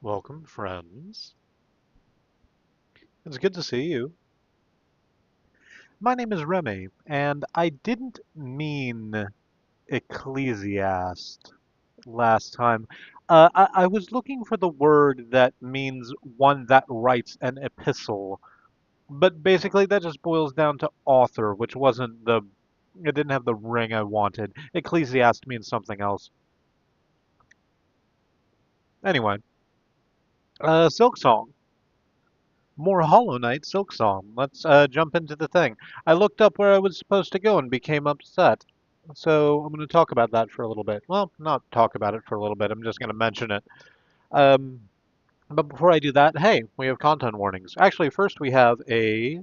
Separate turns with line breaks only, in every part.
Welcome, friends. It's good to see you. My name is Remy, and I didn't mean ecclesiast last time. I was looking for the word that means one that writes an epistle, but basically that just boils down to author, which wasn't it didn't have the ring I wanted. Ecclesiast means something else. Anyway, Silksong. More Hollow Knight Silksong. Let's jump into the thing. I looked up where I was supposed to go and became upset. So I'm going to talk about that for a little bit. Well, not talk about it for a little bit. I'm just going to mention it. Um, but before I do that, hey, we have content warnings. Actually, first we have a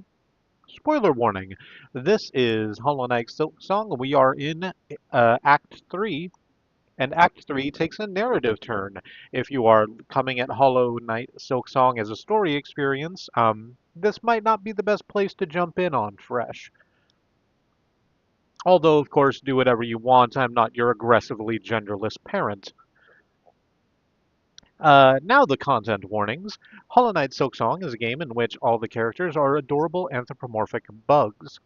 spoiler warning. This is Hollow Knight Silksong. We are in Act 3, and Act 3 takes a narrative turn. If you are coming at Hollow Knight Silksong as a story experience, this might not be the best place to jump in on fresh. Although, of course, do whatever you want. I'm not your aggressively genderless parent. Now the content warnings. Hollow Knight Silksong is a game in which all the characters are adorable anthropomorphic bugs.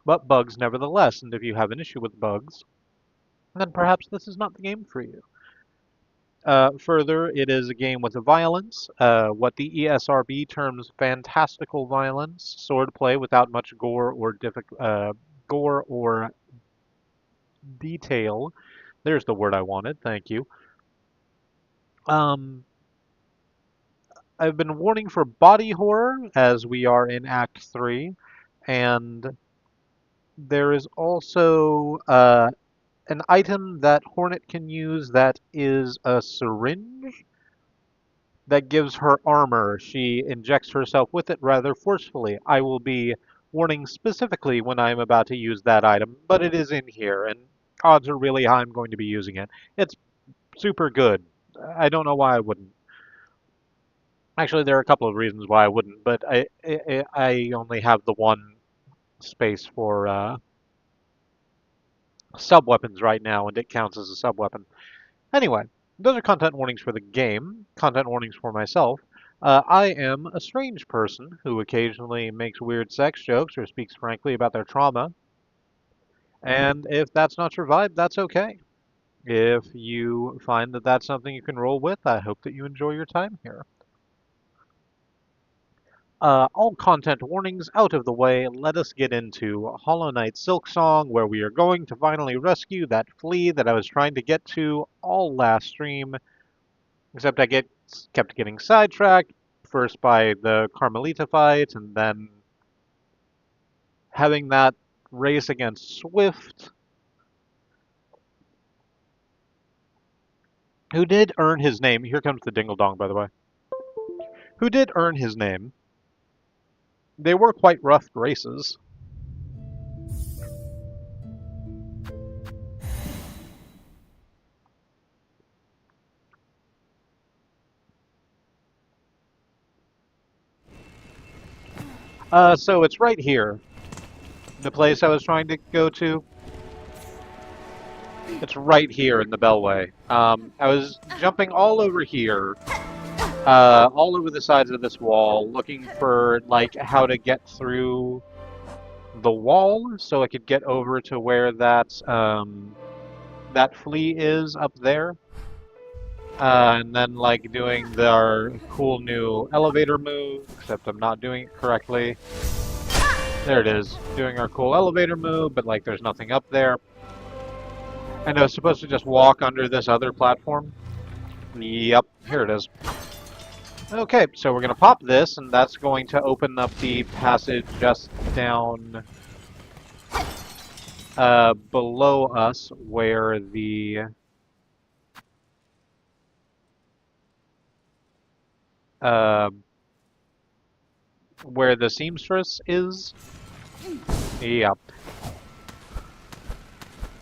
But bugs nevertheless, and if you have an issue with bugs, then perhaps this is not the game for you. Further, it is a game with violence, what the ESRB terms fantastical violence, swordplay without much gore or detail. There's the word I wanted. Thank you. Um, I've been warning for body horror as we are in Act 3, and there is also an item that Hornet can use that is a syringe that gives her armor. She injects herself with it rather forcefully. I will be warning specifically when I'm about to use that item, but it is in here, and odds are really high I'm going to be using it. It's super good. I don't know why I wouldn't. Actually, there are a couple of reasons why I wouldn't, but I only have the one space for sub weapons right now, and it counts as a sub weapon. Anyway, those are content warnings for the game, content warnings for myself. I am a strange person who occasionally makes weird sex jokes or speaks frankly about their trauma. And if that's not your vibe, that's okay. If you find that that's something you can roll with, I hope that you enjoy your time here. All content warnings out of the way, let us get into Hollow Knight Silksong, where we are going to finally rescue that flea that I was trying to get to all last stream, except kept getting sidetracked, first by the Carmelita fight, and then having that race against Swift, who did earn his name. Here comes the dingle dong, by the way. Who did earn his name. They were quite rough races. So it's right here. The place I was trying to go to. It's right here in the Bellway. I was jumping all over here, all over the sides of this wall, looking for like how to get through the wall so I could get over to where that flea is up there. And then like doing our cool new elevator move, except I'm not doing it correctly. There it is, doing our cool elevator move, but like there's nothing up there. And I was supposed to just walk under this other platform. Yep, here it is. Okay, so we're gonna pop this, and that's going to open up the passage just down below us where uh, the seamstress is. Yep.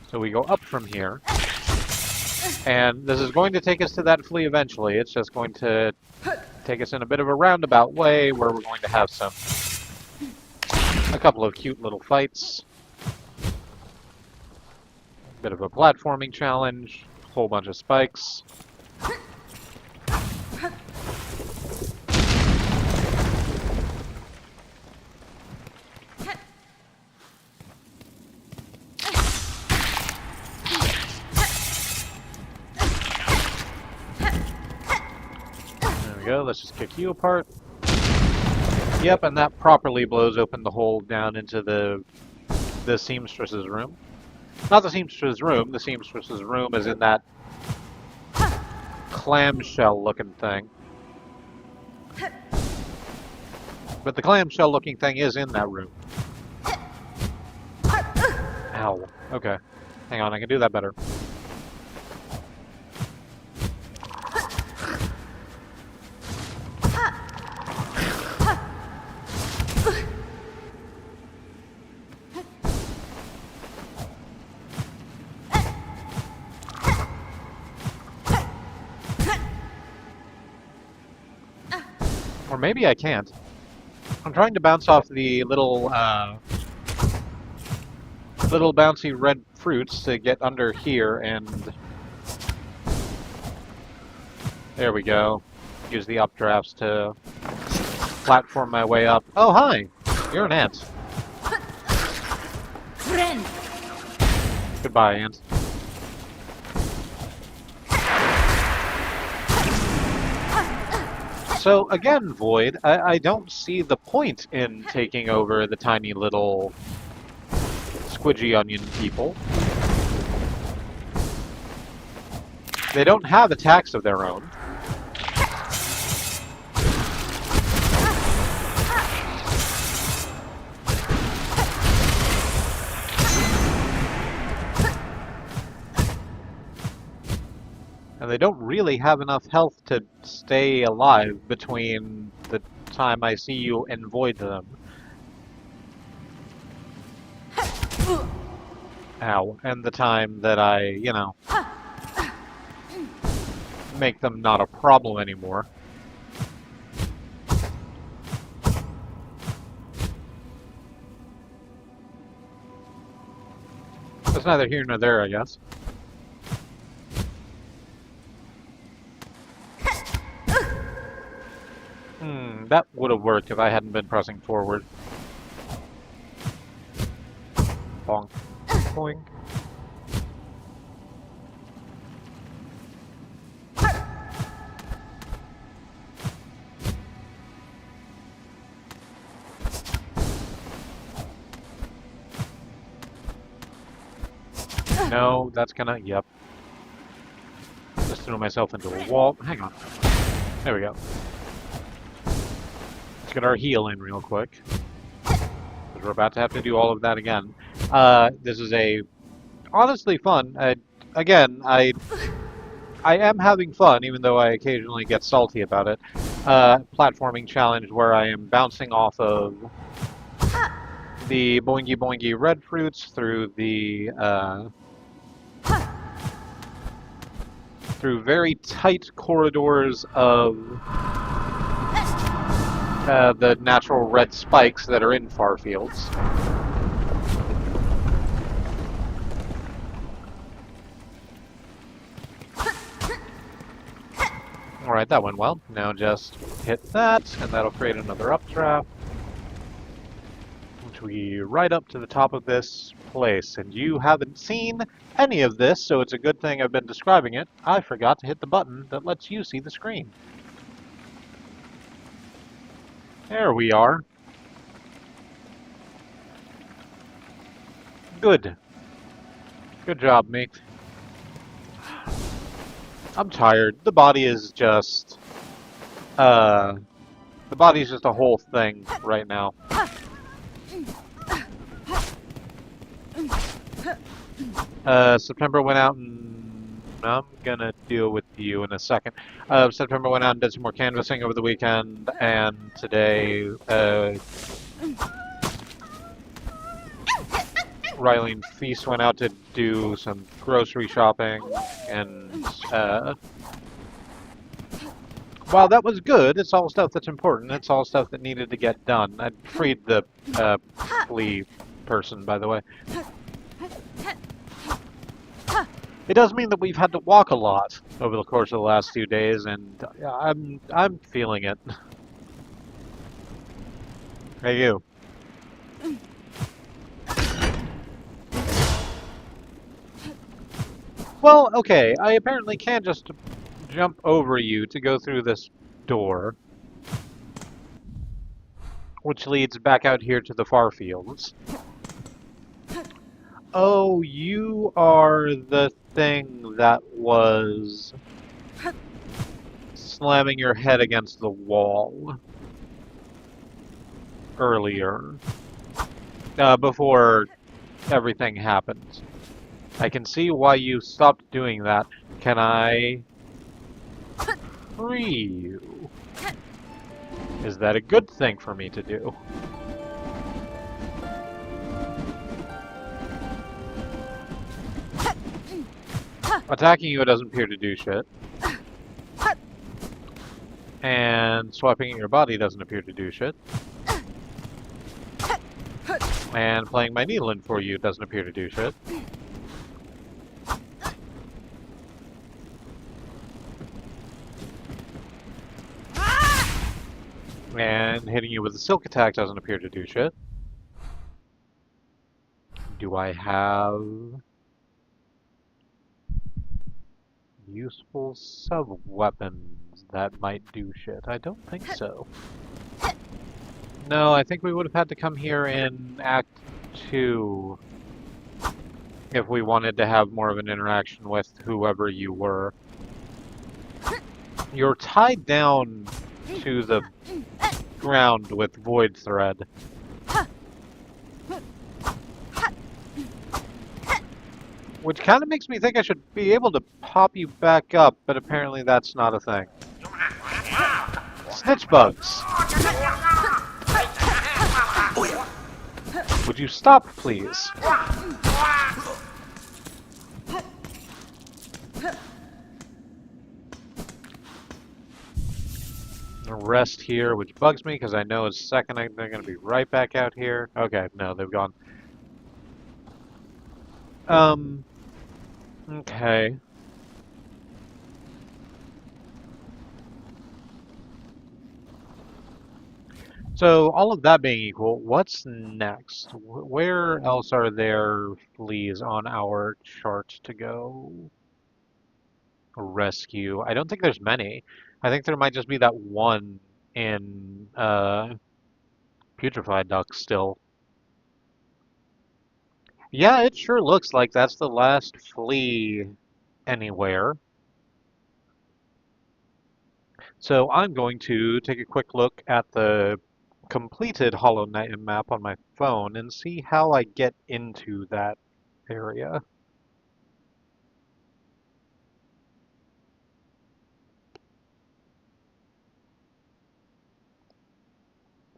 So we go up from here. And this is going to take us to that flea eventually. It's just going to take us in a bit of a roundabout way where we're going to have a couple of cute little fights. Bit of a platforming challenge, whole bunch of spikes. we go. Let's just kick you apart. Yep, and that properly blows open the hole down into the seamstress's room. Not the seamstress's room. The seamstress's room is in that clamshell-looking thing. But the clamshell-looking thing is in that room. Ow. Okay. Hang on, I can do that better. Or maybe I can't. I'm trying to bounce off the little bouncy red fruits to get under here, and there we go. Use the updrafts to platform my way up. Oh, hi! You're an ant.
Friend.
Goodbye, ant. So again, Void, I don't see the point in taking over the tiny little squidgy onion people. They don't have attacks of their own. And they don't really have enough health to stay alive between the time I see you and void them. Ow. And the time that I, you know, make them not a problem anymore. That's neither here nor there, I guess. That would have worked if I hadn't been pressing forward. Bonk. Boing. No, that's gonna, yep. Just threw myself into a wall. Hang on. There we go. Let's get our heal in real quick. Because we're about to have to do all of that again. This is honestly fun. Again, I am having fun, even though I occasionally get salty about it. Platforming challenge where I am bouncing off of the boingy boingy red fruits through the through very tight corridors of the natural red spikes that are in far fields. Alright, that went well. Now just hit that, and that'll create another updraft. Which we right up to the top of this place. And you haven't seen any of this, so it's a good thing I've been describing it. I forgot to hit the button that lets you see the screen. There we are. Good. Good job, mate. I'm tired. The body is just... the body's just a whole thing right now. September went out and... I'm gonna deal with you in a second. September went out and did some more canvassing over the weekend, and today, Riley and Feast went out to do some grocery shopping, and, while that was good, it's all stuff that's important. It's all stuff that needed to get done. I freed the, flea person, by the way. It does mean that we've had to walk a lot over the course of the last few days, and I'm feeling it. Hey, you. Well, okay, I apparently can't just jump over you to go through this door, which leads back out here to the far fields. Oh, you are the thing that was slamming your head against the wall earlier, before everything happened. I can see why you stopped doing that. Can I free you? Is that a good thing for me to do? Attacking you doesn't appear to do shit. And swiping at your body doesn't appear to do shit. And playing my needle in for you doesn't appear to do shit. And hitting you with a silk attack doesn't appear to do shit. Do I have useful sub-weapons that might do shit? I don't think so. No, I think we would have had to come here in Act 2 if we wanted to have more of an interaction with whoever you were. You're tied down to the ground with void thread. Which kind of makes me think I should be able to pop you back up, but apparently that's not a thing. Snitch bugs! Would you stop, please? Rest here, which bugs me because I know a second they're going to be right back out here. Okay, no, they've gone. Okay. So, all of that being equal, what's next? Where else are there fleas on our chart to go? Rescue. I don't think there's many. I think there might just be that one in Putrefied Duck still. Yeah, it sure looks like that's the last flea anywhere. So I'm going to take a quick look at the completed Hollow Knight map on my phone and see how I get into that area.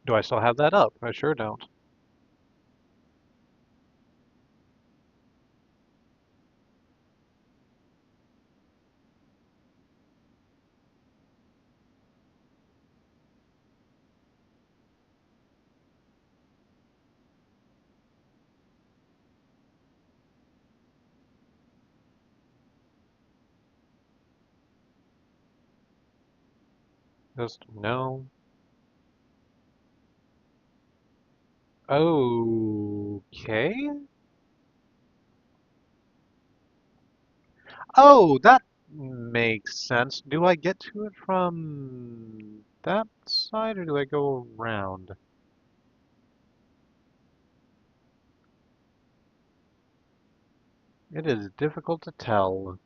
Do I still have that up? I sure don't. Just no. Okay. Oh, that makes sense. Do I get to it from that side or do I go around? It is difficult to tell.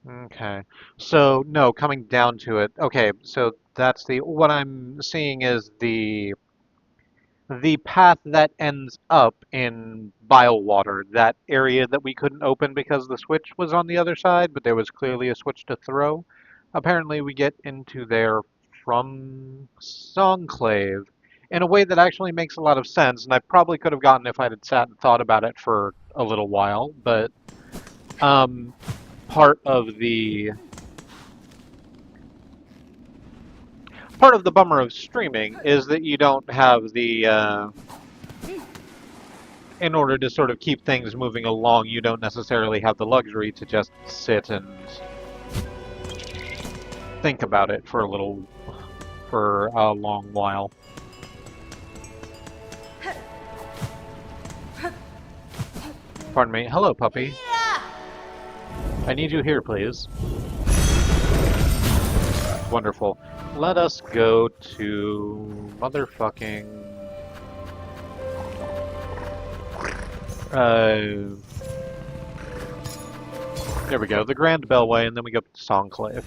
Okay. So, no, coming down to it. Okay, so that's what I'm seeing is the path that ends up in bile water, that area that we couldn't open because the switch was on the other side, but there was clearly a switch to throw. Apparently we get into there from Songclave in a way that actually makes a lot of sense, and I probably could have gotten if I had sat and thought about it for a little while, but um, part of the part of the bummer of streaming is that you don't have the in order to sort of keep things moving along, you don't necessarily have the luxury to just sit and think about it for a long while. Pardon me. Hello, puppy. I need you here, please. Wonderful. Let us go to motherfucking... there we go. The Grand Bellway, and then we go to Songclave.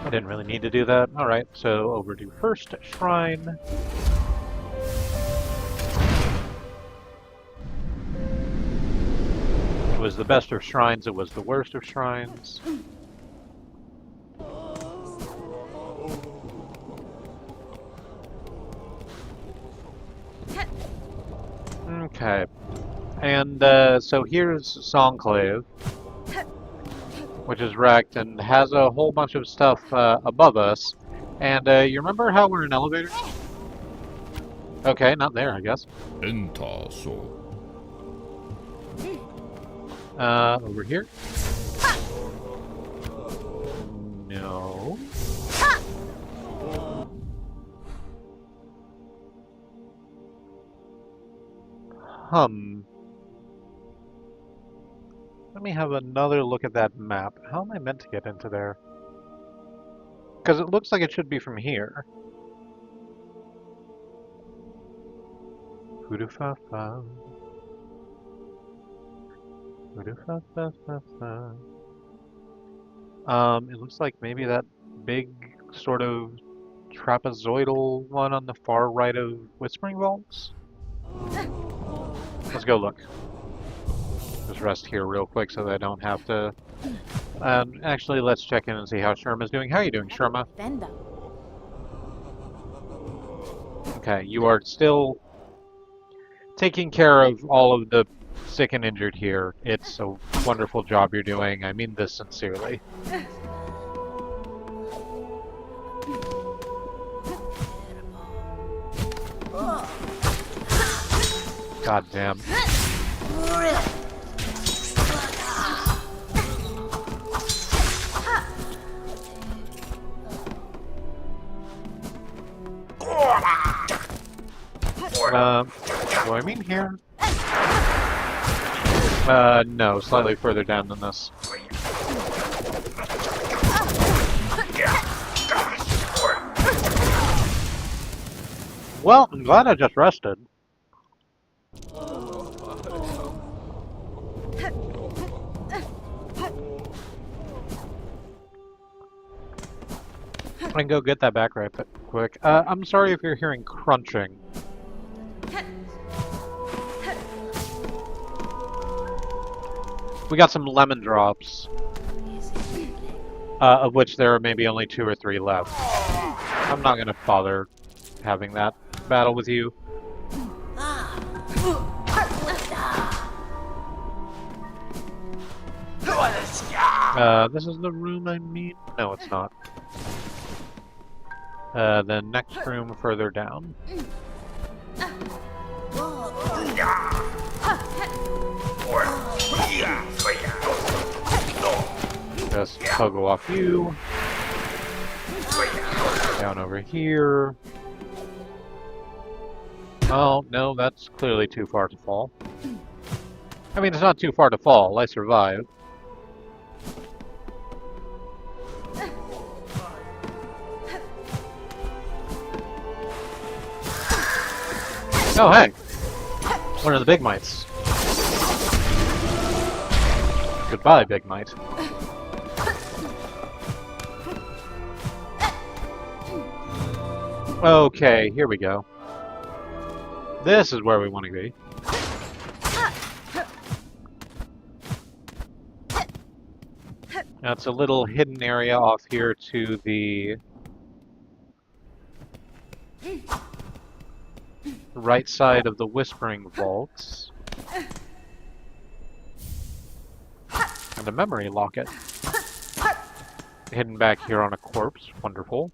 I didn't really need to do that. Alright, so over to First Shrine. It was the best of shrines, it was the worst of shrines. Okay. And so here's Songclave, which is wrecked and has a whole bunch of stuff above us. And you remember how we're in elevators? Okay, not there, I guess. Over here? No. Let me have another look at that map. How am I meant to get into there? Because it looks like it should be from here. Hoo-doo-fa-fa. Hoo-doo-fa-fa-fa-fa. It looks like maybe that big sort of trapezoidal one on the far right of Whispering Vaults? Let's go look. Just rest here real quick so that I don't have to... actually, let's check in and see how Sherma's doing. How are you doing, Sherma? Okay, you are still taking care of all of the sick and injured here. It's a wonderful job you're doing. I mean this sincerely. God damn. Do I mean here? No, slightly further down than this. Well, I'm glad I just rested. I can go get that back right quick. I'm sorry if you're hearing crunching. We got some lemon drops, of which there are maybe only 2 or 3 left. I'm not gonna bother having that battle with you. This is the room I mean? No, it's not. The next room further down. Just toggle off you. Down over here. Oh, no, that's clearly too far to fall. I mean, it's not too far to fall. I survived. Oh, hey! One of the big mites. Goodbye, big mite. Okay, here we go. This is where we want to be. Now it's a little hidden area off here to the right side of the Whispering Vaults. And a memory locket. Hidden back here on a corpse. Wonderful.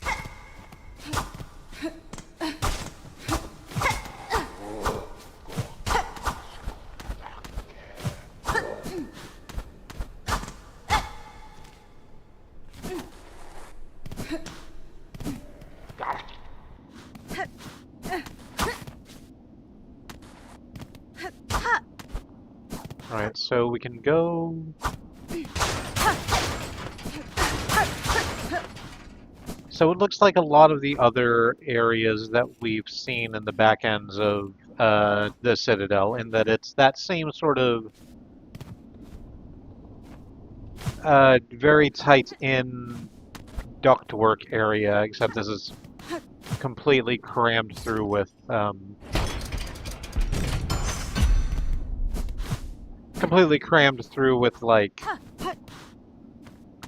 Alright, so we can go... So it looks like a lot of the other areas that we've seen in the back ends of the Citadel, in that it's that same sort of very tight-in ductwork area, except this is completely crammed through with like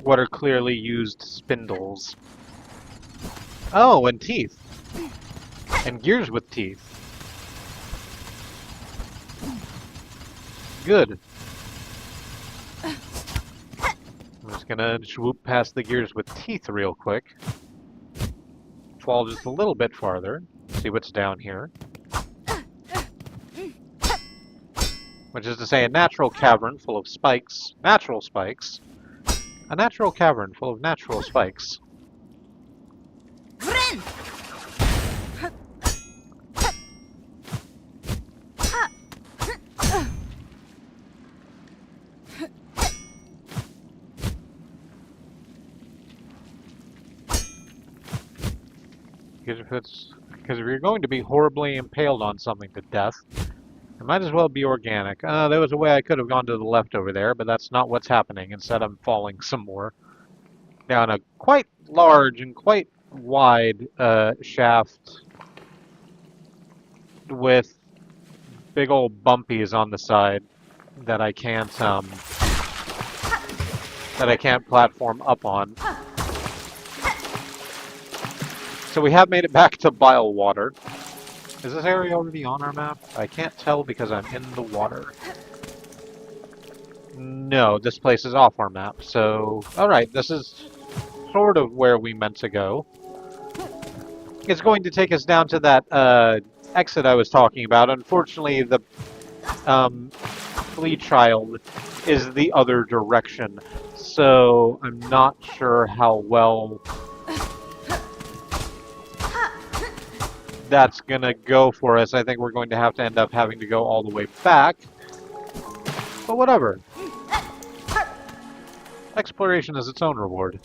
what are clearly used spindles. Oh, and teeth. And gears with teeth. Good. I'm just gonna swoop past the gears with teeth real quick. Fall just a little bit farther. See what's down here. Which is to say, a natural cavern full of spikes. Natural spikes. A natural cavern full of natural spikes. Because if you're going to be horribly impaled on something to death, it might as well be organic. There was a way I could have gone to the left over there, but that's not what's happening. Instead, I'm falling some more down a quite large and quite wide shaft with big old bumpies on the side that I can't platform up on. So we have made it back to Bile Water. Is this area already on our map? I can't tell because I'm in the water. No, this place is off our map, so... Alright, this is sort of where we meant to go. It's going to take us down to that exit I was talking about. Unfortunately, the flea child is the other direction, so I'm not sure how well that's gonna go for us. I think we're going to have to end up having to go all the way back. But whatever. Exploration is its own reward.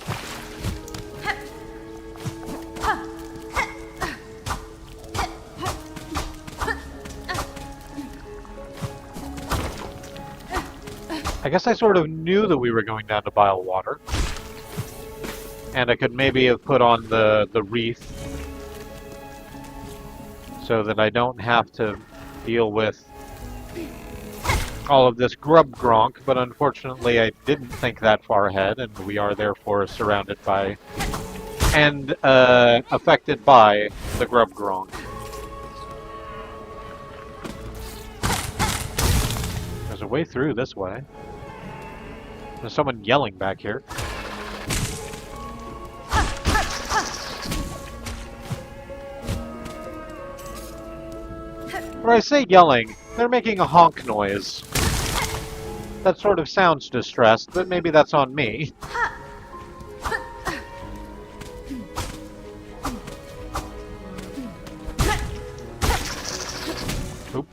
I guess I sort of knew that we were going down to Bile Water. And I could maybe have put on the wreath so that I don't have to deal with all of this grub gronk, but unfortunately I didn't think that far ahead, and we are therefore surrounded by and affected by the grub gronk. There's a way through this way. There's someone yelling back here. When I say yelling, they're making a honk noise. That sort of sounds distressed, but maybe that's on me. Oop.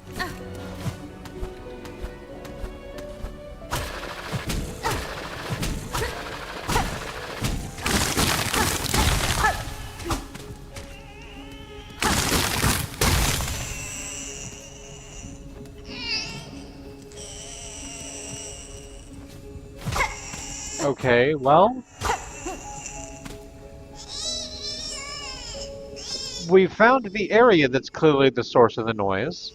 Okay, well... we've found the area that's clearly the source of the noise.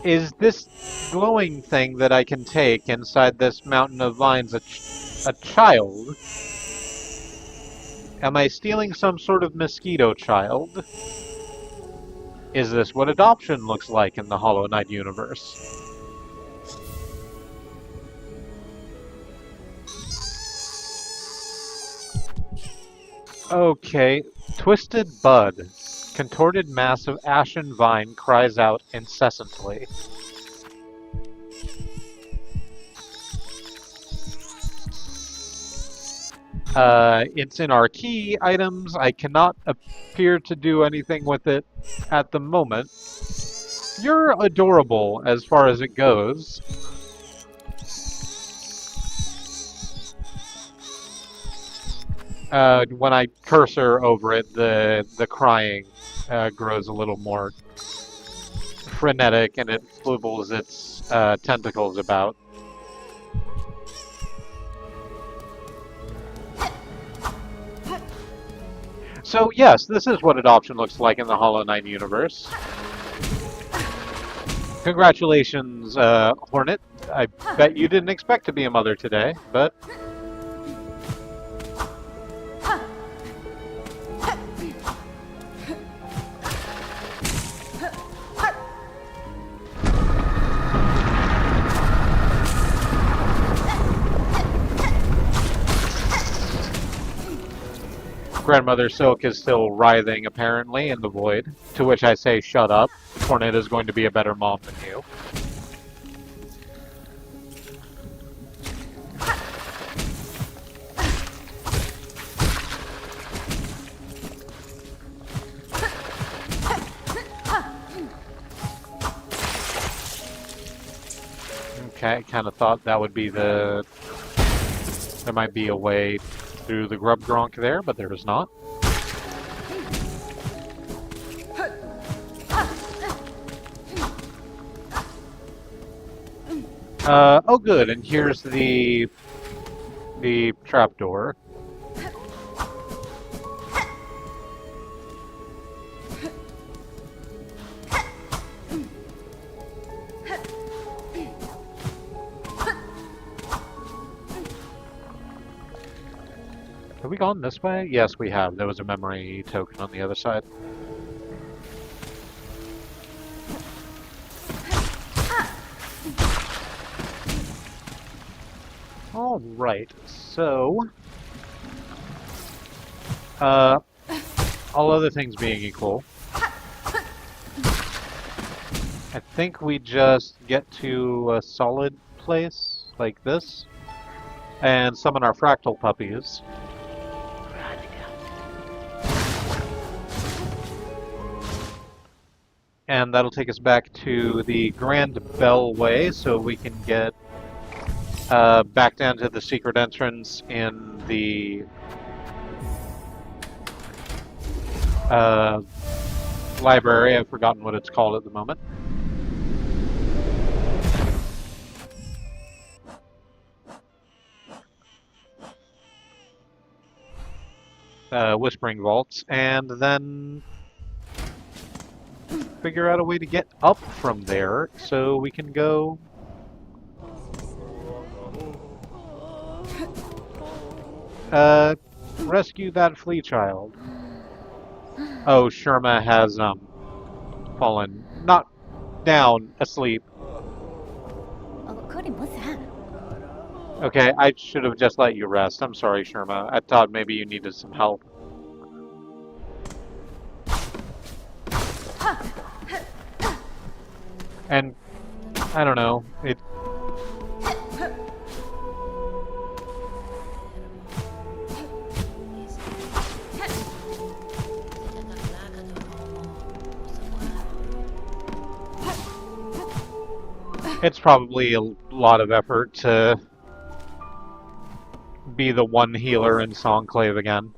Is this glowing thing that I can take inside this mountain of vines a child? Am I stealing some sort of mosquito child? Is this what adoption looks like in the Hollow Knight universe? Okay, Twisted Bud. Contorted mass of ashen vine cries out incessantly. It's in our key items. I cannot appear to do anything with it at the moment. You're adorable as far as it goes. When I cursor over it, the crying grows a little more frenetic, and it flibbles its tentacles about. So yes, this is what adoption looks like in the Hollow Knight universe. Congratulations, Hornet. I bet you didn't expect to be a mother today, but... Grandmother Silk is still writhing, apparently, in the void, to which I say, shut up. Hornet is going to be a better mom than you. Okay, I kind of thought that would be the... There might be a way through the grub gronk there, but there is not. Oh good, and here's the trapdoor. Have we gone this way? Yes, we have. There was a memory token on the other side. Alright, so... all other things being equal, I think we just get to a solid place, like this, and summon our fractal puppies. And that'll take us back to the Grand Bellway, so we can get back down to the secret entrance in the library. I've forgotten what it's called at the moment. Whispering Vaults, and then figure out a way to get up from there so we can go rescue that flea child. Oh, Sherma has fallen, not down, asleep. Okay, I should have just let you rest. I'm sorry, Sherma. I thought maybe you needed some help. And, I don't know, it's probably a lot of effort to be the one healer in Songclave again.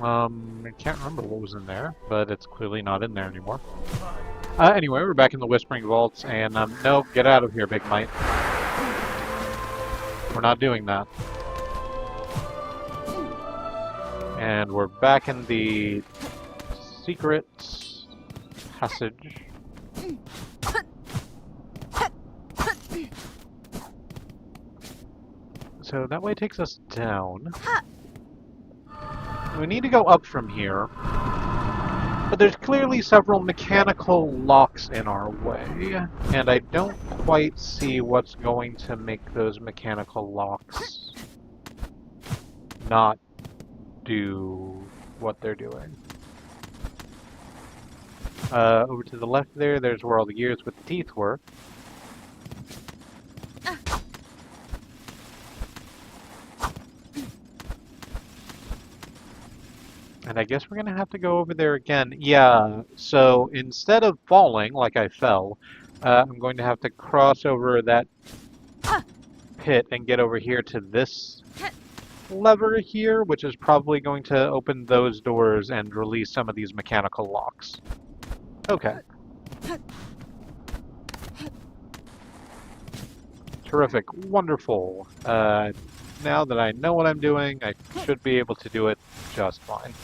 I can't remember what was in there, but it's clearly not in there anymore. Anyway, we're back in the Whispering Vaults, and no, get out of here, Big Mite. We're not doing that. And we're back in the secret passage. So that way takes us down. We need to go up from here. But there's clearly several mechanical locks in our way, and I don't quite see what's going to make those mechanical locks not do what they're doing. Over to the left there's where all the gears with the teeth were. And I guess we're going to have to go over there again. Yeah, so instead of falling like I fell, I'm going to have to cross over that pit and get over here to this lever here, which is probably going to open those doors and release some of these mechanical locks. Okay. Terrific. Wonderful. Now that I know what I'm doing, I should be able to do it just fine.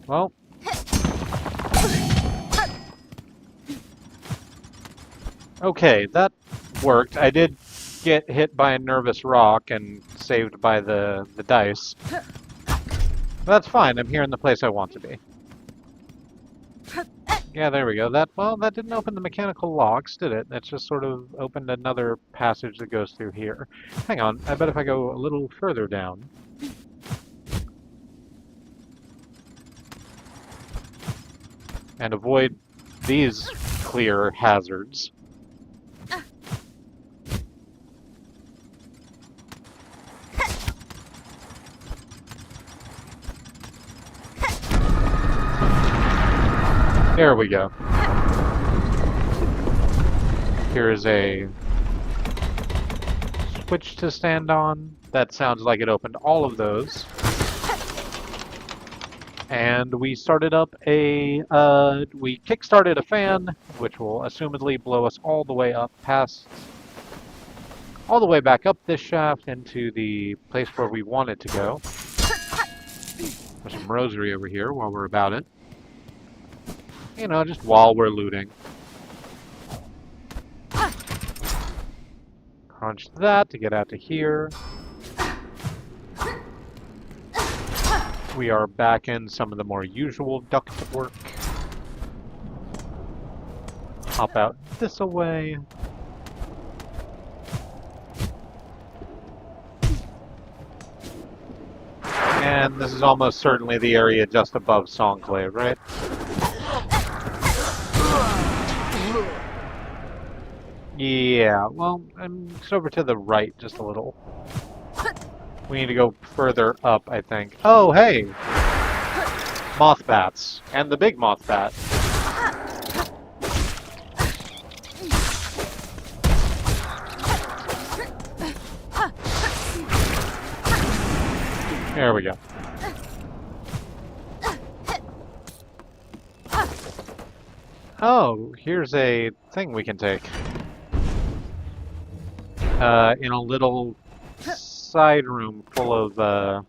Well. Okay, that worked. I did get hit by a nervous rock and saved by the dice. That's fine. I'm here in the place I want to be. Yeah, there we go. That didn't open the mechanical locks, did it? It just sort of opened another passage that goes through here. Hang on. I bet if I go a little further down. And avoid these clear hazards. There we go. Here is a switch to stand on. That sounds like it opened all of those. And we started up we kick-started a fan, which will assumedly blow us all the way up all the way back up this shaft into the place where we wanted to go. There's some rosary over here while we're about it. You know, just while we're looting. Crunch that to get out to here. We are back in some of the more usual duct work. Hop out this away. And this is almost certainly the area just above Songclave, right? Yeah, well, it's over to the right just a little. We need to go further up, I think. Oh, hey! Moth bats. And the big moth bat. There we go. Oh, here's a thing we can take. In a little side room full of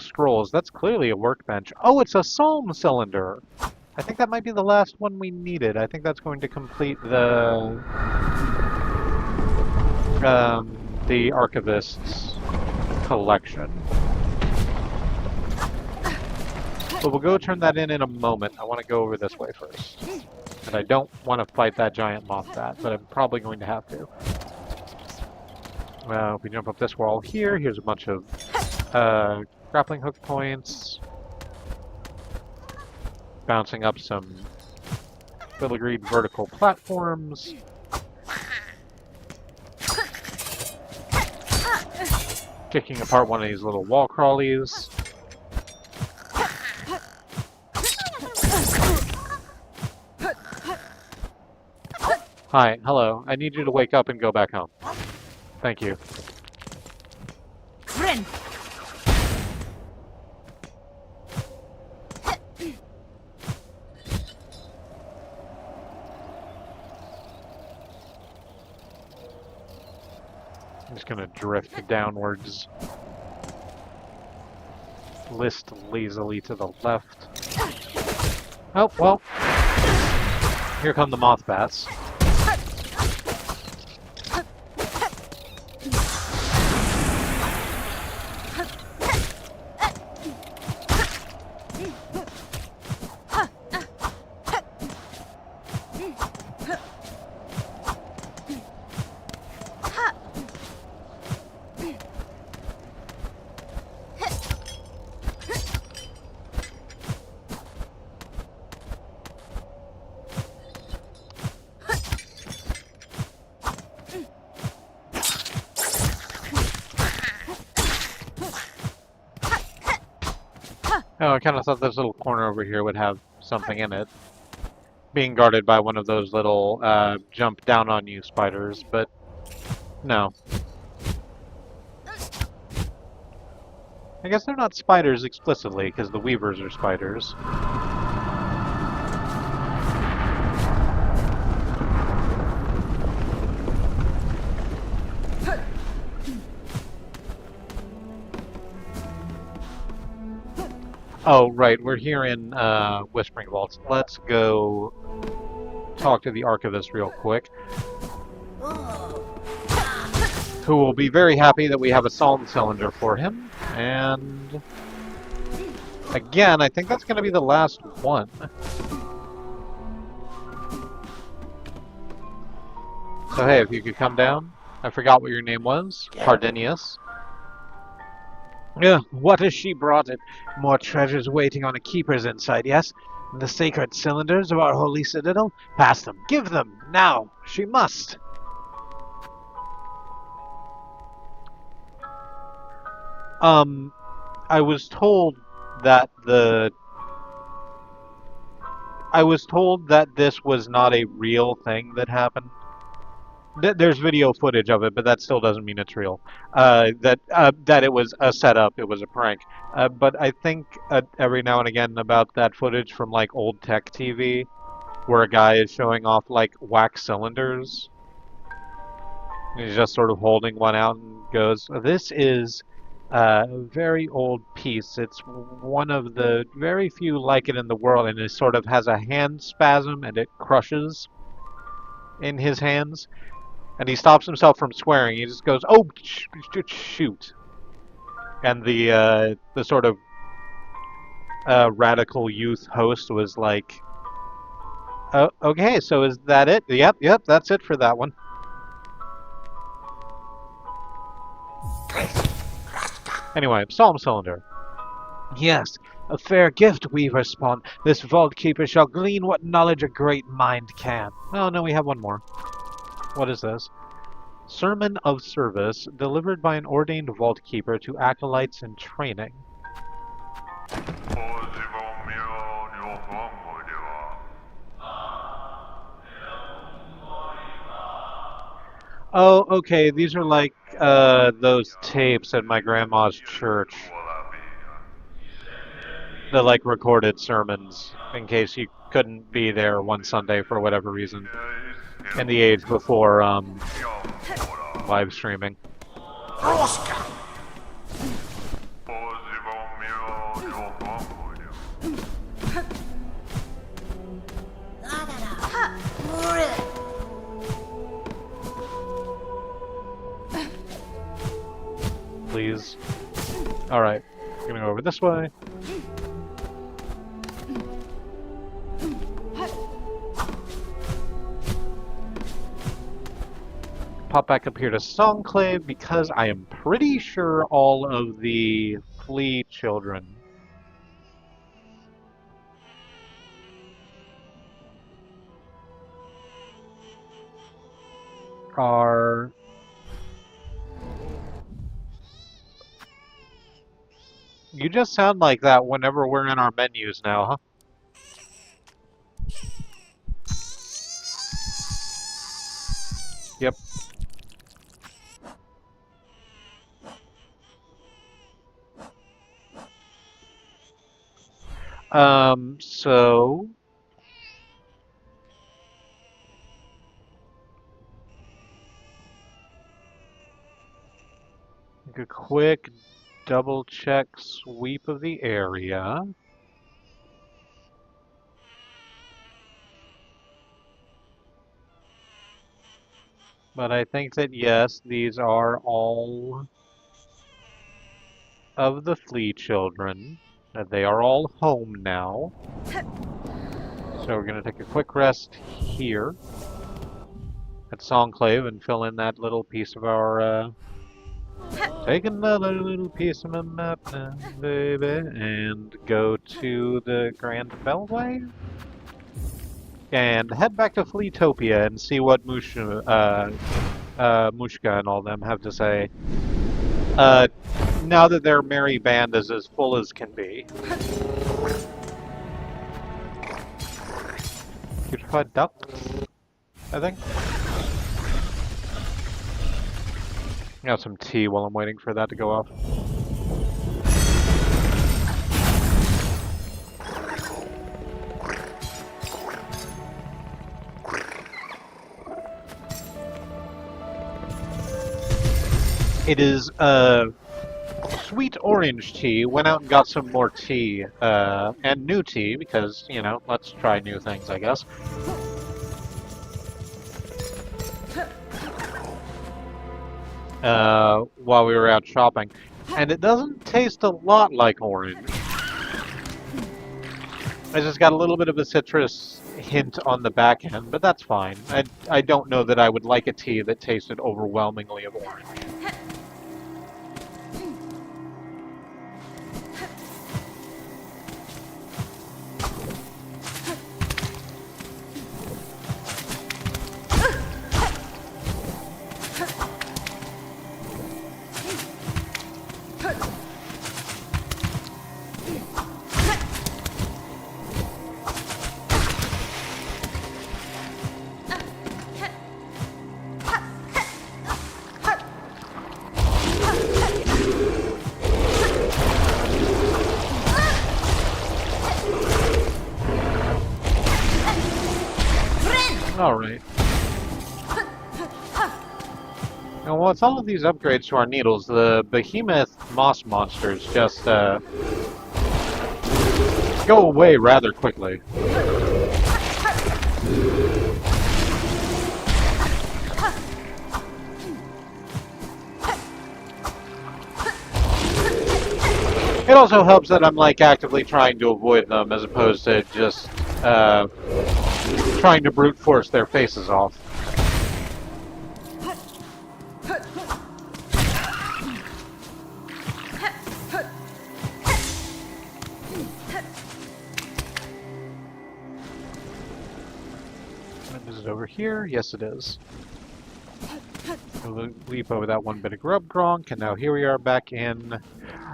scrolls. That's clearly a workbench. Oh, it's a psalm cylinder. I think that might be the last one we needed. I think that's going to complete the archivist's collection. But we'll go turn that in a moment. I want to go over this way first. And I don't want to fight that giant moth bat, but I'm probably going to have to. Well, if we jump up this wall here, here's a bunch of grappling hook points. Bouncing up some filigreed vertical platforms. Kicking apart one of these little wall crawlies. Hi, hello. I need you to wake up and go back home. Thank you.
Friend.
I'm just gonna drift downwards. List lazily to the left. Oh, well. Here come the moth bats. Oh, I kind of thought this little corner over here would have something in it. Being guarded by one of those little jump down on you spiders, but no. I guess they're not spiders explicitly, because the weavers are spiders. Oh, right, we're here in Whispering Vaults. Let's go talk to the Archivist real quick, who will be very happy that we have a Psalm Cylinder for him, and again, I think that's going to be the last one. So hey, if you could come down. I forgot what your name was. Cardinius. What has she brought it? More treasures waiting on a keeper's inside, yes? The sacred cylinders of our holy citadel? Pass them. Give them. Now. She must. I was told that this was not a real thing that happened. There's video footage of it, but that still doesn't mean it's real. That it was a setup, it was a prank. But I think every now and again about that footage from like old tech TV, where a guy is showing off like wax cylinders. And he's just sort of holding one out and goes, "This is a very old piece. It's one of the very few like it in the world," and it sort of has a hand spasm and it crushes in his hands. And he stops himself from swearing. He just goes, "Oh, shoot!" And the sort of radical youth host was like, "Oh, okay, so is that it? Yep, that's it for that one." Anyway, Psalm Cylinder. Yes, a fair gift, Weaver Spawn. This vault keeper shall glean what knowledge a great mind can. Oh no, we have one more. What is this? Sermon of Service, delivered by an ordained vault keeper to acolytes in training. Oh, okay, these are like those tapes at my grandma's church. The like recorded sermons, in case you couldn't be there one Sunday for whatever reason. In the age before live streaming. Please. Alright, we're gonna go over this way. Pop back up here to Songclave because I am pretty sure all of the flea children are... You just sound like that whenever we're in our menus now, huh? So make a quick double check sweep of the area. But I think that yes, these are all of the flea children. That they are all home now. So we're gonna take a quick rest here at Songclave and fill in that little piece of our take another little piece of my map now, baby, and go to the Grand Beltway and head back to Fleetopia and see what Mushka and all them have to say. Now that their merry band is as full as can be. Putrefied ducks, I think. Got some tea while I'm waiting for that to go off. It is sweet orange tea. Went out and got some more tea and new tea because, you know, let's try new things, I guess. While we were out shopping. And it doesn't taste a lot like orange. I just got a little bit of a citrus hint on the back end, but that's fine. I don't know that I would like a tea that tasted overwhelmingly of orange. Alright. Now, with all of these upgrades to our needles, the behemoth moss monsters just, go away rather quickly. It also helps that I'm, like, actively trying to avoid them as opposed to just, trying to brute force their faces off. Is it over here? Yes, it is. We'll leap over that one bit of grub gronk, and now here we are back in...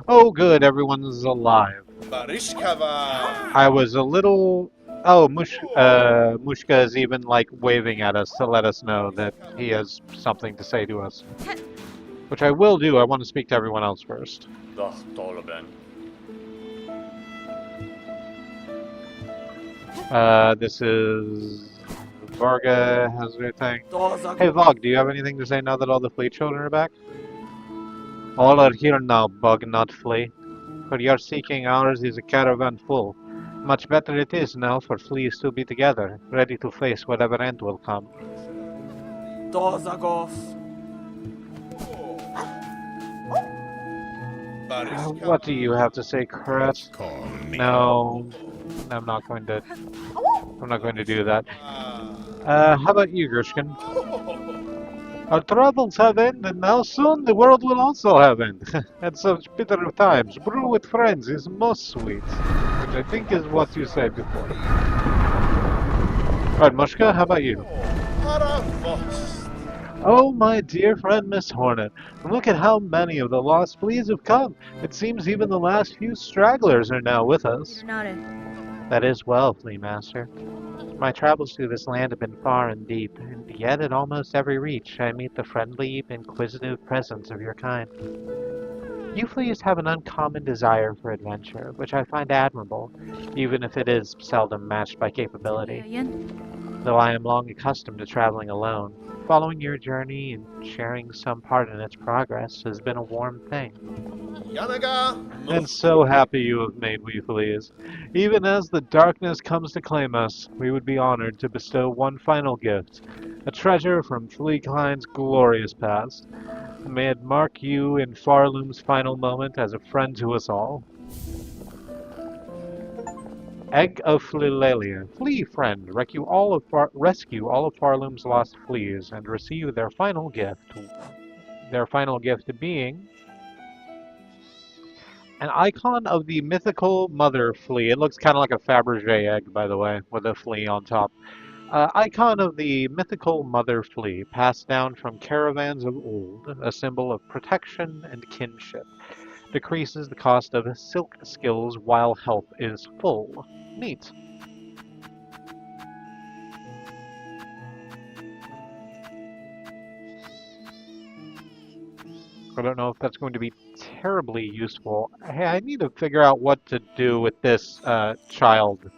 Oh, good, everyone's alive. I was a little... Oh, Mushka is even, like, waving at us to let us know that he has something to say to us. Which I will do. I want to speak to everyone else first. This is... Varga has their thing. Hey, Vog, do you have anything to say now that all the flea children are back? All are here now, Bug, not flea. For your seeking, ours is a caravan full. Much better it is now for fleas to be together, ready to face whatever end will come. What do you have to say, Kret? No, I'm not going to do that. How about you, Gershkin? Our troubles have ended, now soon the world will also have ended. At such bitter times, brew with friends is most sweet. Which I think is what you said before. Alright, Mushka, how about you? Oh, my dear friend Miss Hornet, look at how many of the lost fleas have come. It seems even the last few stragglers are now with us. That is well, Flea Master. My travels through this land have been far and deep, and yet at almost every reach I meet the friendly, inquisitive presence of your kind. You fleas have an uncommon desire for adventure, which I find admirable, even if it is seldom matched by capability. Though I am long accustomed to traveling alone, following your journey and sharing some part in its progress has been a warm thing. And so happy you have made we fleas. Even as the darkness comes to claim us, we would be honored to bestow one final gift, a treasure from FleaKind's glorious past. May it mark you in Farloom's final moment as a friend to us all. Egg of Flilalia. Flea friend. Rescue all of Farloom's lost fleas and receive their final gift. Their final gift being an icon of the mythical mother flea. It looks kind of like a Fabergé egg, by the way, with a flea on top. Icon of the mythical mother flea, passed down from caravans of old, a symbol of protection and kinship. Decreases the cost of silk skills while health is full. Neat. I don't know if that's going to be terribly useful. Hey, I need to figure out what to do with this child.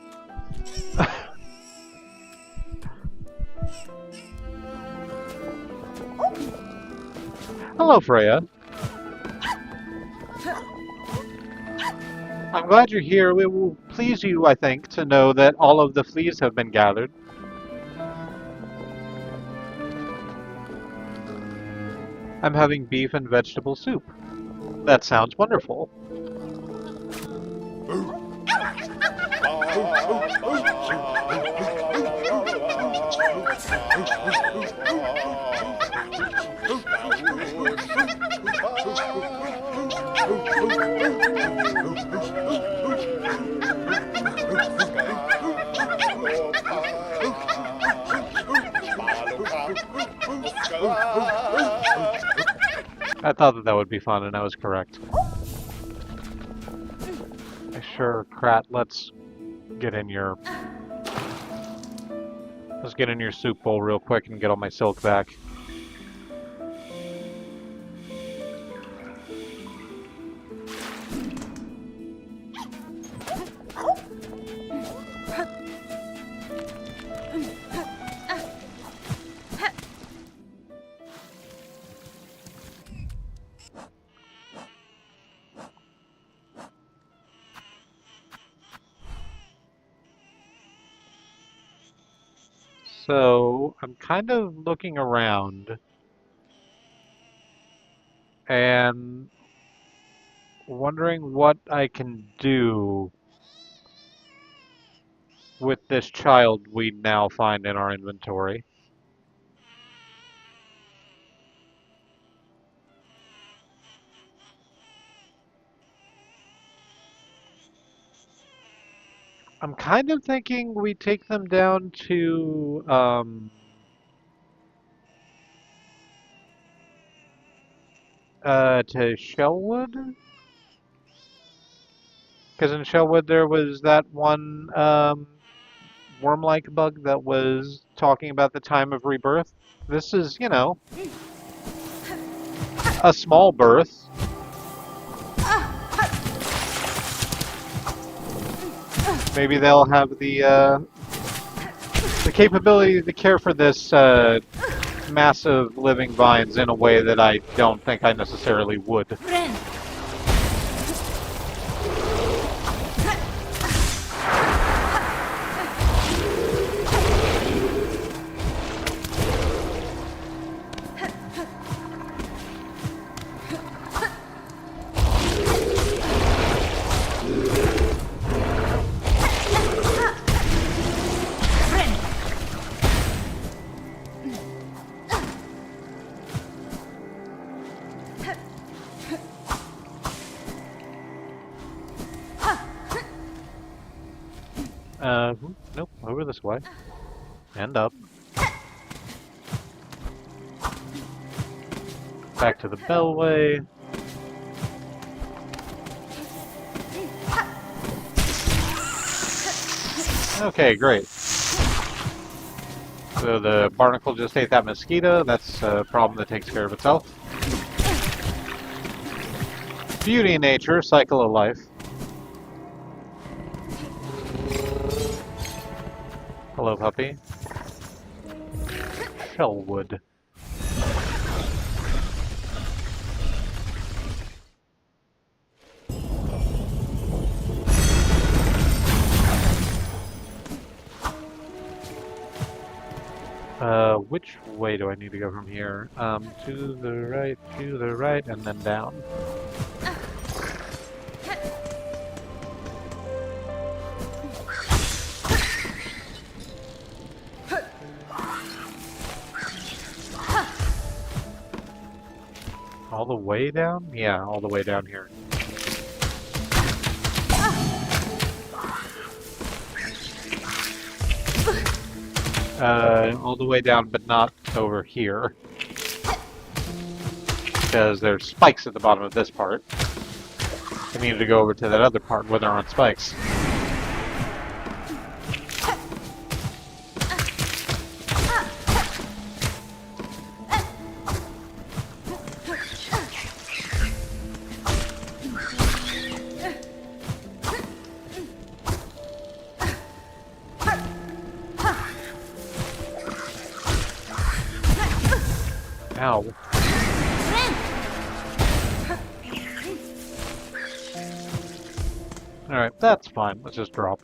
Hello, Freya. I'm glad you're here. It will please you, I think, to know that all of the fleas have been gathered. I'm having beef and vegetable soup. That sounds wonderful. I thought that would be fun, and I was correct. Sure, Krat, let's get in your soup bowl real quick and get all my silk back. So, I'm kind of looking around and wondering what I can do with this child we now find in our inventory. I'm kind of thinking we take them down to Shellwood? Because in Shellwood there was that one worm-like bug that was talking about the time of rebirth. This is, you know, a small birth. Maybe they'll have the capability to care for this massive living vines in a way that I don't think I necessarily would. Nope, over this way. And up. Back to the bellway. Okay, great. So the barnacle just ate that mosquito. That's a problem that takes care of itself. Beauty in nature, cycle of life. Hello, puppy. Shellwood. Which way do I need to go from here? To the right, and then down. All the way down? Yeah, all the way down here. All the way down, but not over here. Because there's spikes at the bottom of this part. I needed to go over to that other part where there aren't spikes. Ow. Alright, that's fine. Let's just drop.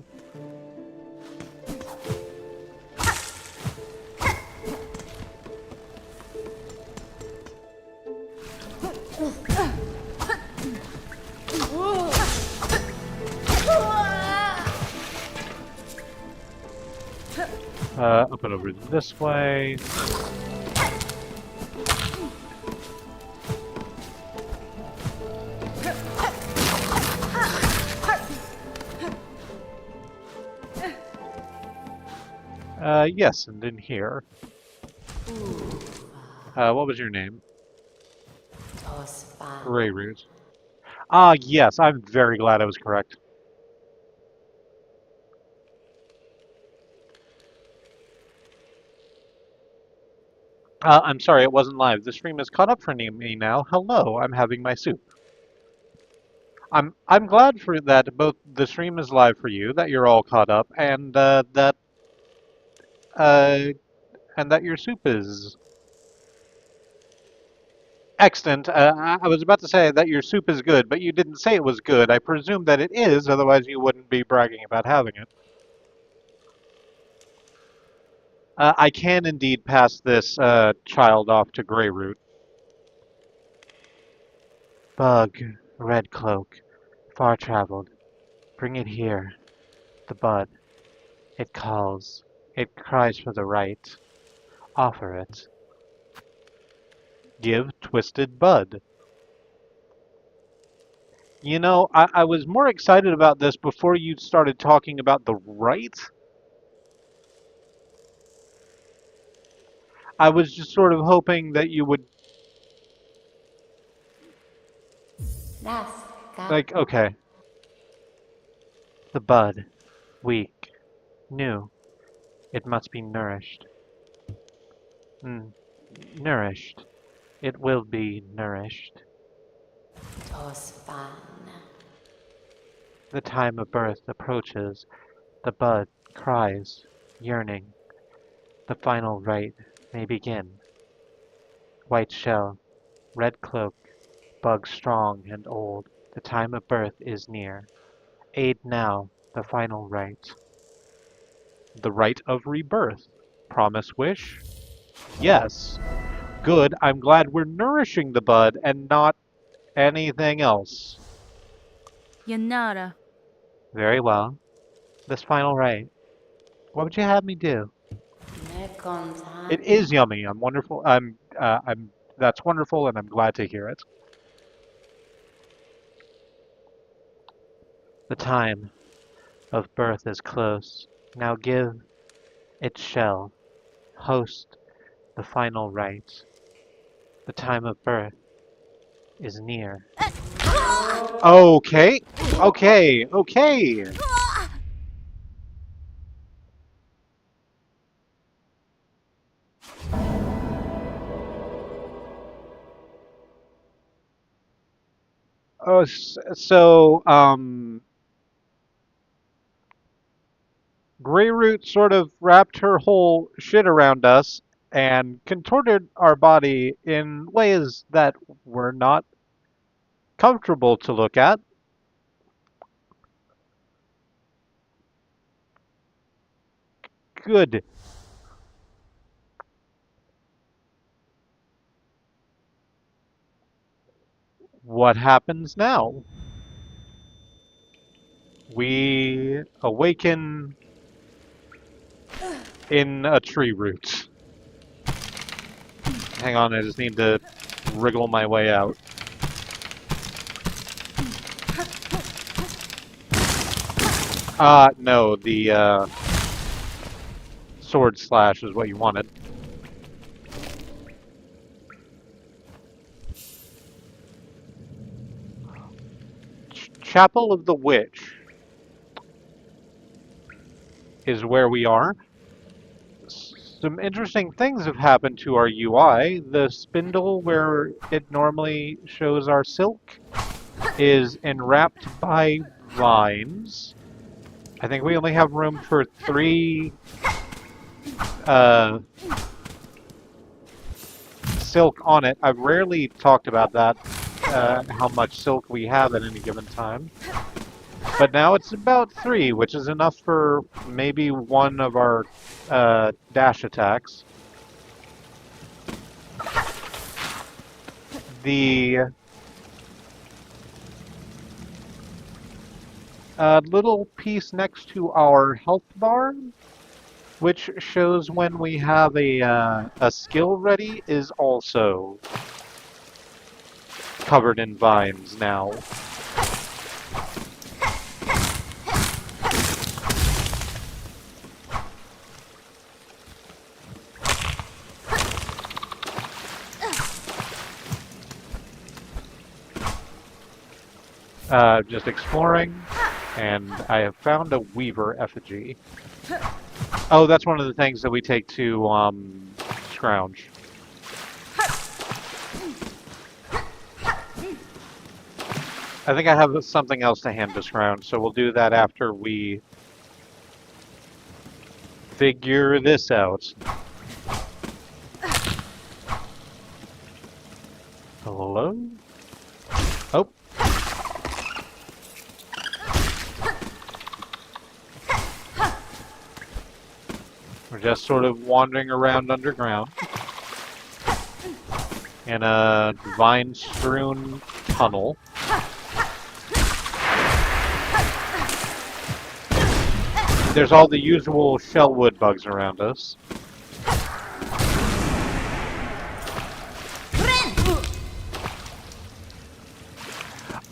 Up and over this way. Yes, and in here. What was your name? Gray Root. Ah, yes, I'm very glad I was correct. I'm sorry, it wasn't live. The stream is caught up for me now. Hello, I'm having my soup. I'm glad for that both the stream is live for you, that you're all caught up, and uh, that your soup is excellent. I was about to say that your soup is good, but you didn't say it was good. I presume that it is, otherwise you wouldn't be bragging about having it. I can indeed pass this child off to Greyroot. Bug, red cloak, far traveled. Bring it here. The bud. It calls. It cries for the right. Offer it. Give twisted bud. You know, I was more excited about this before you started talking about the right. I was just sort of hoping that you would... Like, okay. The bud. Weak. New. It must be nourished. Nourished. It will be nourished. The time of birth approaches. The bud cries, yearning. The final rite may begin. White shell, red cloak, bug strong and old. The time of birth is near. Aid now the final rite. The rite of rebirth. Promise wish? Yes. Good, I'm glad we're nourishing the bud and not anything else.
Yanara.
Very well. This final rite. What would you have me do? It is yummy. I'm wonderful. That's wonderful, and I'm glad to hear it. The time of birth is close. Now give its shell. Host the final rite. The time of birth is near. Okay. Okay. Okay. Oh, so Greyroot sort of wrapped her whole shit around us and contorted our body in ways that were not comfortable to look at. Good. What happens now? We awaken in a tree root. Hang on, I just need to wriggle my way out. No, the sword slash is what you wanted. Chapel of the Witch is where we are. Some interesting things have happened to our UI. The spindle where it normally shows our silk is enwrapped by vines. I think we only have room for 3 silk on it. I've rarely talked about that, how much silk we have at any given time. But now it's about 3, which is enough for maybe one of our dash attacks. The little piece next to our health bar, which shows when we have a skill ready, is also covered in vines now. Just exploring, and I have found a weaver effigy. Oh, that's one of the things that we take to Scrounge. I think I have something else to hand to Scrounge, so we'll do that after we figure this out. Hello? Oh. We're just sort of wandering around underground in a vine-strewn tunnel. There's all the usual shellwood bugs around us.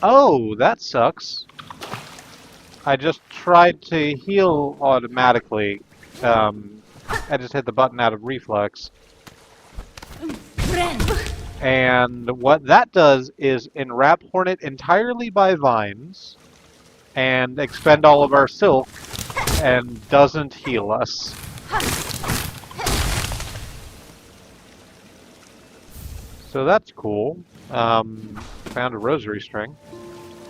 Oh, that sucks. I just tried to heal automatically. I just hit the button out of reflex. And what that does is enwrap Hornet entirely by vines and expend all of our silk and doesn't heal us. So that's cool. Found a rosary string.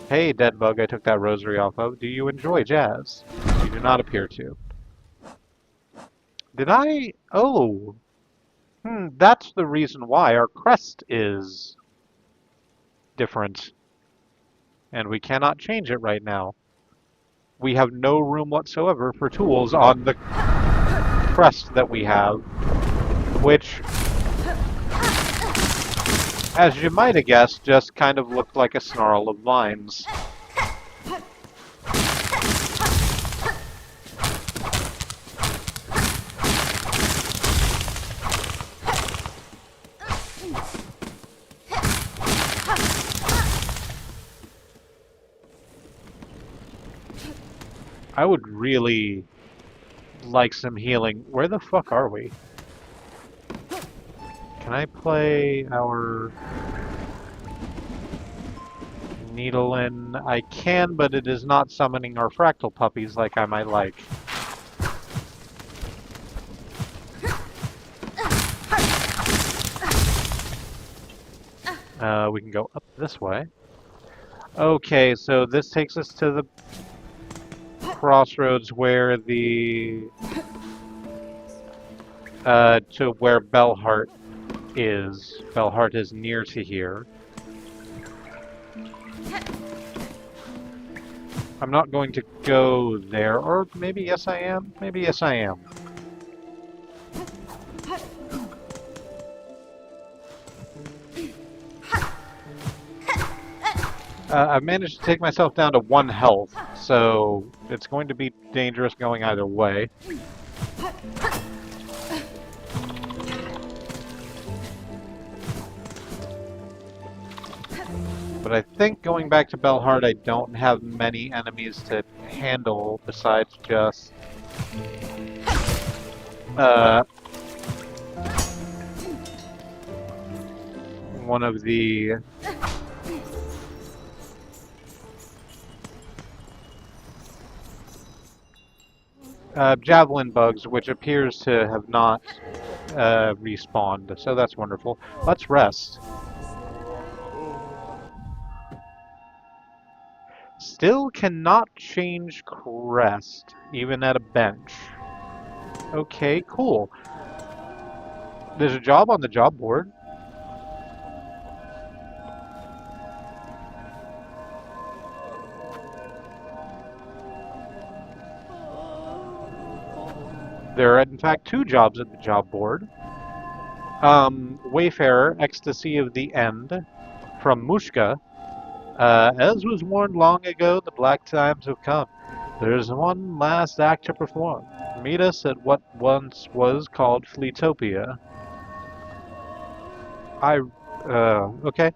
Hey, dead bug I took that rosary off of. Do you enjoy jazz? You do not appear to. Did I? Oh. That's the reason why our crest is different. And we cannot change it right now. We have no room whatsoever for tools on the crest that we have, which, as you might have guessed, just kind of looked like a snarl of vines. I would really like some healing. Where the fuck are we? Can I play our needle in? I can, but it is not summoning our fractal puppies like I might like. We can go up this way. Okay, so this takes us to the crossroads where the to where Bellheart is. Bellheart is near to here. I'm not going to go there, or maybe yes I am. Maybe yes I am. I've managed to take myself down to 1 health, so it's going to be dangerous going either way. But I think going back to Bellheart, I don't have many enemies to handle besides just uh, one of the javelin bugs, which appears to have not respawned. So that's wonderful. Let's rest. Still cannot change crest, even at a bench. Okay, cool. There's a job on the job board. There are, in fact, 2 jobs at the job board. Wayfarer, Ecstasy of the End, from Mushka. As was warned long ago, the black times have come. There's one last act to perform. Meet us at what once was called Fleetopia. Okay.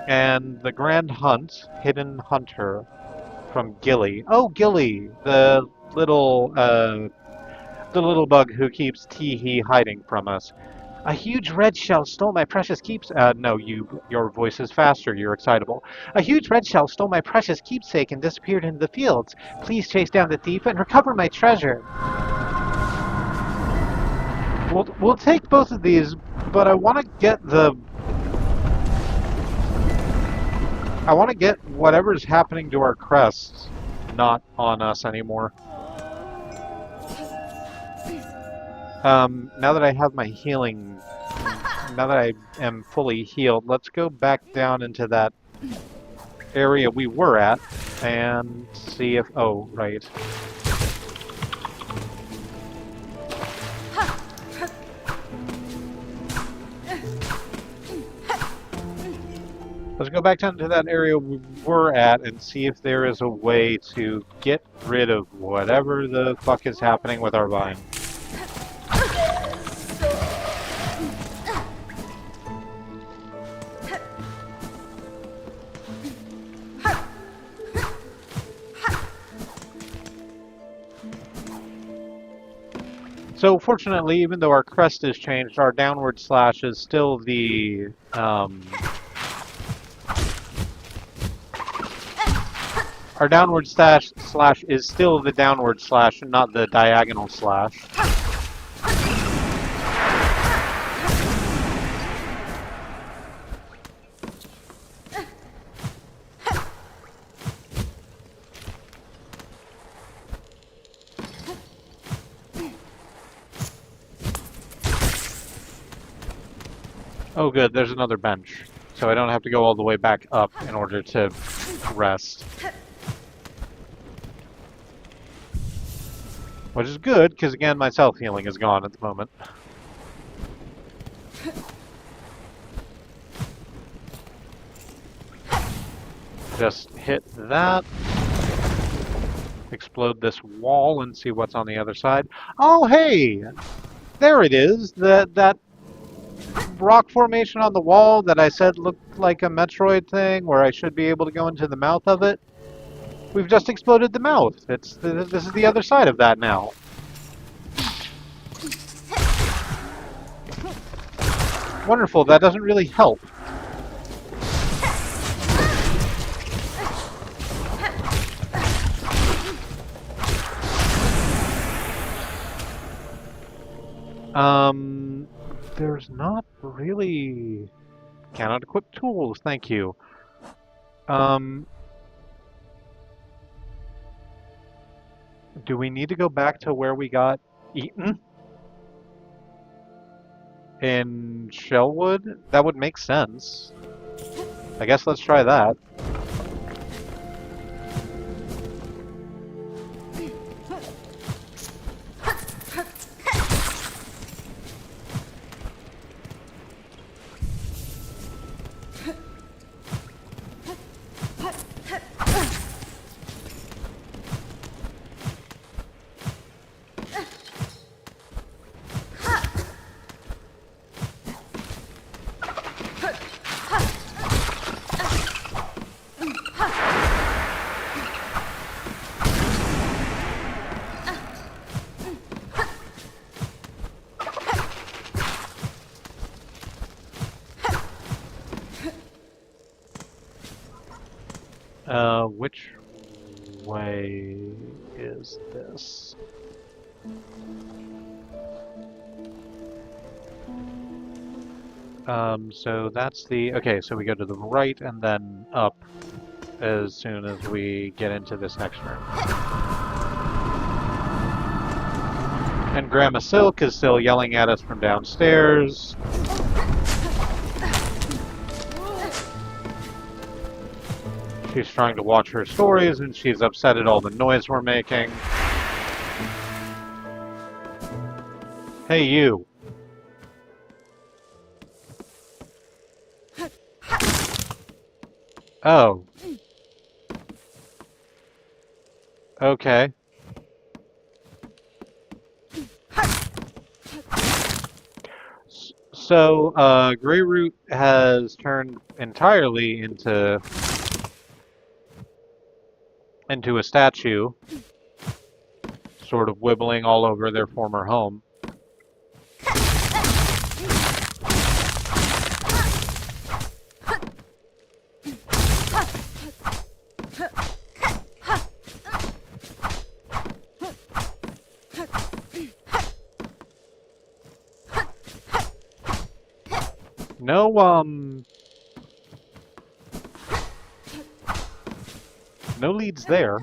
And the Grand Hunt, Hidden Hunter, from Gilly. Oh, Gilly, the little bug who keeps Teehee hiding from us. A huge red shell stole my precious keeps. No, your voice is faster. You're excitable. A huge red shell stole my precious keepsake and disappeared into the fields. Please chase down the thief and recover my treasure. We'll take both of these, but I want to get whatever's happening to our crests not on us anymore. Now that I have my healing, now that I am fully healed, let's go back down into that area we were at and see if, oh, right. Let's go back down to that area we were at and see if there is a way to get rid of whatever the fuck is happening with our vine. So fortunately, even though our crest has changed, our downward slash is still the our downward slash is still the downward slash, and not the diagonal slash. Oh good, there's another bench. So I don't have to go all the way back up in order to rest. Which is good, because again, my self-healing is gone at the moment. Just hit that. Explode this wall and see what's on the other side. Oh, hey! There it is! That rock formation on the wall that I said looked like a Metroid thing, where I should be able to go into the mouth of it. We've just exploded the mouth. This is the other side of that now. Wonderful, that doesn't really help. There's not really... Cannot equip tools, thank you. Um, do we need to go back to where we got eaten in Shellwood? That would make sense. I guess let's try that. Which way is this? So that's the, okay, so we go to the right and then up as soon as we get into this next room. And Grandma Silk is still yelling at us from downstairs. She's trying to watch her stories and she's upset at all the noise we're making. Hey, you. Oh. Okay. So, Greyroot has turned entirely into a statue, sort of wibbling all over their former home. No, no leads there.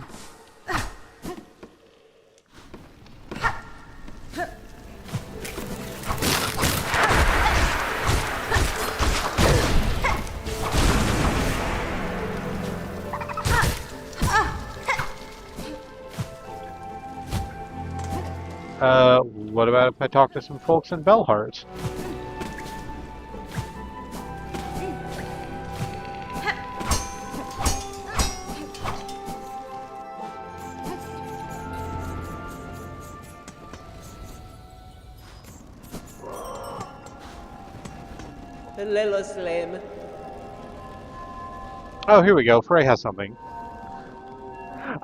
What about if I talk to some folks in Bellheart?
Little Slim.
Oh, here we go. Frey has something.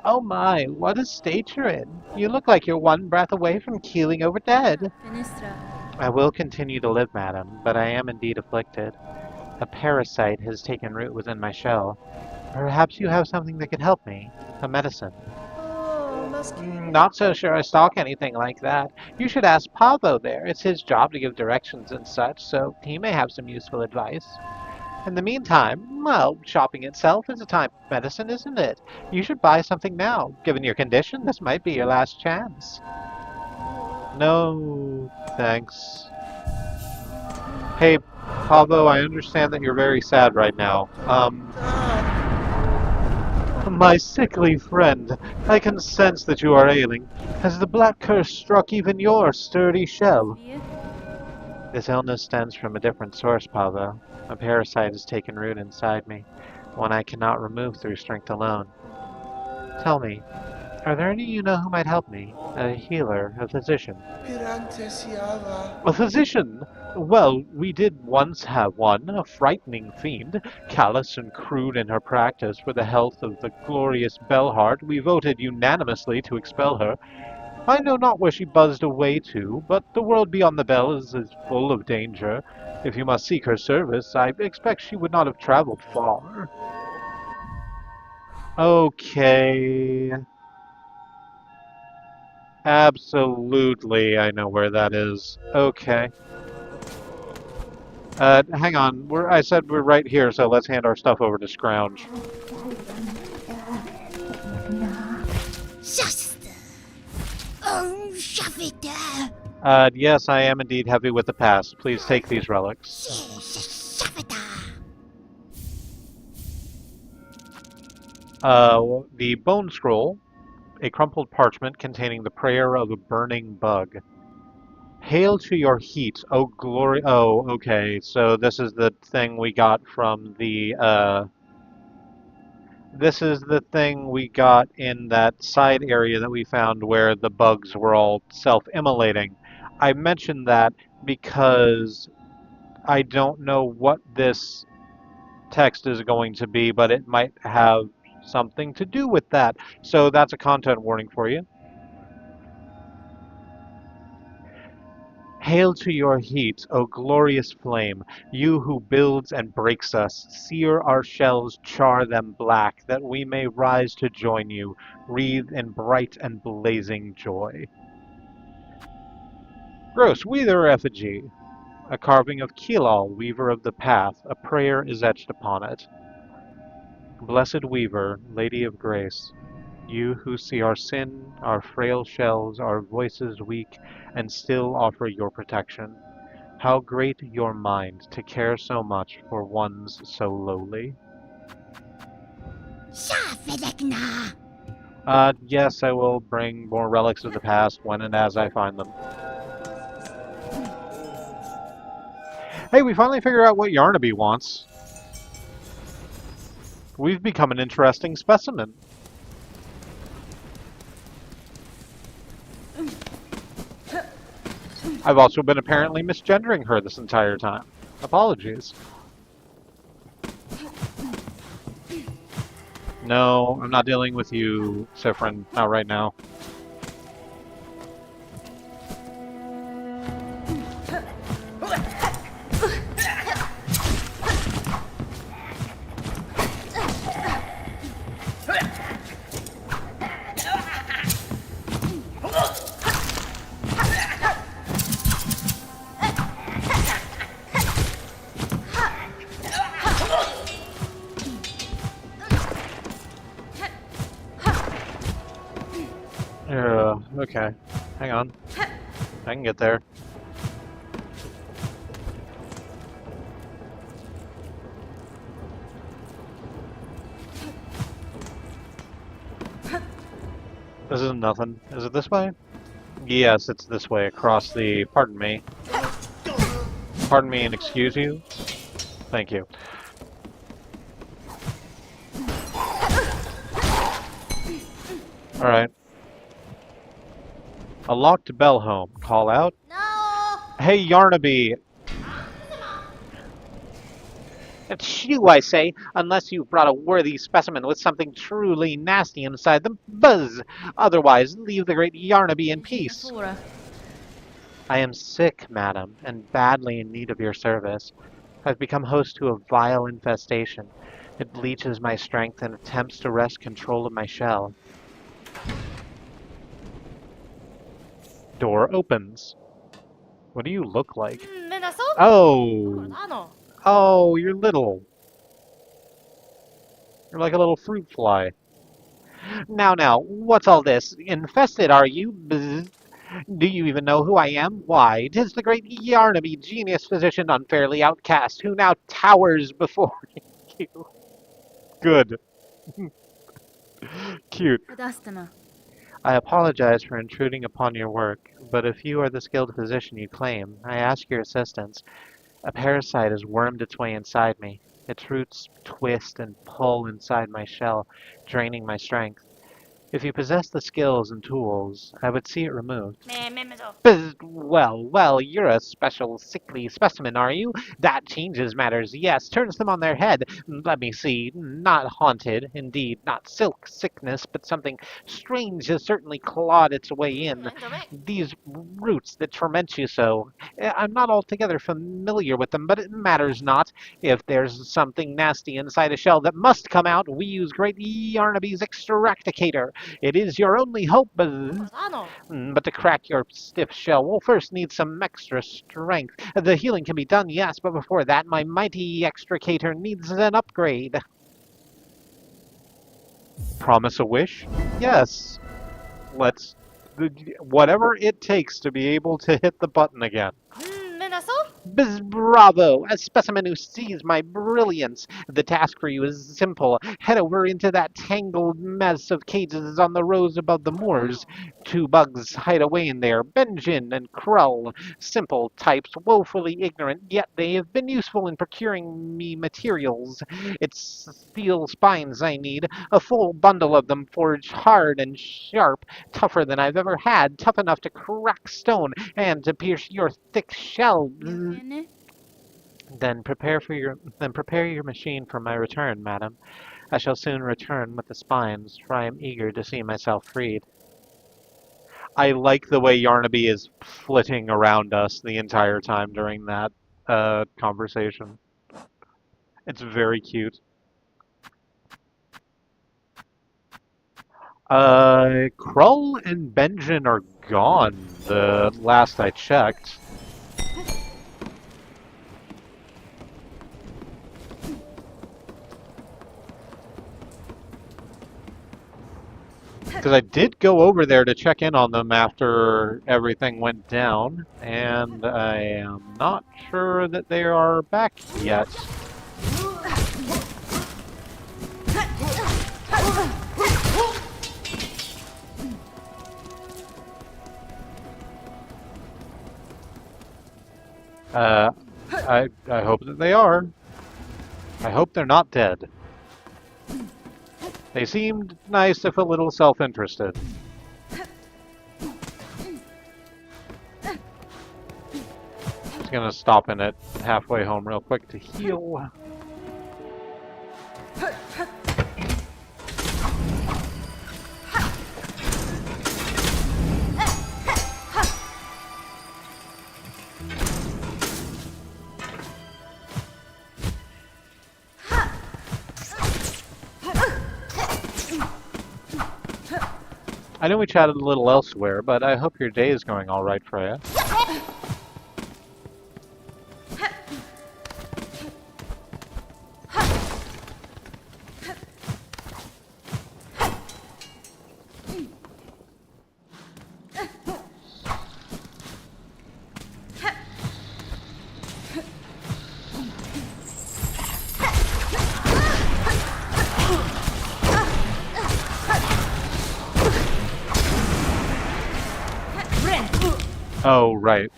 Oh my, what a state you're in. You look like you're one breath away from keeling over dead.
Finistra.
I will continue to live, madam, but I am indeed afflicted. A parasite has taken root within my shell. Perhaps you have something that could help me. A medicine.
Oh,
Not so sure I stalk anything like that. You should ask Pavo there. It's his job to give directions and such, so he may have some useful advice. In the meantime, well, shopping itself is a type of medicine, isn't it? You should buy something now. Given your condition, this might be your last chance. No, thanks. Hey, Pablo, I understand that you're very sad right now. My sickly friend, I can sense that you are ailing. Has the black curse struck even your sturdy shell?
Ie.
This illness stems from a different source, Pablo. A parasite has taken root inside me, one I cannot remove through strength alone. Tell me, are there any you know who might help me? A healer, a physician? A physician? Well, we did once have one, a frightening fiend, callous and crude in her practice. For the health of the glorious Bellheart, we voted unanimously to expel her. I know not where she buzzed away to, but the world beyond the bells is full of danger. If you must seek her service, I expect she would not have traveled far. Okay. Absolutely, I know where that is. Okay. Hang on. I said we're right here, so let's hand our stuff over to Scrounge. Yes, I am indeed heavy with the past. Please take these relics. The bone scroll, a crumpled parchment containing the prayer of a burning bug. Hail to your heat, oh glory. Oh, okay. So this is the thing we got from the, this is the thing we got in that side area that we found where the bugs were all self-immolating. I mentioned that because I don't know what this text is going to be, but it might have something to do with that. So that's a content warning for you. Hail to your heat, O glorious flame, you who builds and breaks us, sear our shells, char them black, that we may rise to join you, wreathed in bright and blazing joy. Gross, we their effigy. A carving of Kilal, weaver of the path, a prayer is etched upon it. Blessed weaver, lady of grace, you who see our sin, our frail shells, our voices weak, and still offer your protection. How great your mind to care so much for ones so lowly. Yes, I will bring more relics of the past when and as I find them. Hey, we finally figured out what Yarnaby wants. We've become an interesting specimen. I've also been apparently misgendering her this entire time. Apologies. No, I'm not dealing with you, Sifrin. Not right now. Okay. Hang on. I can get there. This isn't nothing. Is it this way? Yes, it's this way, across the... Pardon me. Pardon me and excuse you. Thank you. Alright. A locked bell home. Call out.
No!
Hey, Yarnaby!
It's you, I say, unless you've brought a worthy specimen with something truly nasty inside them. Buzz! Otherwise, leave the great Yarnaby in peace. I am sick, madam, and badly in need of your service. I've become host to a vile infestation. It bleaches my strength and attempts to wrest control of my shell.
Door opens. What do you look like?
Menaso?
Oh! Oh, you're little. You're like a little fruit fly.
Now, what's all this? Infested, are you? Bzz. Do you even know who I am? Why, 'tis the great Yarnaby, genius physician, unfairly outcast, who now towers before you.
Good. Cute.
I apologize for intruding upon your work, but if you are the skilled physician you claim, I ask your assistance. A parasite has wormed its way inside me. Its roots twist and pull inside my shell, draining my strength. If you possess the skills and tools, I would see it removed. Well, you're a special sickly specimen, are you? That changes matters, yes, turns them on their head. Let me see, not haunted, indeed, not silk sickness, but something strange has certainly clawed its way in. These roots that torment you so, I'm not altogether familiar with them, but it matters not. If there's something nasty inside a shell that must come out, we use great Yarnaby's extracticator. It is your only hope,
Ano?
but to crack your stiff shell, we'll first need some extra strength. The healing can be done, yes, but before that, my mighty extricator needs an upgrade.
Promise a wish? Yes. Let's. Whatever it takes to be able to hit the button again.
Minaso?
Bravo! A specimen who sees my brilliance. The task for you is simple. Head over into that tangled mess of cages on the rows above the moors. Two bugs hide away in there, Benjin and Krull. Simple types, woefully ignorant, yet they have been useful in procuring me materials. It's steel spines I need, a full bundle of them forged hard and sharp, tougher than I've ever had, tough enough to crack stone and to pierce your thick shell. Then prepare your machine for my return, madam. I shall soon return with the spines, for I am eager to see myself freed. I like the way Yarnaby is flitting around us the entire time during that conversation. It's very cute. Krull and Benjin are gone, the last I checked. Because I did go over there to check in on them after everything went down, and I am not sure that they are back yet. I hope that they are. I hope they're not dead. They seemed nice if a little self-interested. Just gonna stop in it halfway home real quick to heal. I know we chatted a little elsewhere, but I hope your day is going all right, Freya. Oh, right.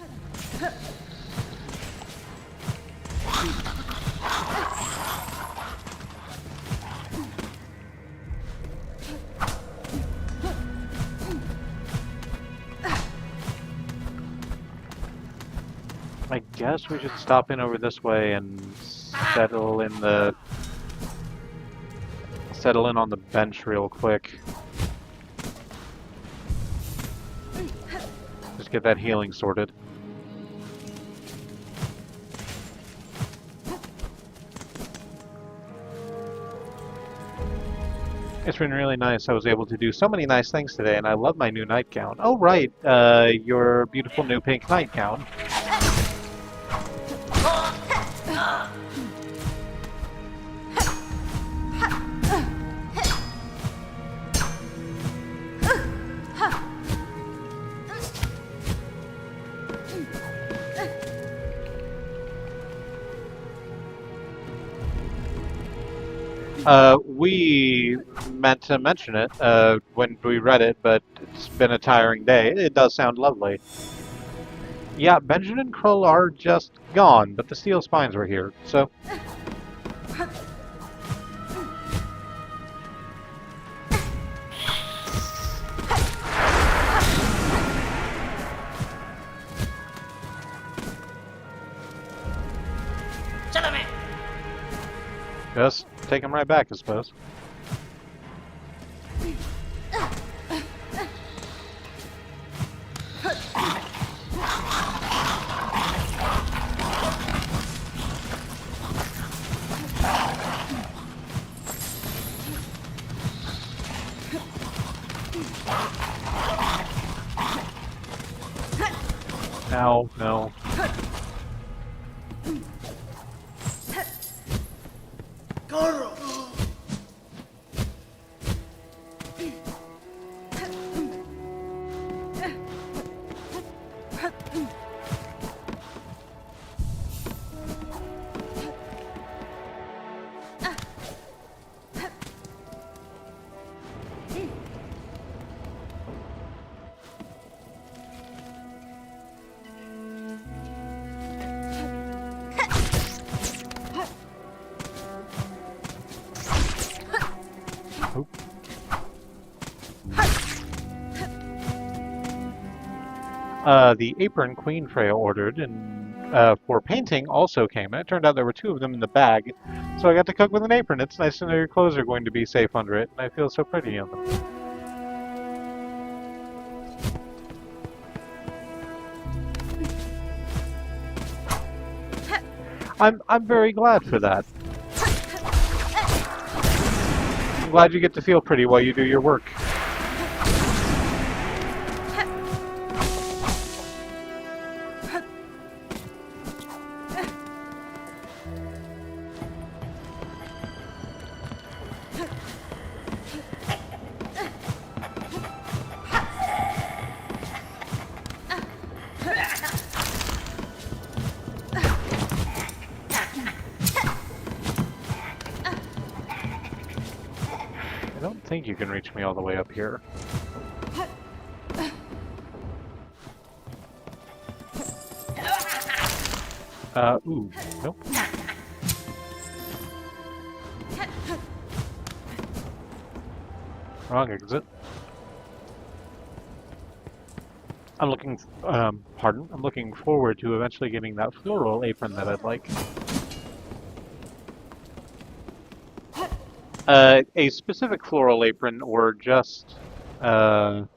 I guess we should stop in over this way and settle in on the bench real quick. Just get that healing sorted. It's been really nice. I was able to do so many nice things today, and I love my new nightgown. Oh, right, your beautiful new pink nightgown. We meant to mention it when we read it, but it's been a tiring day. It does sound lovely. Yeah, Benjamin and Krull are just gone, but the steel spines were here, so... Just take him right back, I suppose.
Ow, no. Oop. The apron Queen Freya ordered and for painting also came, and it turned out there were 2 of them in the bag. So I got to cook with an apron. It's nice to know your clothes are going to be safe under it, and I feel so pretty in them. I'm very glad for that. I'm glad you get to feel pretty while you do your work. I don't think you can reach me all the way up here. Ooh, nope. Wrong exit. I'm looking, pardon? I'm looking forward to eventually getting that floral apron that I'd like. A specific floral apron or just,
No.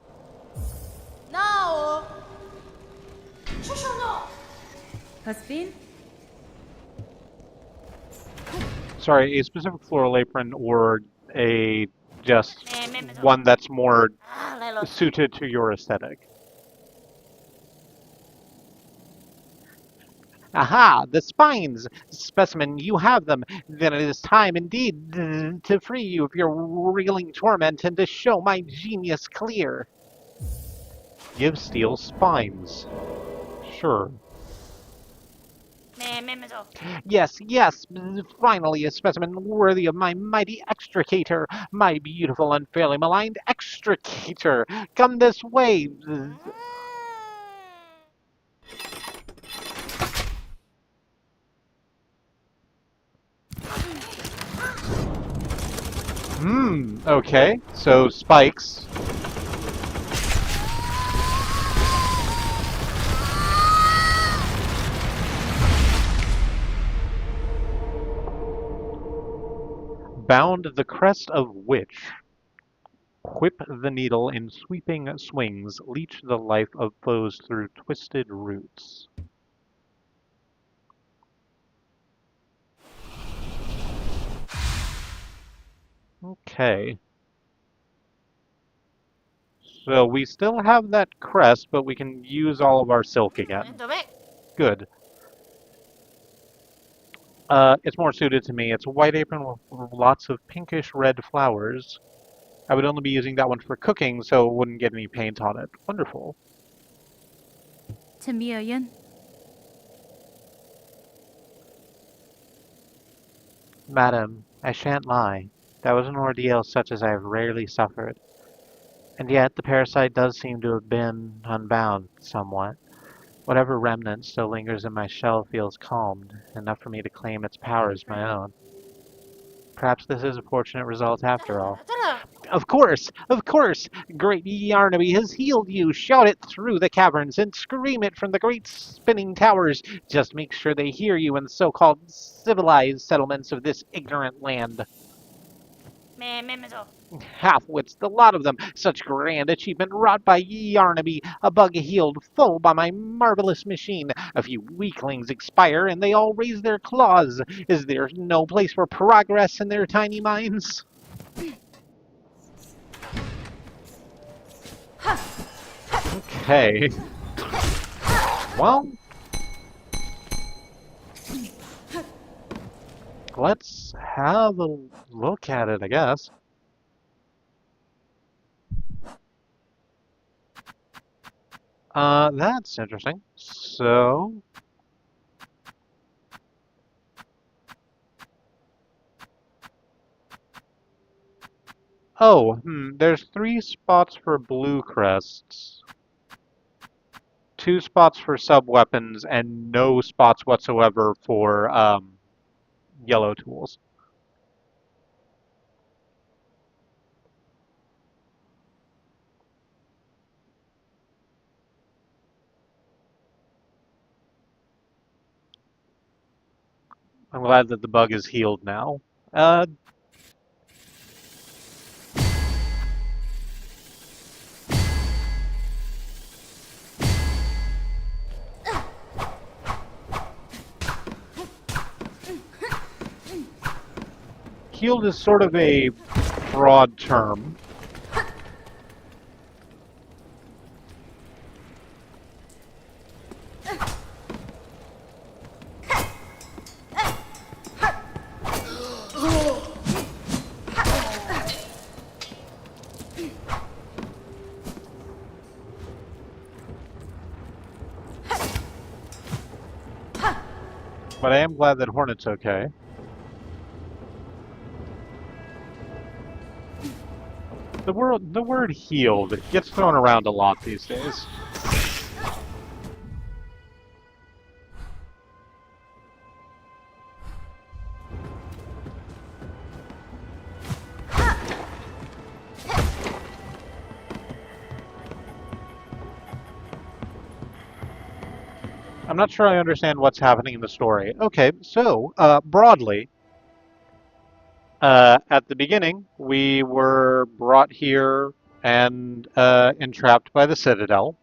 Shusho
Husband?
sorry, a specific floral apron or a just
no.
one that's more
Ah,
suited to your aesthetic. Aha! The spines! Specimen, you have them. Then it is time indeed to free you of your reeling torment and to show my genius clear. Give steel spines. Sure. Yes, yes, finally a specimen worthy of my mighty extricator, my beautiful unfairly maligned extricator. Come this way. Okay, so spikes. Bound the crest of which. Whip the needle in sweeping swings, leech the life of foes through twisted roots. Okay. So we still have that crest, but we can use all of our silk again. Good. It's more suited to me. It's a white apron with lots of pinkish red flowers. I would only be using that one for cooking, so it wouldn't get any paint on it. Wonderful.
Tamiyan?
Madam, I shan't lie. That was an ordeal such as I have rarely suffered. And yet the parasite does seem to have been unbound somewhat. Whatever remnant still lingers in my shell feels calmed, enough for me to claim its power as my own. Perhaps this is a fortunate result after all. Of course! Great Yarnaby has healed you! Shout it through the caverns and scream it from the great spinning towers! Just make sure they hear you in the so-called civilized settlements of this ignorant land. Half-wits, the lot of them! Such grand achievement wrought by Yarnaby, a bug healed full by my marvelous machine. A few weaklings expire, and they all raise their claws. Is there no place for progress in their tiny minds? Okay. Well, let's have a look at it, I guess. That's interesting. So, oh, there's 3 spots for blue crests, 2 spots for sub-weapons, and no spots whatsoever for, yellow tools. I'm glad that the bug is healed now. Uh, healed is sort of a broad term. But I am glad that Hornet's okay. The word healed gets thrown around a lot these days. I'm not sure I understand what's happening in the story. Okay, so, broadly, at the beginning, we were brought here and entrapped by the Citadel.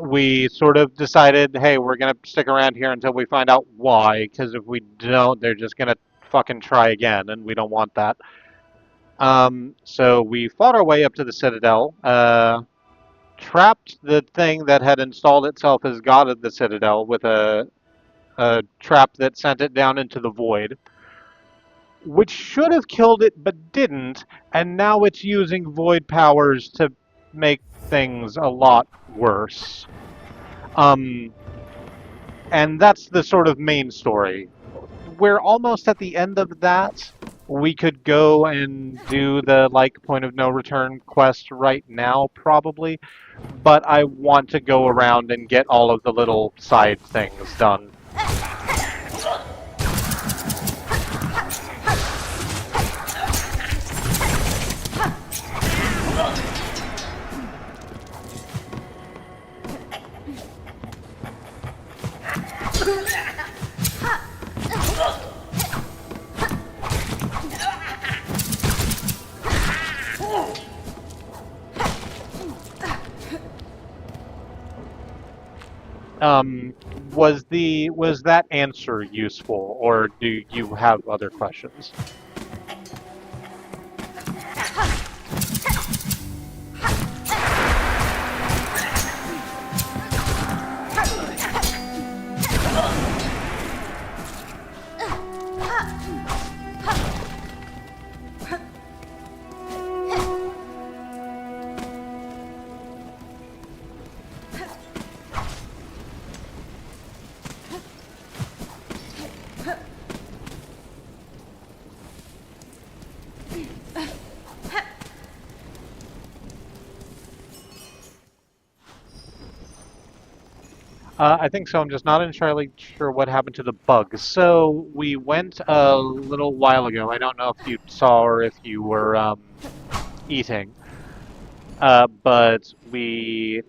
We sort of decided, hey, we're gonna stick around here until we find out why, because if we don't, they're just gonna fucking try again, and we don't want that. So we fought our way up to the Citadel, trapped the thing that had installed itself as god of the Citadel with a trap that sent it down into the void, which should have killed it but didn't, and now it's using void powers to make things a lot worse. And that's the sort of main story. We're almost at the end of that. We could go and do the, like, point of no return quest right now, probably, but I want to go around and get all of the little side things done. Was that answer useful, or do you have other questions? I think so. I'm just not entirely sure what happened to the bug. So we went a little while ago. I don't know if you saw or if you were eating, but we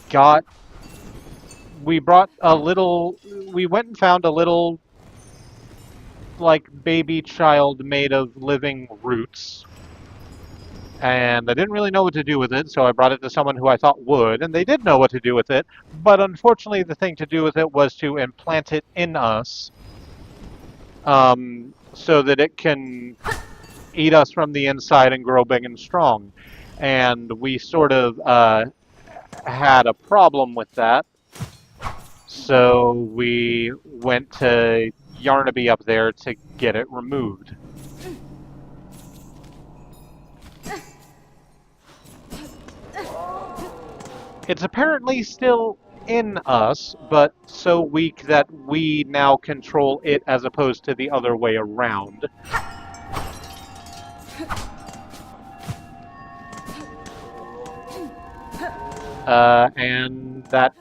brought a little. We went and found a little, like, baby child made of living roots. And I didn't really know what to do with it, so I brought it to someone who I thought would, and they did know what to do with it. But unfortunately, the thing to do with it was to implant it in us, so that it can eat us from the inside and grow big and strong. And we sort of had a problem with that. So we went to Yarnaby up there to get it removed. It's apparently still in us, but so weak that we now control it as opposed to the other way around. And that,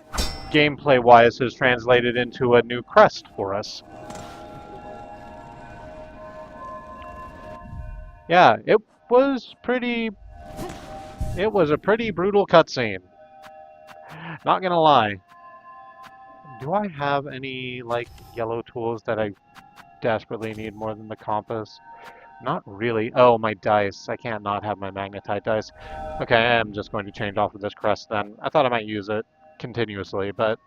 gameplay-wise, has translated into a new crest for us. Yeah, it was a pretty brutal cutscene. Not gonna lie. Do I have any, like, yellow tools that I desperately need more than the compass? Not really. Oh, my dice. I can't not have my magnetite dice. Okay, I'm just going to change off of this crest then. I thought I might use it continuously, but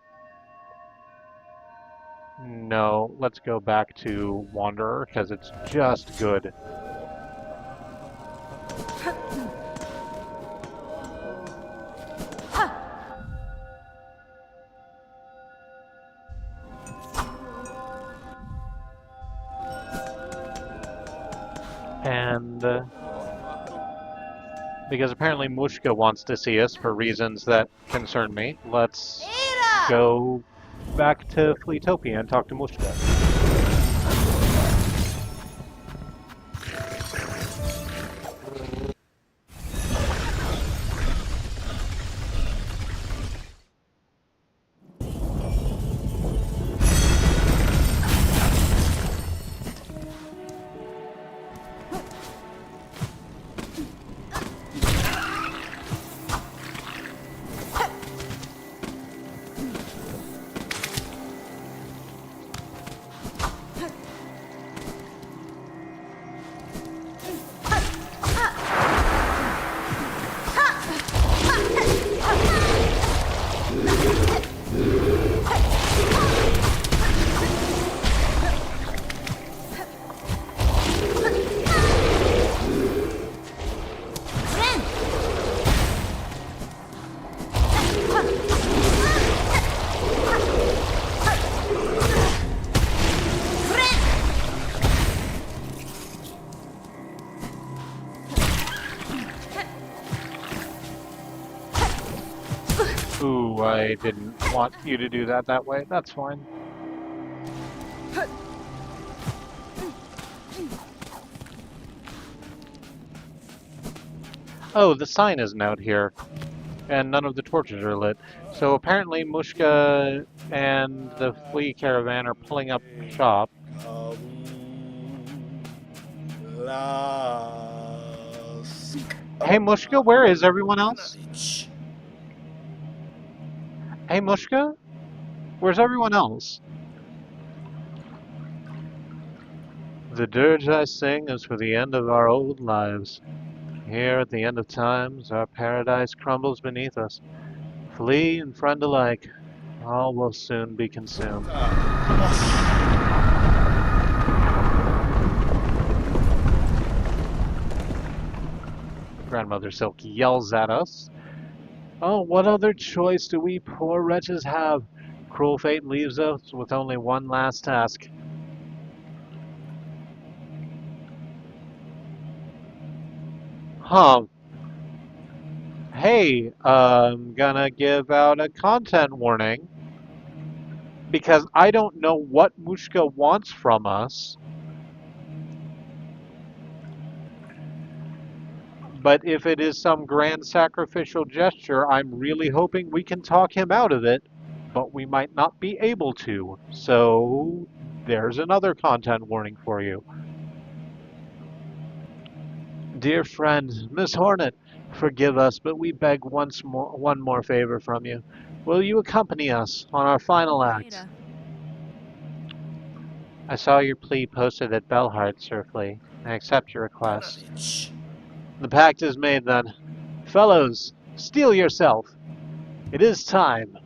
no. Let's go back to Wanderer, because it's just good. And because apparently Mushka wants to see us for reasons that concern me, let's go back to Fleetopia and talk to Mushka. Ooh, I didn't want you to do that way. That's fine. Oh, the sign isn't out here, and none of the torches are lit. So apparently Mushka and the flea caravan are pulling up shop. Hey Mushka, where is everyone else? Hey Mushka? Where's everyone else? The dirge I sing is for the end of our old lives. Here at the end of times, our paradise crumbles beneath us. Flea and friend alike, all will soon be consumed. Grandmother Silk yells at us. Oh, what other choice do we poor wretches have? Cruel fate leaves us with only one last task. Huh. Hey, I'm gonna give out a content warning. Because I don't know what Mushka wants from us. But if it is some grand sacrificial gesture, I'm really hoping we can talk him out of it. But we might not be able to. So, there's another content warning for you. Dear friend, Miss Hornet, forgive us, but we beg one more favor from you. Will you accompany us on our final act? I saw your plea posted at Bellheart, Sir Flea. I accept your request. The pact is made then. Fellows, steel yourself. It is time.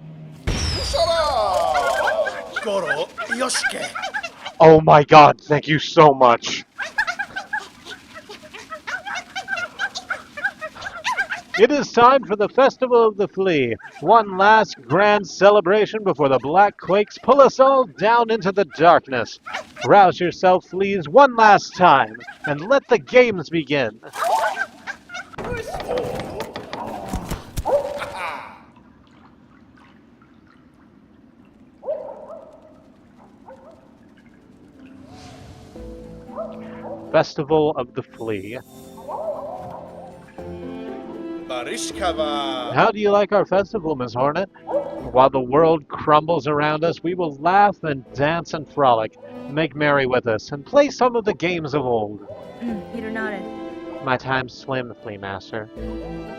Oh my god, thank you so much. It is time for the Festival of the Flea. One last grand celebration before the black quakes pull us all down into the darkness. Rouse yourself, fleas, one last time, and let the games begin. Festival of the Flea.
Barishkava.
How do you like our festival, Miss Hornet? While the world crumbles around us, we will laugh and dance and frolic, make merry with us, and play some of the games of old.
Peter nodded.
My time's slim, Flea Master.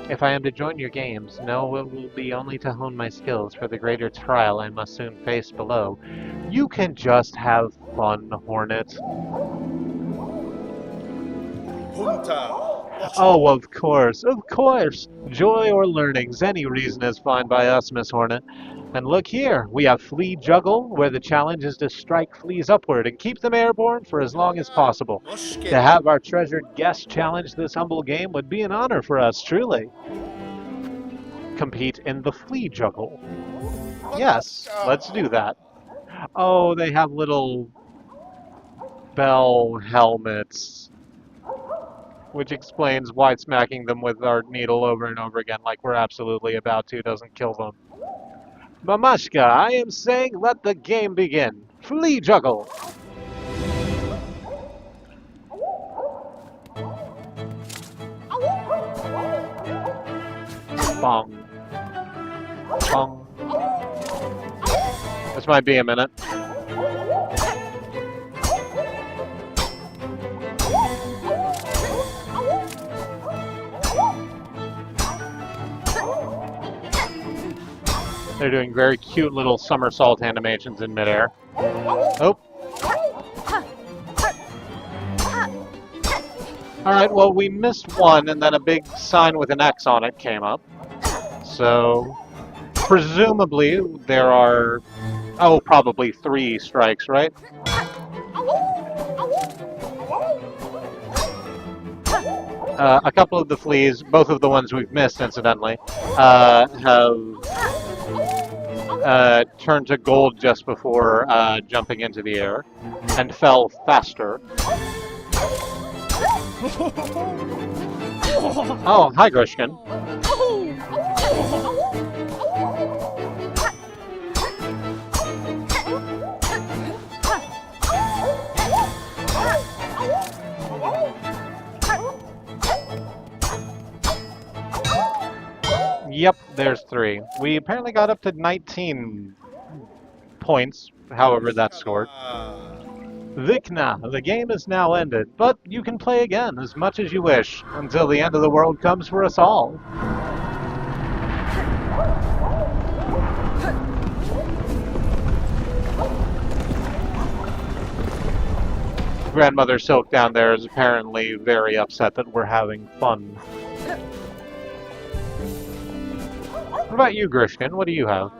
If I am to join your games, no, it will be only to hone my skills for the greater trial I must soon face below. You can just have fun, Hornet.
Punta.
Oh, of course, of course. Joy or learnings, any reason is fine by us, Miss Hornet. And look here, we have Flea Juggle, where the challenge is to strike fleas upward and keep them airborne for as long as possible. To have our treasured guest challenge this humble game would be an honor for us, truly. Compete in the Flea Juggle. Yes, let's do that. Oh, they have little bell helmets, which explains why smacking them with our needle over and over again like we're absolutely about to doesn't kill them. Mamashka, I am saying let the game begin. Flea Juggle! Bong. Bong. This might be a minute. They're doing very cute little somersault animations in midair. Oh. Alright, well, we missed one, and then a big sign with an X on it came up. So, presumably, there are, probably 3 strikes, right? A couple of the fleas, both of the ones we've missed, incidentally, have turned to gold just before jumping into the air, and fell faster. Oh, hi, Grushkin. Yep, there's 3. We apparently got up to 19 points, however that's scored. Vikna, the game is now ended, but you can play again as much as you wish, until the end of the world comes for us all. Grandmother Silk down there is apparently very upset that we're having fun. What about you, Grishkin? What do you have?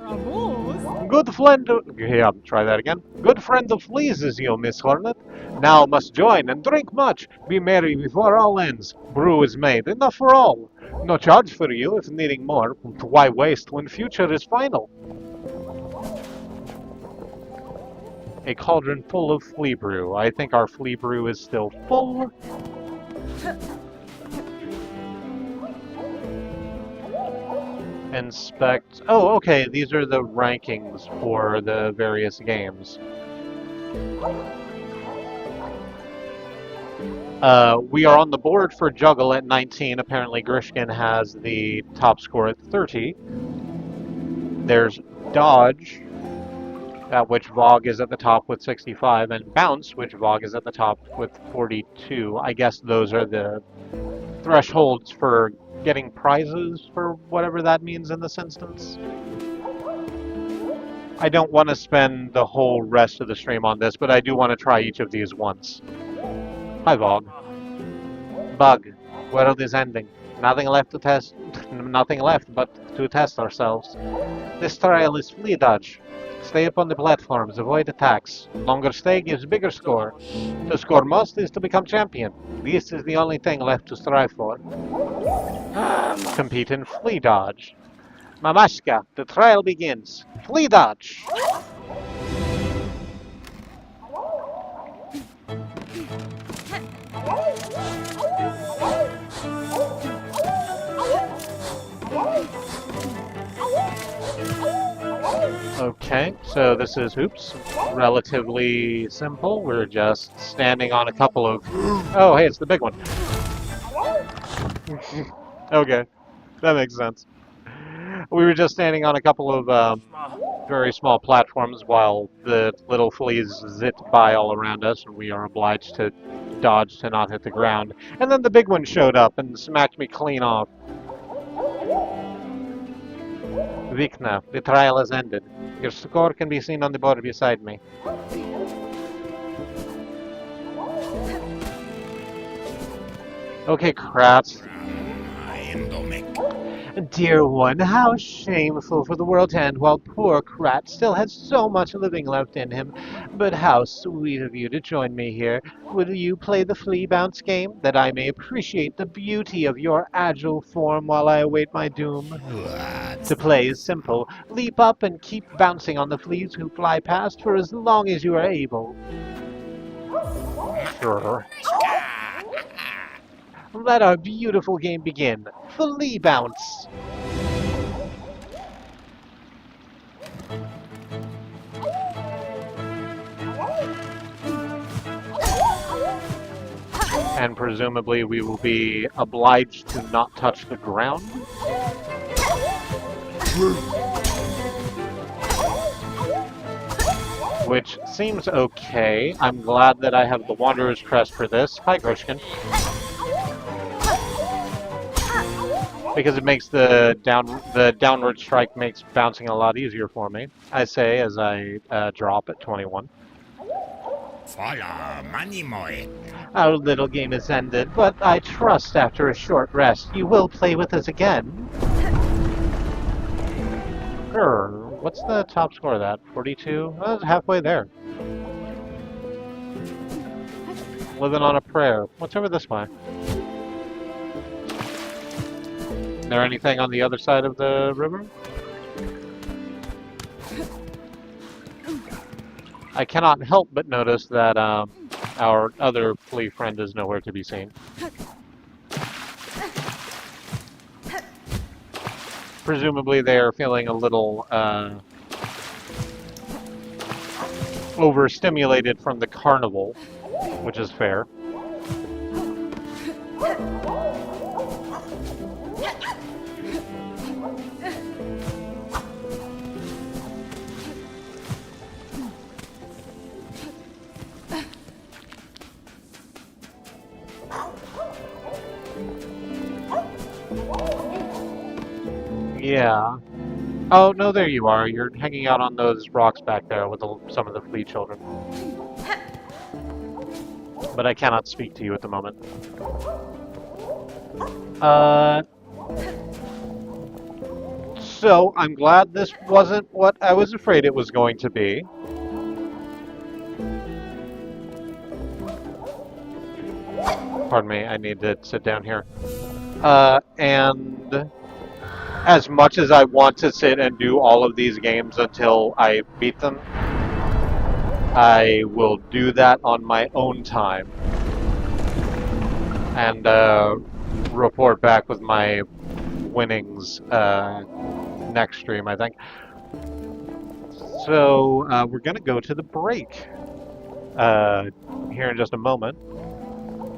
Good friend of... Yeah, try that again. Good friend of fleas is you, Miss Hornet. Now must join and drink much. Be merry before all ends. Brew is made, enough for all. No charge for you if needing more. Why waste when future is final? A cauldron full of flea brew. I think our flea brew is still full. Inspect. Oh, okay, these are the rankings for the various games. We are on the board for Juggle at 19. Apparently Grishkin has the top score at 30. There's Dodge, at which Vogue is at the top with 65, and Bounce, which Vogue is at the top with 42. I guess those are the thresholds for getting prizes, for whatever that means in this instance. I don't want to spend the whole rest of the stream on this, but I do want to try each of these once. Hi, Vogue. Bug, world is ending. Nothing left to test, nothing left but to test ourselves. This trial is flea dodge. Stay up on the platforms, avoid attacks. Longer stay gives bigger score. To score most is to become champion. This is the only thing left to strive for.
Compete in flea dodge. Mamashka, the trial begins. Flea dodge. Okay, so this is, oops, relatively simple. We're just standing on a couple of... Oh, hey, it's the big one. Okay, that makes sense. We were just standing on a couple of very small platforms while the little fleas zipped by all around us, and we are obliged to dodge to not hit the ground. And then the big one showed up and smacked me clean off. Vikna, the trial has ended. Your score can be seen on the board beside me. Okay, Kratz. Dear one, how shameful for the world to end while poor Krat still has so much living left in him. But how sweet of you to join me here. Will you play the flea bounce game, that I may appreciate the beauty of your agile form while I await my doom? To play is simple. Leap up and keep bouncing on the fleas who fly past for as long as you are able. Sure. Let our beautiful game begin. Flea bounce. And presumably we will be obliged to not touch the ground. Which seems okay. I'm glad that I have the Wanderer's Crest for this. Hi, Groshkin. Because it makes the downward strike makes bouncing a lot easier for me. I say as I drop at 21. Our little game is ended, but I trust after a short rest you will play with us again. Sure. What's the top score of that? 42? Well, it's halfway there. Living on a prayer. What's over this way? Is there anything on the other side of the river? I cannot help but notice that our other flea friend is nowhere to be seen. Presumably they are feeling a little overstimulated from the carnival, which is fair. Yeah. Oh, no, there you are. You're hanging out on those rocks back there with some of the flea children. But I cannot speak to you at the moment. So, I'm glad this wasn't what I was afraid it was going to be. Pardon me, I need to sit down here. And as much as I want to sit and do all of these games until I beat them, I will do that on my own time. And report back with my winnings next stream, I think. So we're going to go to the break here in just a moment.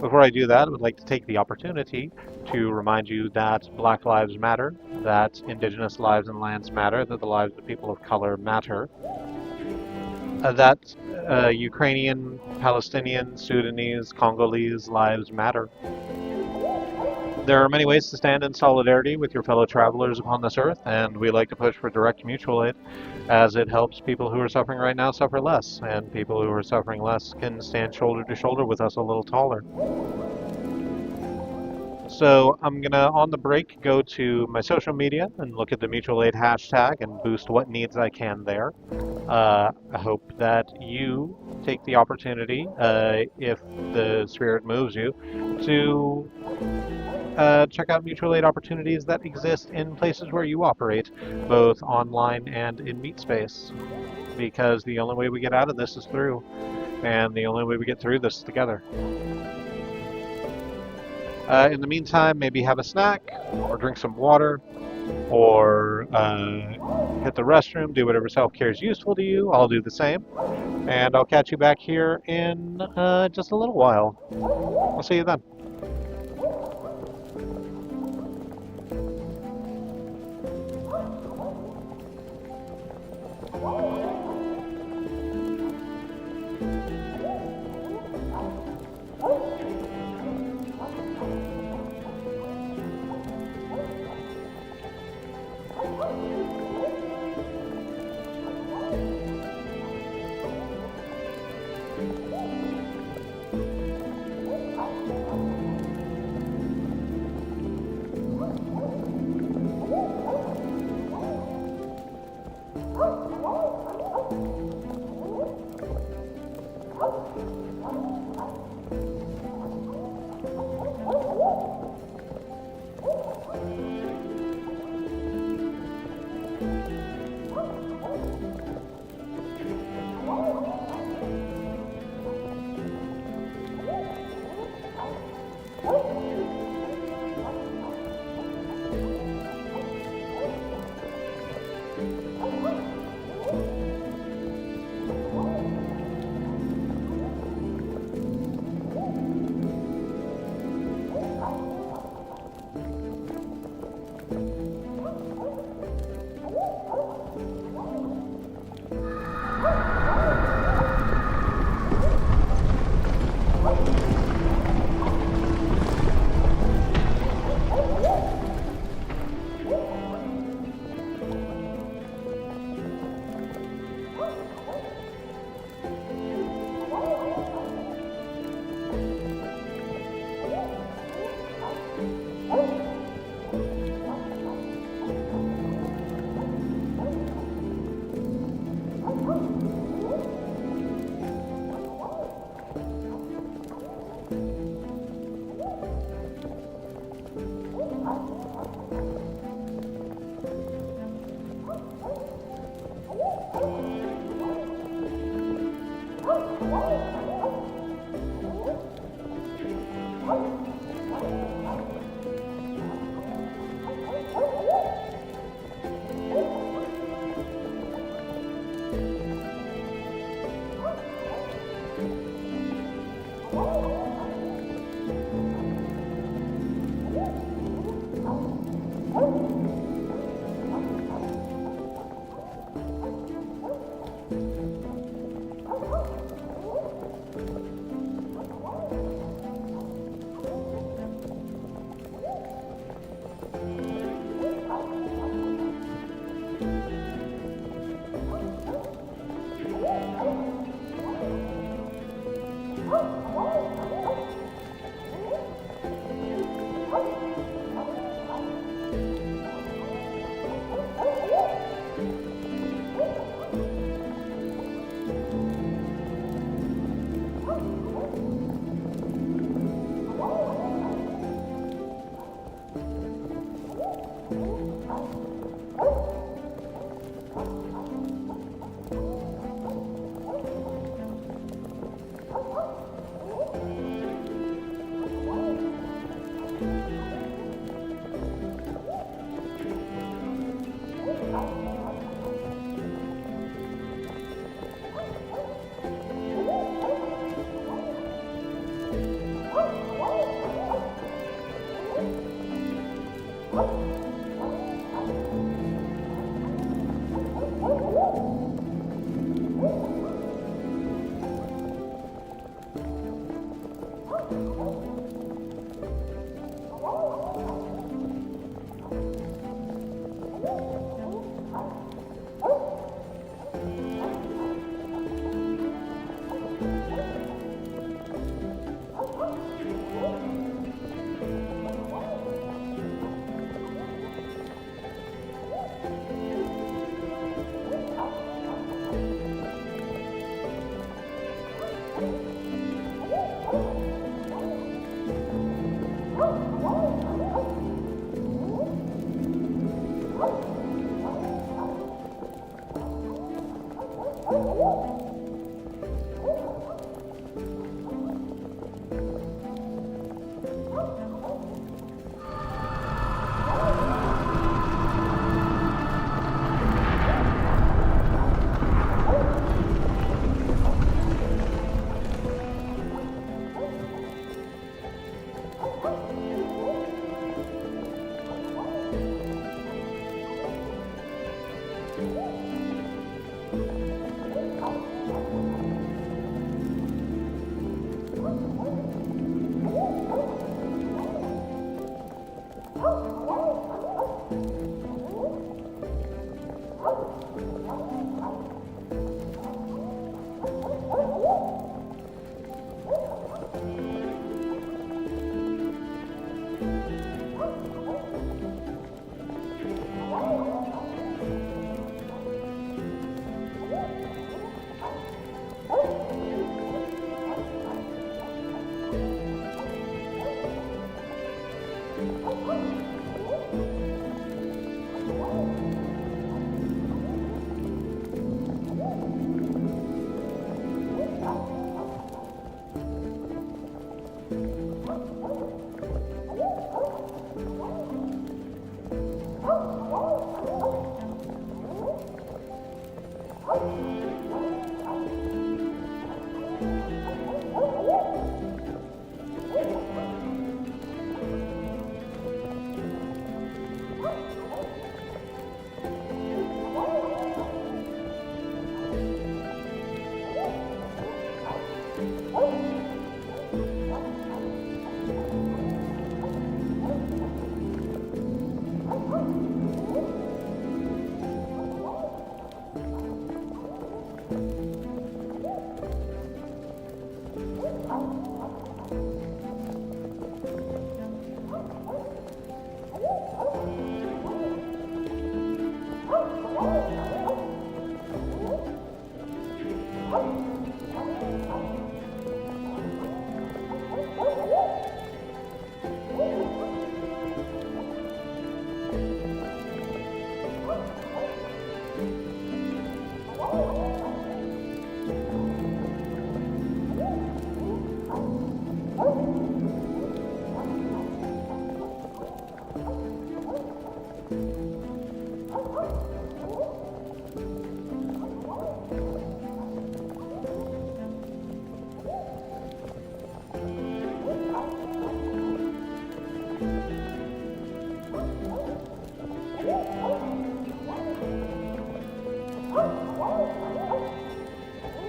Before I do that, I would like to take the opportunity to remind you that Black Lives Matter, that Indigenous lives and lands matter, that the lives of people of color matter, that Ukrainian, Palestinian, Sudanese, Congolese lives matter. There are many ways to stand in solidarity with your fellow travelers upon this earth, and we like to push for direct mutual aid, as it helps people who are suffering right now suffer less, and people who are suffering less can stand shoulder to shoulder with us a little taller. So I'm gonna, on the break, go to my social media and look at the mutual aid hashtag and boost what needs I can there. I hope that you take the opportunity, if the spirit moves you, to
check out mutual aid opportunities that exist in places where you operate, both online and in meat space. Because the only way we get out of this is through, and the only way we get through this is together. In the meantime, maybe have a snack, or drink some water, or hit the restroom, do whatever self-care is useful to you. I'll do the same. And I'll catch you back here in just a little while. I'll see you then.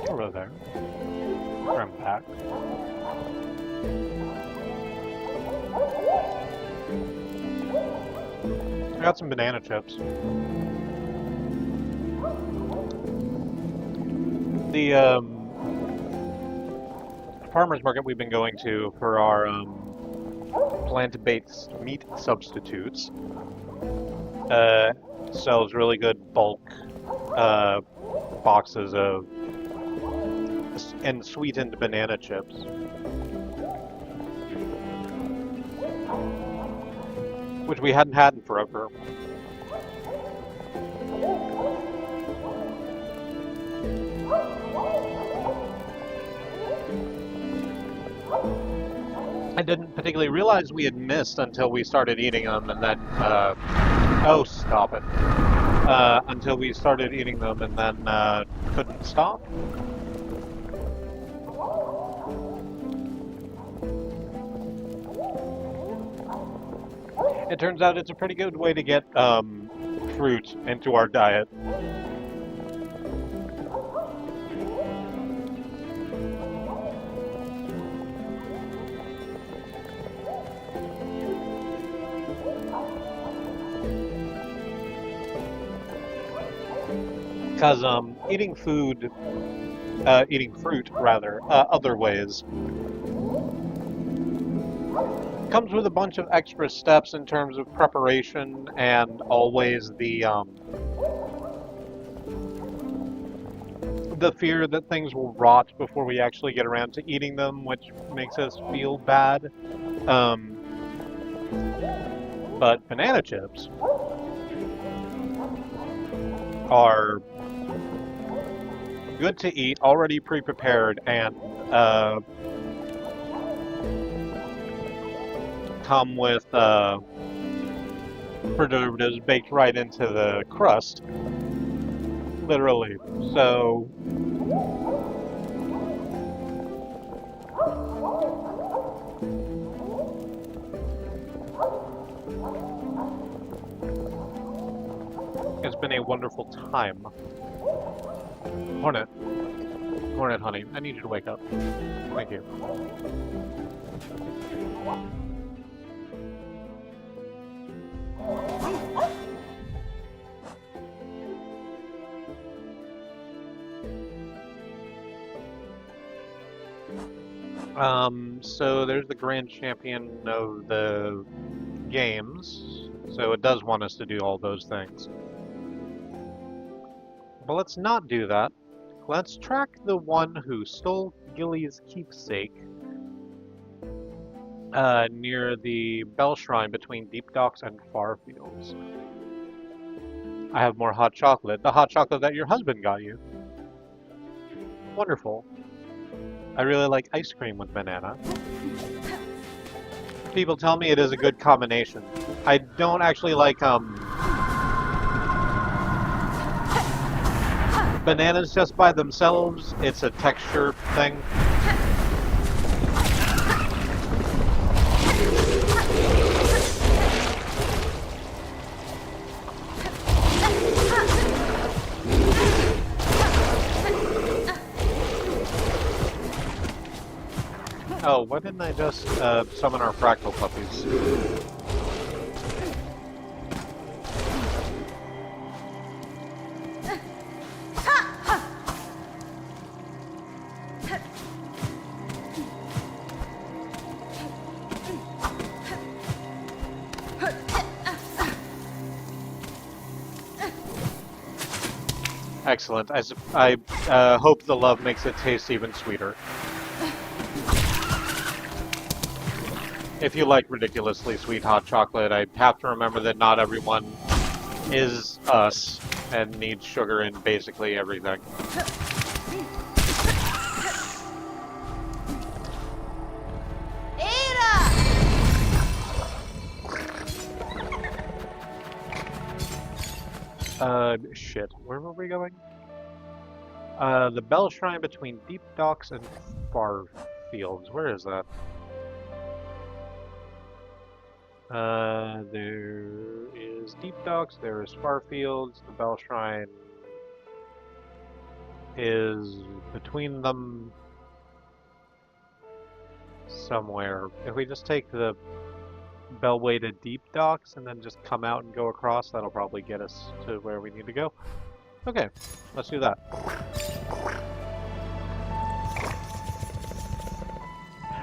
Over there. I'm back. I got some banana chips. The farmer's market we've been going to for our plant-based meat substitutes sells really good bulk boxes of and sweetened banana chips. Which we hadn't had in forever. I didn't particularly realize we had missed until we started eating them, and then, oh, stop it. Until we started eating them, and then, couldn't stop. It turns out it's a pretty good way to get, fruit into our diet. Because eating fruit rather, other ways, comes with a bunch of extra steps in terms of preparation and always the fear that things will rot before we actually get around to eating them, which makes us feel bad. But banana chips are good to eat, already pre-prepared, and come with preservatives baked right into the crust, literally. So it's been a wonderful time. Hornet, honey, I need you to wake up. Thank you. So there's the grand champion of the games, so it does want us to do all those things. But let's not do that. Let's track the one who stole Gilly's keepsake near the Bell Shrine between Deep Docks and Farfields. I have more hot chocolate. The hot chocolate that your husband got you. Wonderful. I really like ice cream with banana. People tell me it is a good combination. I don't actually like, bananas just by themselves. It's a texture thing. Oh, why didn't I just summon our fractal puppies? Excellent. I hope the love makes it taste even sweeter. If you like ridiculously sweet hot chocolate, I have to remember that not everyone is us and needs sugar in basically everything. Shit. Where were we going? The Bell Shrine between Deep Docks and Farfields. Where is that? There is Deep Docks, there is Farfields, the Bell Shrine is between them somewhere. If we just take the Bellway to Deep Docks and then just come out and go across, that'll probably get us to where we need to go. Okay, let's do that.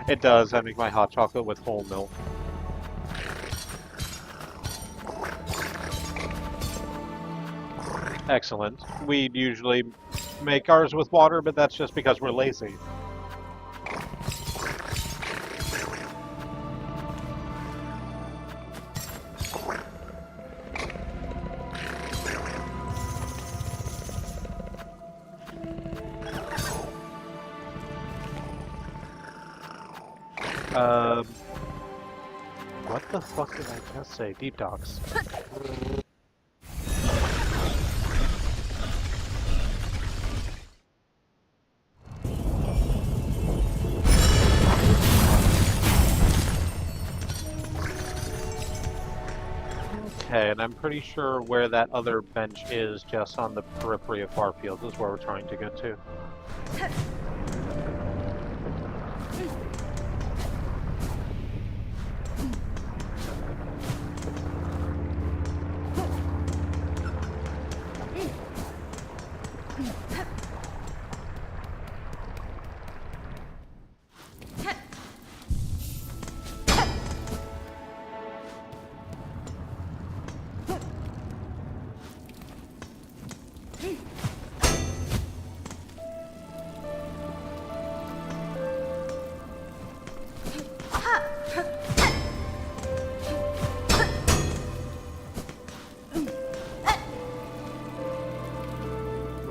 It does. I make my hot chocolate with whole milk. Excellent. We'd usually make ours with water, but that's just because we're lazy. What the fuck did I just say? Deep Docks. Okay, and I'm pretty sure where that other bench is, just on the periphery of Farfield, is where we're trying to get to.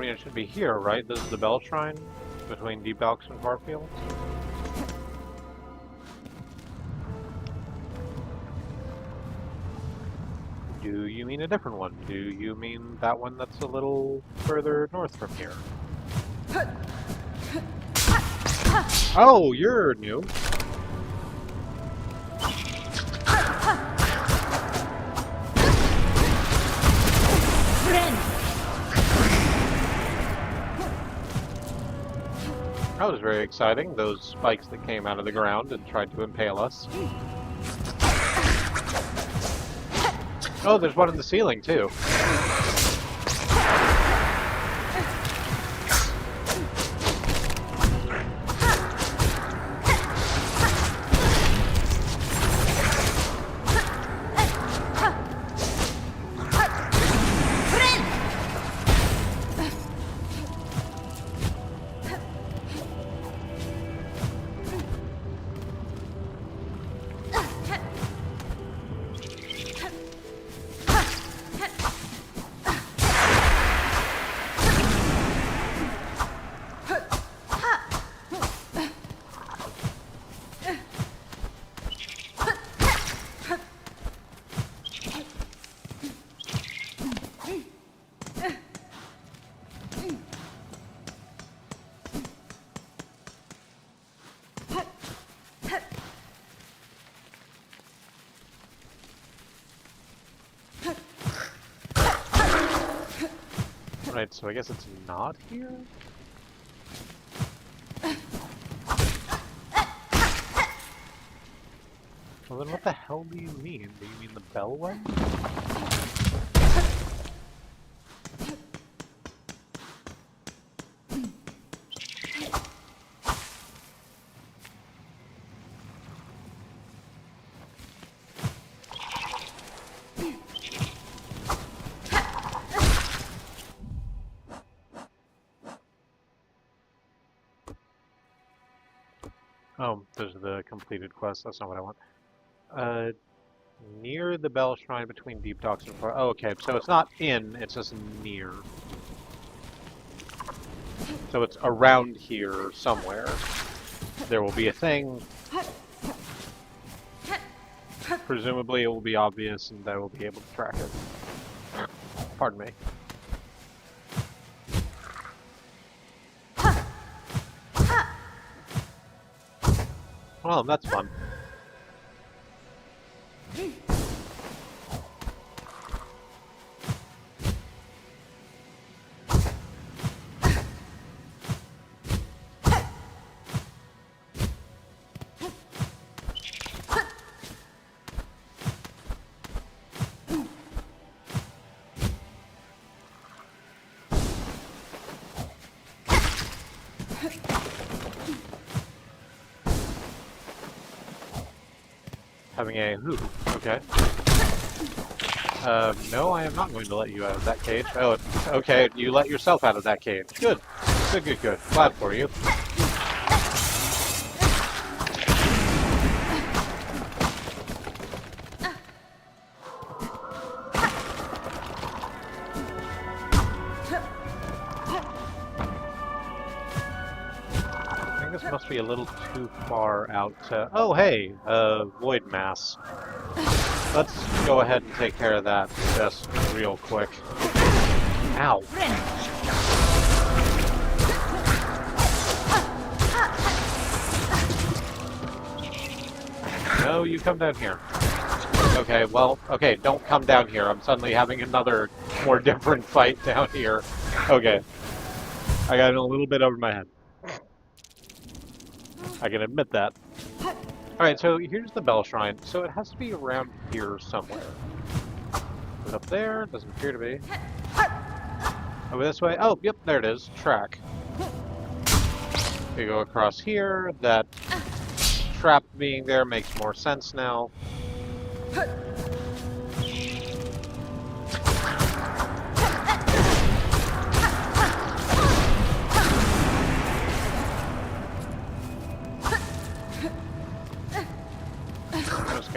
It should be here, right? This is the Bell Shrine between Deep Docks and Farfield. Do you mean a different one? Do you mean that one that's a little further north from here? Oh, you're new. That was very exciting, those spikes that came out of the ground and tried to impale us. Oh, there's one in the ceiling, too. Right, so I guess it's not here? Well then what the hell do you mean? Do you mean the bell one? Oh, there's the completed quest. That's not what I want. Near the bell shrine between Deep Docks and Far. Oh, okay. So it's not in, it's just near. So it's around here somewhere. There will be a thing. Presumably it will be obvious and I will be able to track it. Pardon me. Well, that's fun. Having a who? Okay. No, I am not going to let you out of that cage. Oh, okay, you let yourself out of that cage. Good. Good, good, good. Glad for you. I think this must be a little too far out to... Oh, hey! Void mass. Let's go ahead and take care of that just real quick. Ow. No, you come down here. Okay, well, okay, don't come down here. I'm suddenly having another, more different fight down here. Okay. I got it a little bit over my head. I can admit that. Alright, so here's the bell shrine. So it has to be around here somewhere. Is it up there? Doesn't appear to be. Over this way? Oh, yep, there it is. Track. We go across here. That trap being there makes more sense now. Just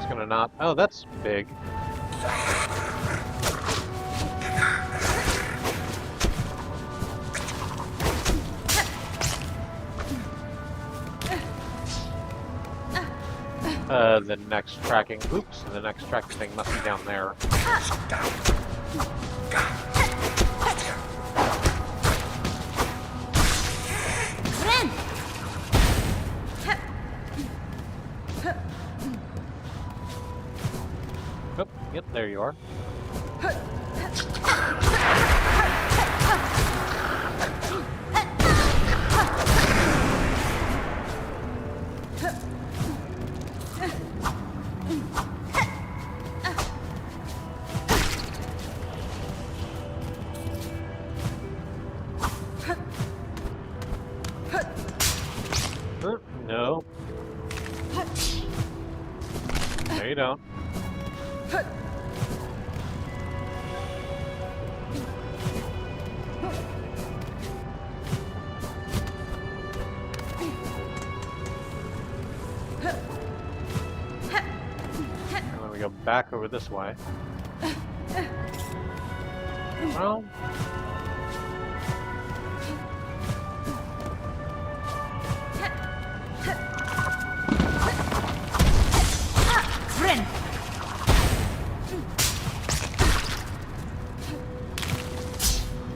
gonna not. Oh, that's big. The next tracking. Oops, the next tracking thing must be down there. Oh, yep, there you are. No. No, you don't. And then we go back over this way. Well...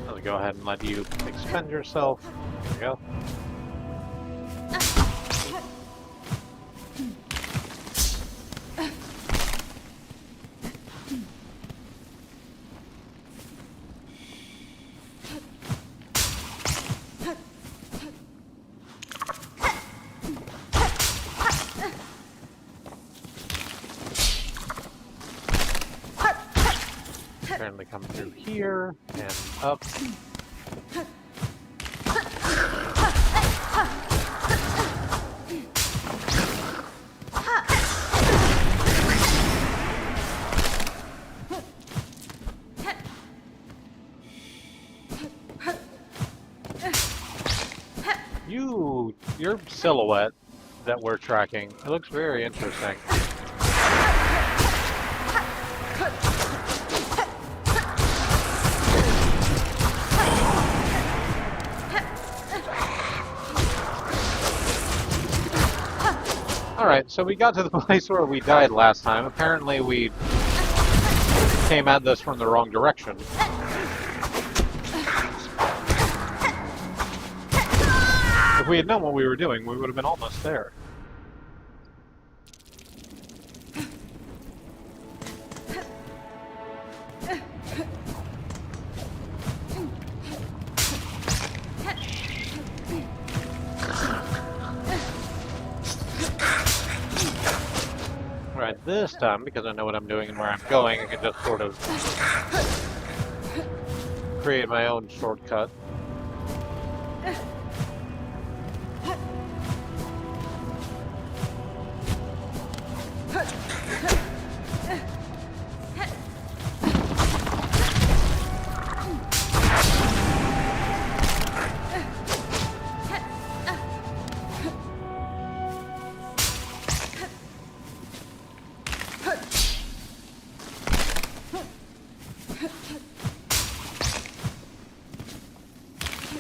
I'll go ahead and let you expend yourself. There you go. they come through here and up. Your silhouette that we're tracking, it looks very interesting. Alright, so we got to the place where we died last time. Apparently we came at this from the wrong direction. If we had known what we were doing, we would have been almost there. Right, this time, because I know what I'm doing and where I'm going, I can just sort of create my own shortcut.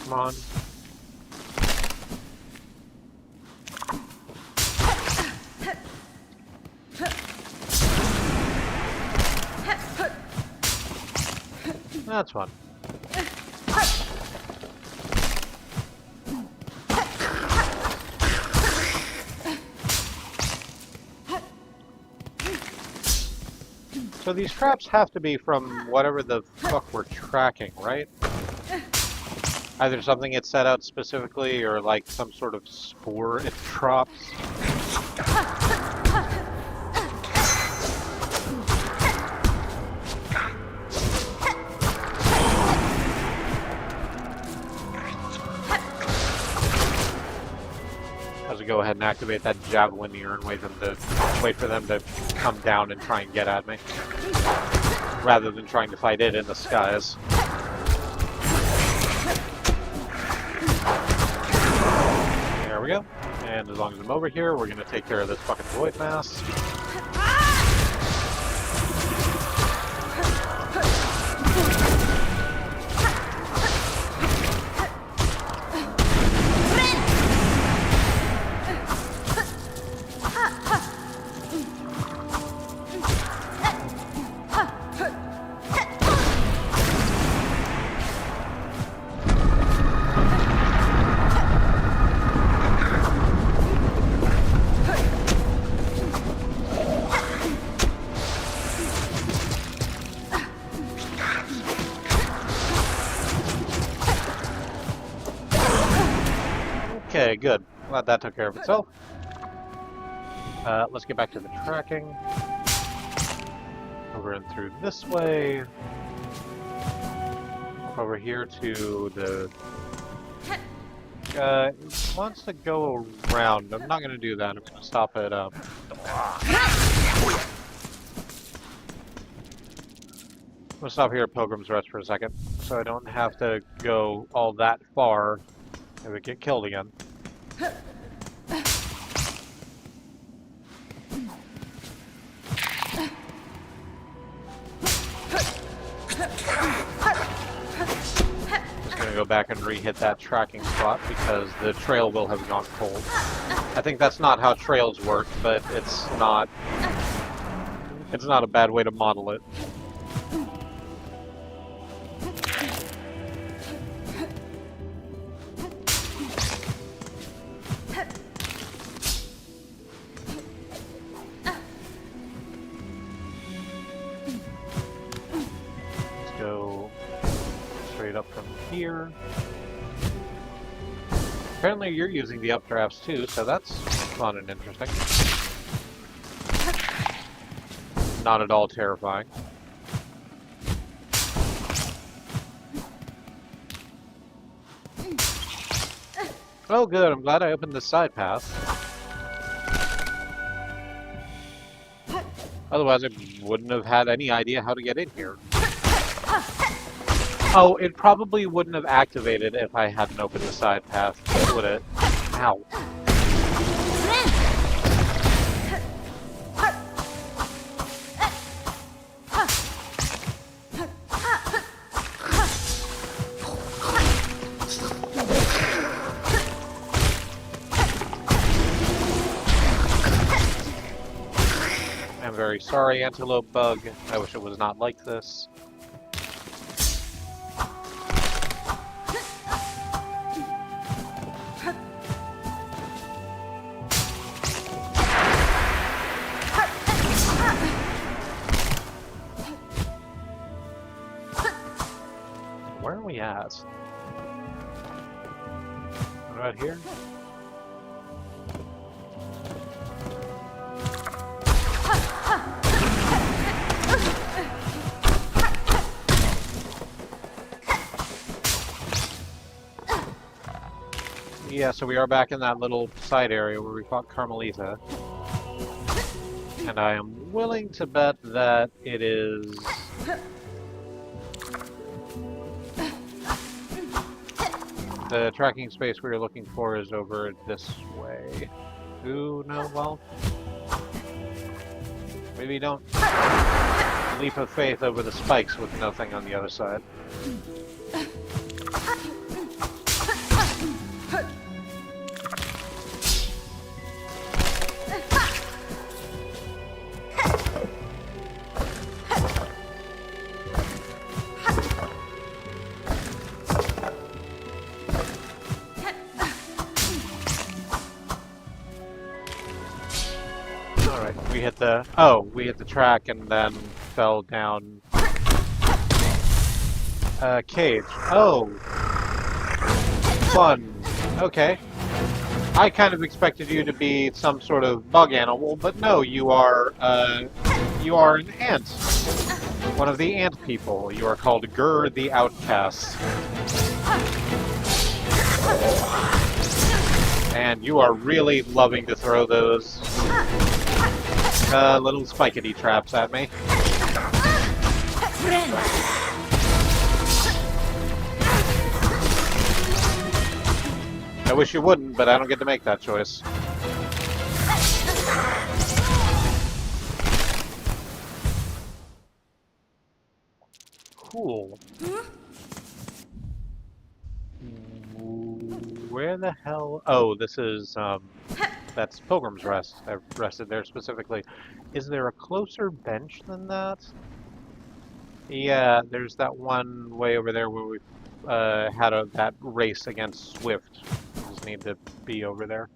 Come on. That's fun. So these traps have to be from whatever the fuck we're tracking, right? Either something it set out specifically or like some sort of spore it drops. As we go ahead and activate that javelin here and wait for them to come down and try and get at me. Rather than trying to fight it in the skies. There we go. And as long as I'm over here, we're gonna take care of this fucking void mass. Okay, good. Glad that took care of itself. Let's get back to the tracking. Over and through this way. Over here to the... wants to go around. I'm not going to do that. I'm going to stop at... I'm going to stop here at Pilgrim's Rest for a second, so I don't have to go all that far if we get killed again. Just gonna go back and re-hit that tracking spot because the trail will have gone cold. I think that's not how trails work, but it's not a bad way to model it. Here. Apparently you're using the updrafts too, so that's fun and interesting. Not at all terrifying. Oh, good. I'm glad I opened this side path. Otherwise, I wouldn't have had any idea how to get in here. Oh, it probably wouldn't have activated if I hadn't opened the side path, would it? Ow. I'm very sorry, Antelope Bug. I wish it was not like this. Where are we at? What about here? Yeah, so we are back in that little side area where we fought Carmelita. And I am willing to bet that it is... The tracking space we were looking for is over this way. Ooh, no, well... Maybe don't leap of faith over the spikes with nothing on the other side. We hit the... Oh, we hit the track and then fell down... cage. Oh! Fun. Okay. I kind of expected you to be some sort of bug animal, but no, you are an ant. One of the ant people. You are called Gur the Outcast. And you are really loving to throw those little spikety traps at me. I wish you wouldn't, but I don't get to make that choice. Cool. Where the hell... Oh, this is, that's Pilgrim's Rest. I've rested there specifically. Is there a closer bench than that? Yeah, there's that one way over there where we had that race against Swift. We just need to be over there.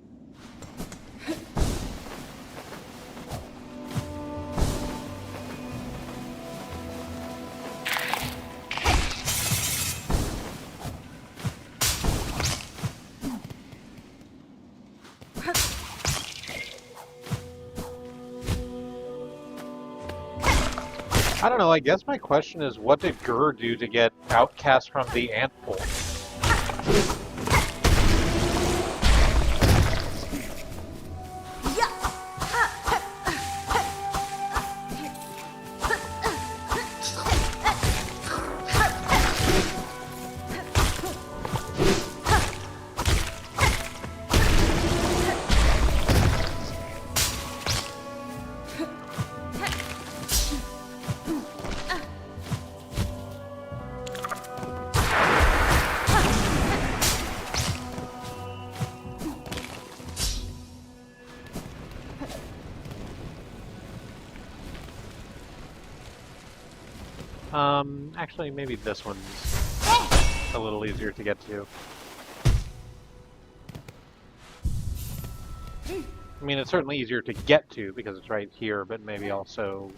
I don't know, I guess my question is, what did Gur do to get outcast from the ant pool? Actually, maybe this one's a little easier to get to. I mean, it's certainly easier to get to because it's right here, but maybe also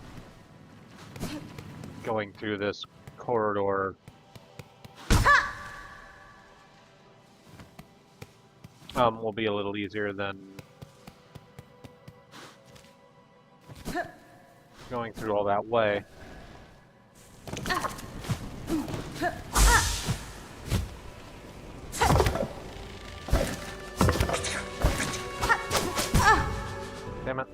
going through this corridor will be a little easier than going through all that way. Damn it.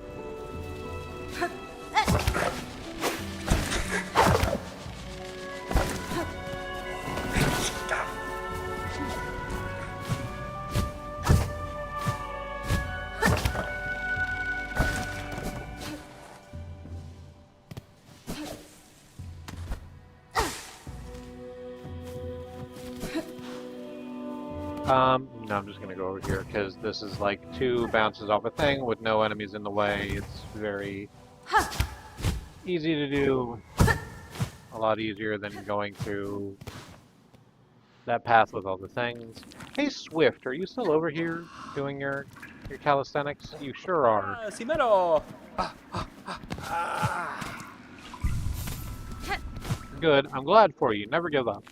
No, I'm just gonna go over here because this is like 2 bounces off a thing with no enemies in the way. It's very easy to do. A lot easier than going through that path with all the things. Hey Swift, are you still over here doing your calisthenics? You sure are.
Simero!
Good. I'm glad for you. Never give up.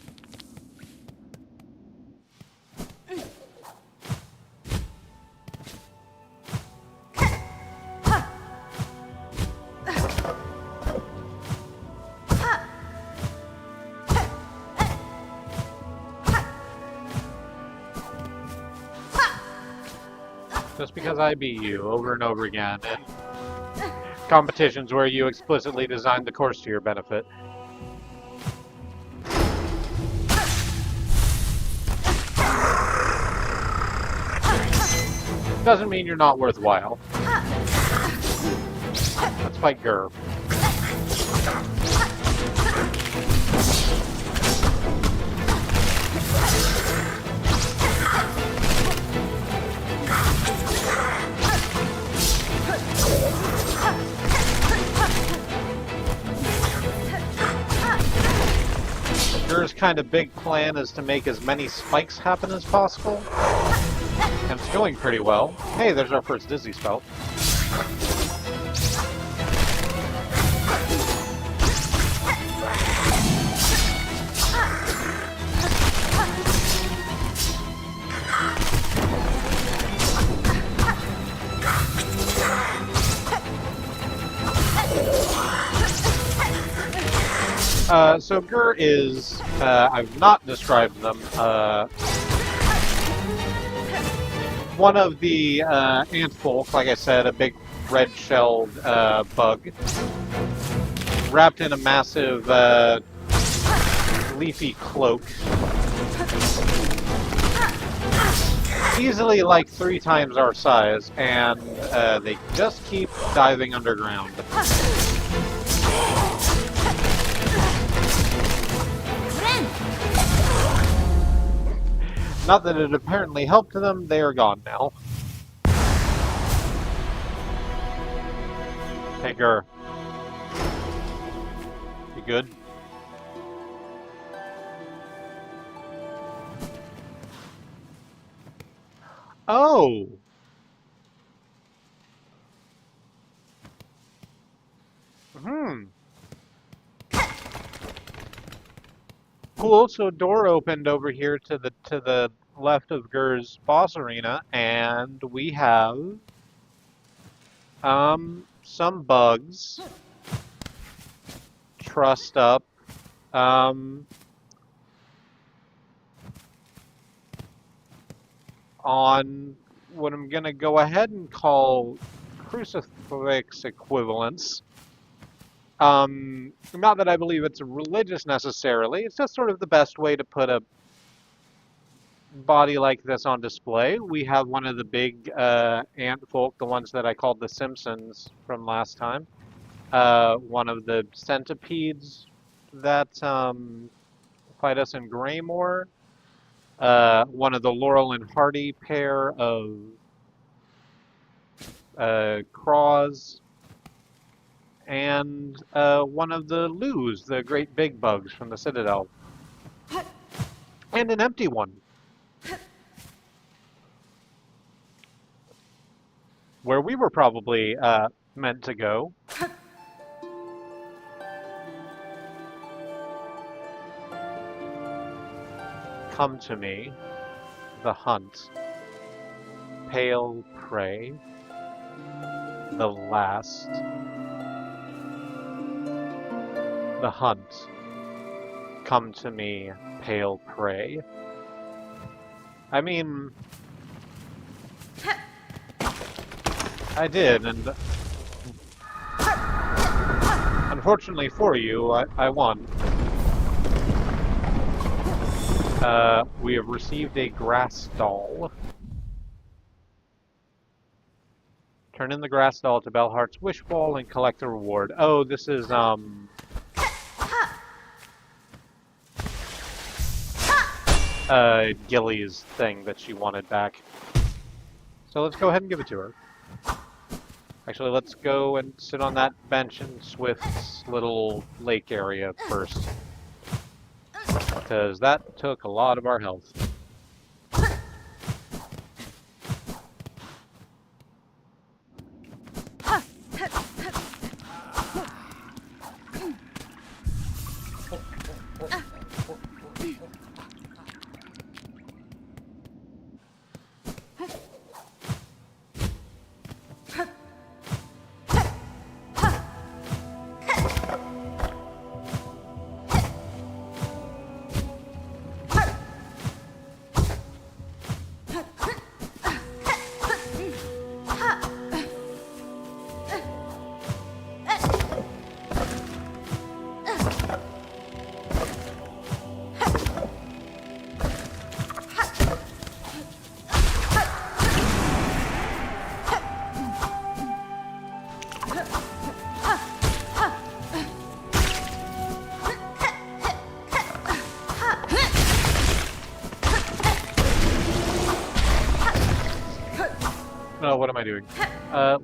Just because I beat you over and over again in competitions where you explicitly designed the course to your benefit. Doesn't mean you're not worthwhile. Let's fight Gur. Gur's kind of big plan is to make as many spikes happen as possible. And it's going pretty well. Hey, there's our first dizzy spell. So Gur is, I've not described them, one of the ant folk, like I said, a big red-shelled bug, wrapped in a massive leafy cloak. Easily like 3 times our size, and they just keep diving underground. Not that it apparently helped them, they are gone now. Hey, Gur. You good? Oh! Cool, so a door opened over here to the left of Gur's boss arena, and we have some bugs trussed up on what I'm gonna go ahead and call crucifix equivalents. Not that I believe it's religious necessarily, it's just sort of the best way to put a body like this on display. We have one of the big ant folk, the ones that I called the Simpsons from last time. One of the centipedes that fight us in Greymore. One of the Laurel and Hardy pair of craws. And one of the loos, the great big bugs from the Citadel. And an empty one. Where we were probably meant to go. Come to me, the hunt, pale prey, the last. The hunt, come to me, pale prey. I mean, I did, and Unfortunately for you, I won. We have received a grass doll. Turn in the grass doll to Belhart's wish ball and collect a reward. Oh, this is, Gilly's thing that she wanted back. So let's go ahead and give it to her. Actually, let's go and sit on that bench in Swift's little lake area first. Because that took a lot of our health. Oh, what am I doing?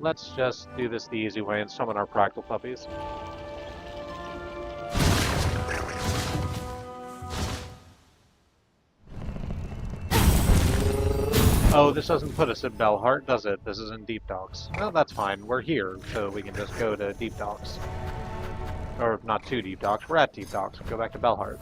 Let's just do this the easy way and summon our practical puppies. Oh, this doesn't put us at Belhart, does it? This is in Deep Docks. Well, that's fine. We're here, so we can just go to Deep Docks. Or, not to Deep Docks, we're at Deep Docks. Go back to Belhart.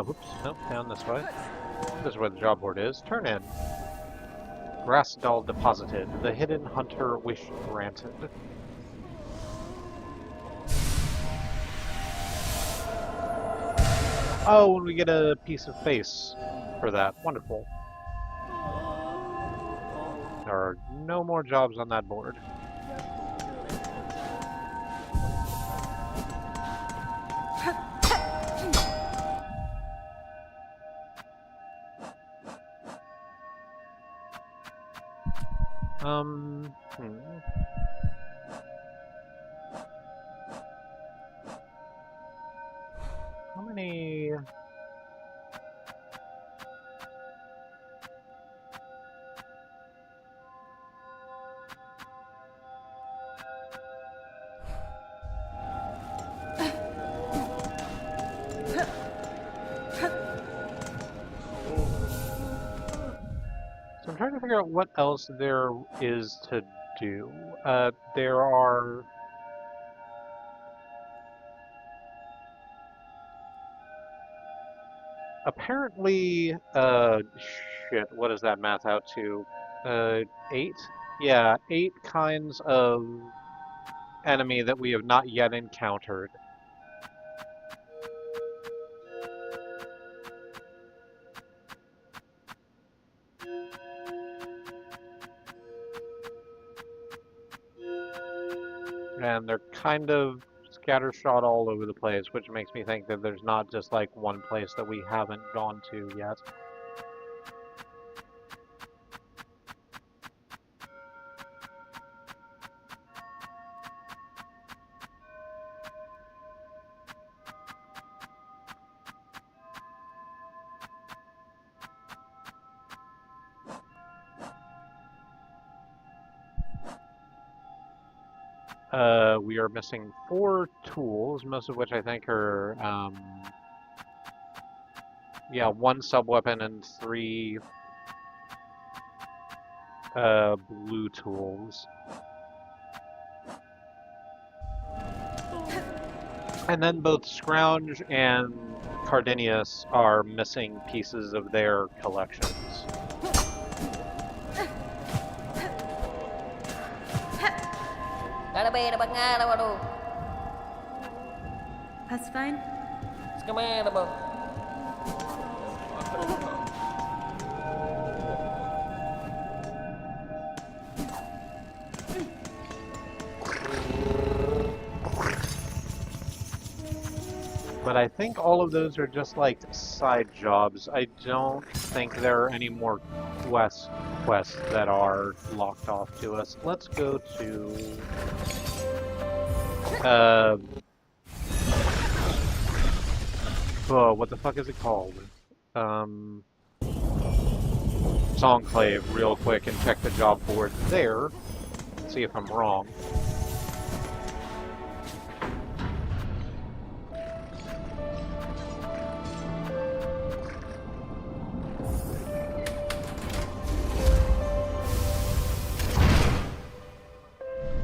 Whoops, nope, down this way. This is where the job board is. Turn in. Grass doll deposited. The hidden hunter wish granted. Oh, and we get a piece of face for that. Wonderful. There are no more jobs on that board. How many... So I'm trying to figure out what else there is to do. There are... Apparently, shit, what does that math out to? 8? Yeah, 8 kinds of enemy that we have not yet encountered. And they're kind of scattershot all over the place, which makes me think that there's not just like one place that we haven't gone to yet. We are missing 4 tools, most of which I think are, yeah, 1 sub-weapon and 3 blue tools. And then both Scrounge and Cardinius are missing pieces of their collections.
That's fine.
But I think all of those are just like side jobs. I don't think there are any more quests that are locked off to us. Let's go to oh, what the fuck is it called? Songclave real quick and check the job board there. See if I'm wrong.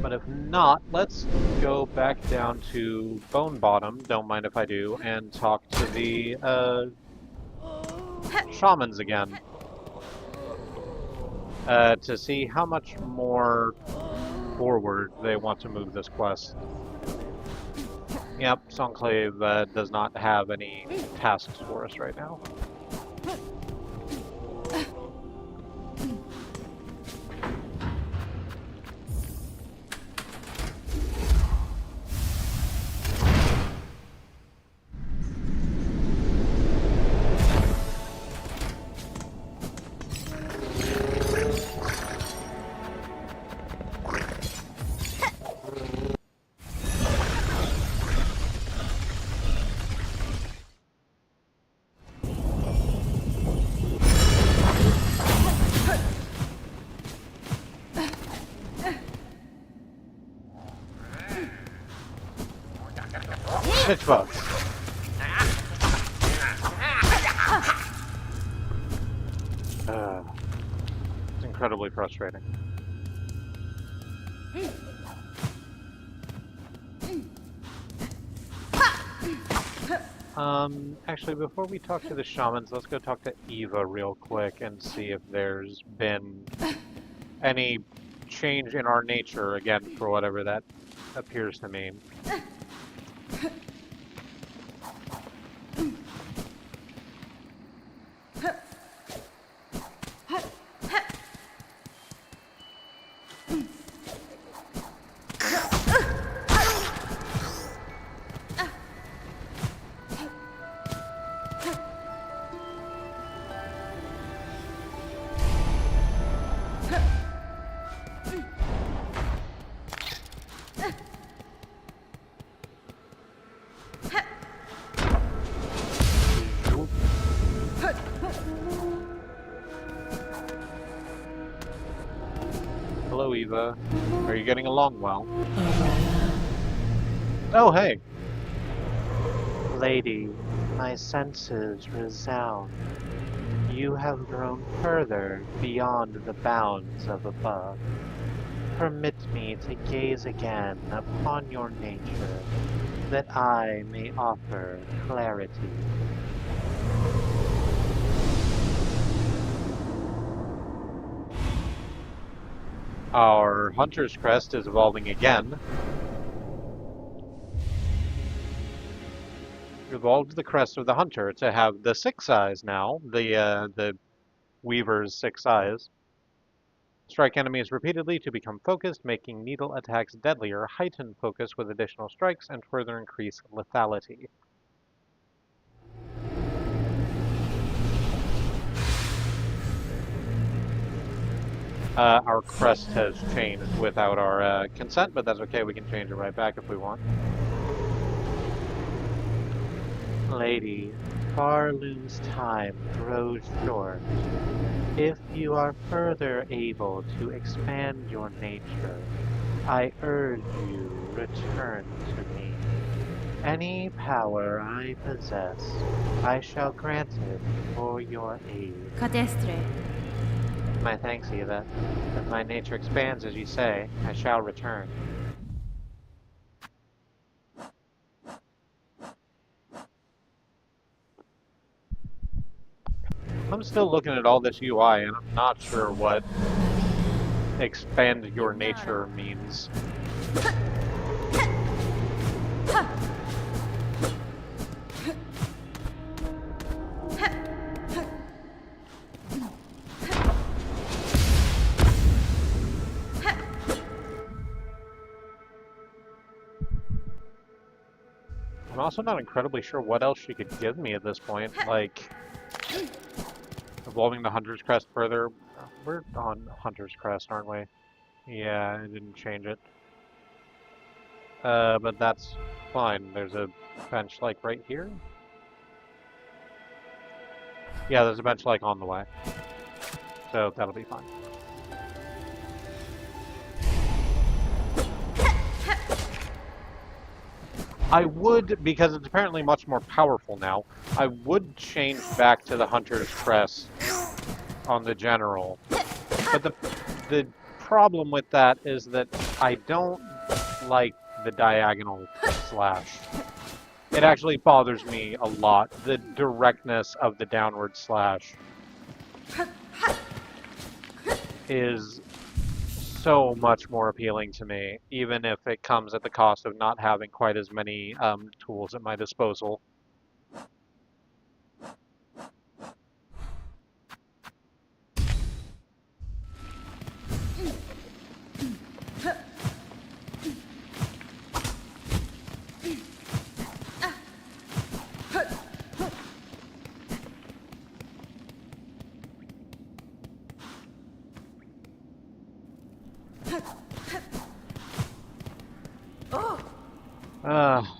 But if not, let's go back down to Bone Bottom, don't mind if I do, and talk to the shamans again. To see how much more forward they want to move this quest. Yep, Songclave does not have any tasks for us right now. Pitch bugs. It's incredibly frustrating. Actually, before we talk to the shamans, let's go talk to Eva real quick and see if there's been any change in our nature, again, for whatever that appears to mean. Hello, Eva. Are you getting along well? Oh, hey. Lady, my senses resound. You have grown further beyond the bounds of above. Permit me to gaze again upon your nature, that I may offer clarity. Our Hunter's Crest is evolving again. Evolved the crest of the Hunter to have the 6 eyes now, the Weaver's 6 eyes. Strike enemies repeatedly to become focused, making needle attacks deadlier, heighten focus with additional strikes, and further increase lethality. Our crest has changed without our consent, but that's okay, we can change it right back if we want. Lady, Farloon's time grows short. If you are further able to expand your nature, I urge you return to me. Any power I possess, I shall grant it for your aid.
Cadestre.
My thanks, Eva. If my nature expands as you say, I shall return. I'm still looking at all this UI, and I'm not sure what expand your nature means. I'm also not incredibly sure what else she could give me at this point, like evolving the Hunter's Crest further. We're on Hunter's Crest, aren't we? Yeah, I didn't change it. But that's fine. There's a bench like right here. Yeah, there's a bench like on the way. So that'll be fine. I would, because it's apparently much more powerful now, I would change back to the Hunter's Crest on the General. But the problem with that is that I don't like the diagonal slash. It actually bothers me a lot, the directness of the downward slash is so much more appealing to me, even if it comes at the cost of not having quite as many tools at my disposal.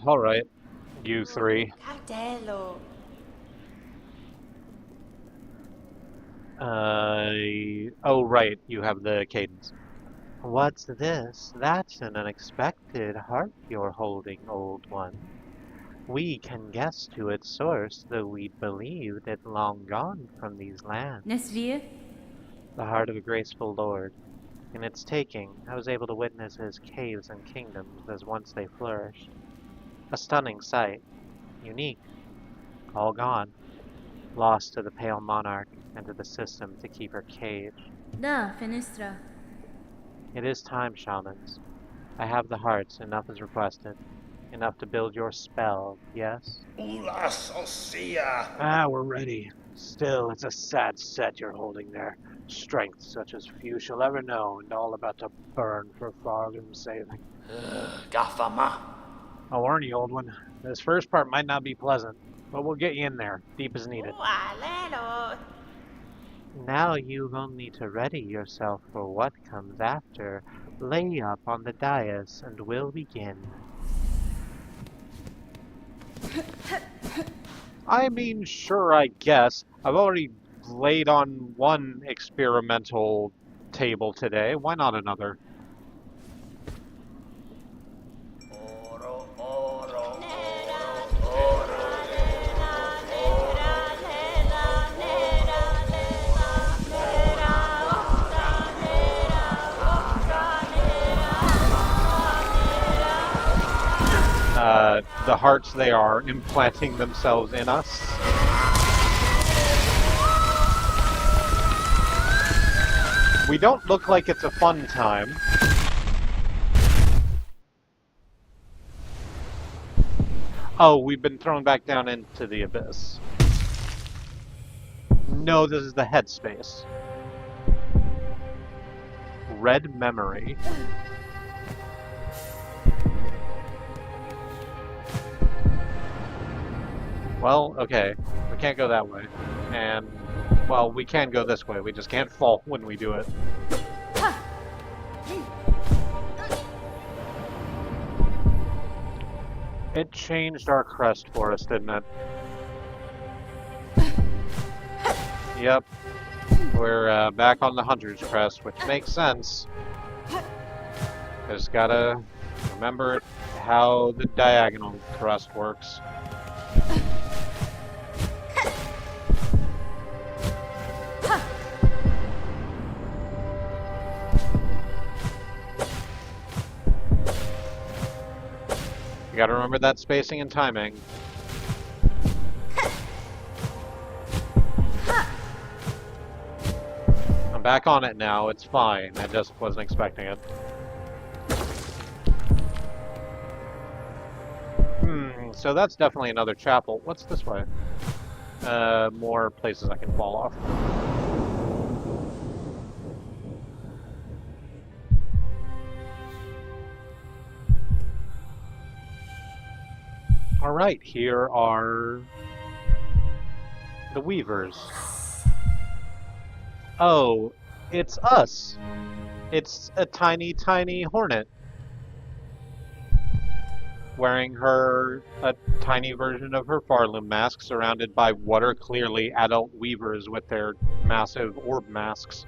Alright, you three.
Cartello.
Oh right, you have the cadence. What's this? That's an unexpected heart you're holding, old one. We can guess to its source, though we'd believed it long gone from these lands.
Nesvir?
The heart of a graceful lord. In its taking, I was able to witness his caves and kingdoms as once they flourished. A stunning sight. Unique. All gone. Lost to the pale monarch and to the system to keep her caged.
Da, Fenestra.
It is time, shamans. I have the hearts, enough as requested. Enough to build your spell, yes?
Ulas Osea.
Ah, we're ready. Still, it's a sad set you're holding there. Strength such as few shall ever know, and all about to burn for Farlum's saving.
Gafama.
I'll warn you, old one. This first part might not be pleasant, but we'll get you in there, deep as needed.
Alelo.
Now you've only to ready yourself for what comes after. Lay up on the dais, and we'll begin. I mean, sure, I guess. I've already laid on one experimental table today. Why not another?
Oro, oro,
The hearts they are implanting themselves in us. We don't look like it's a fun time. Oh, we've been thrown back down into the abyss. No, this is the headspace. Red memory. Well, okay. We can't go that way. And, well, we can go this way. We just can't fall when we do it. It changed our crest for us, didn't it? Yep. We're back on the Hunter's Crest, which makes sense. Just gotta remember how the diagonal crest works. You gotta remember that spacing and timing. I'm back on it now, it's fine. I just wasn't expecting it. So that's definitely another chapel. What's this way? More places I can fall off. Alright, here are the Weavers. Oh, it's us! It's a tiny, tiny hornet. Wearing a tiny version of her Farloom mask, surrounded by what are clearly adult weavers with their massive orb masks.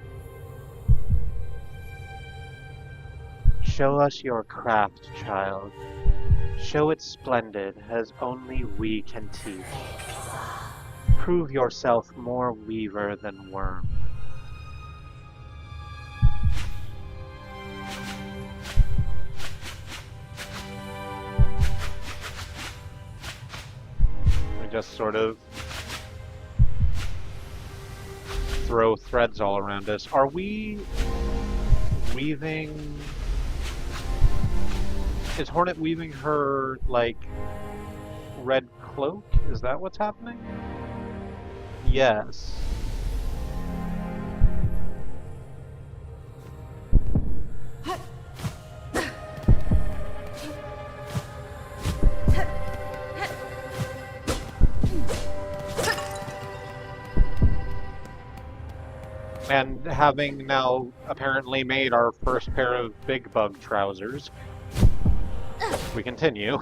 Show us your craft, child. Show it splendid, as only we can teach. Prove yourself more weaver than worm. Just sort of throw threads all around us. Are we weaving? Is Hornet weaving her, like, red cloak? Is that what's happening? Yes. And having now apparently made our first pair of big bug trousers, we continue.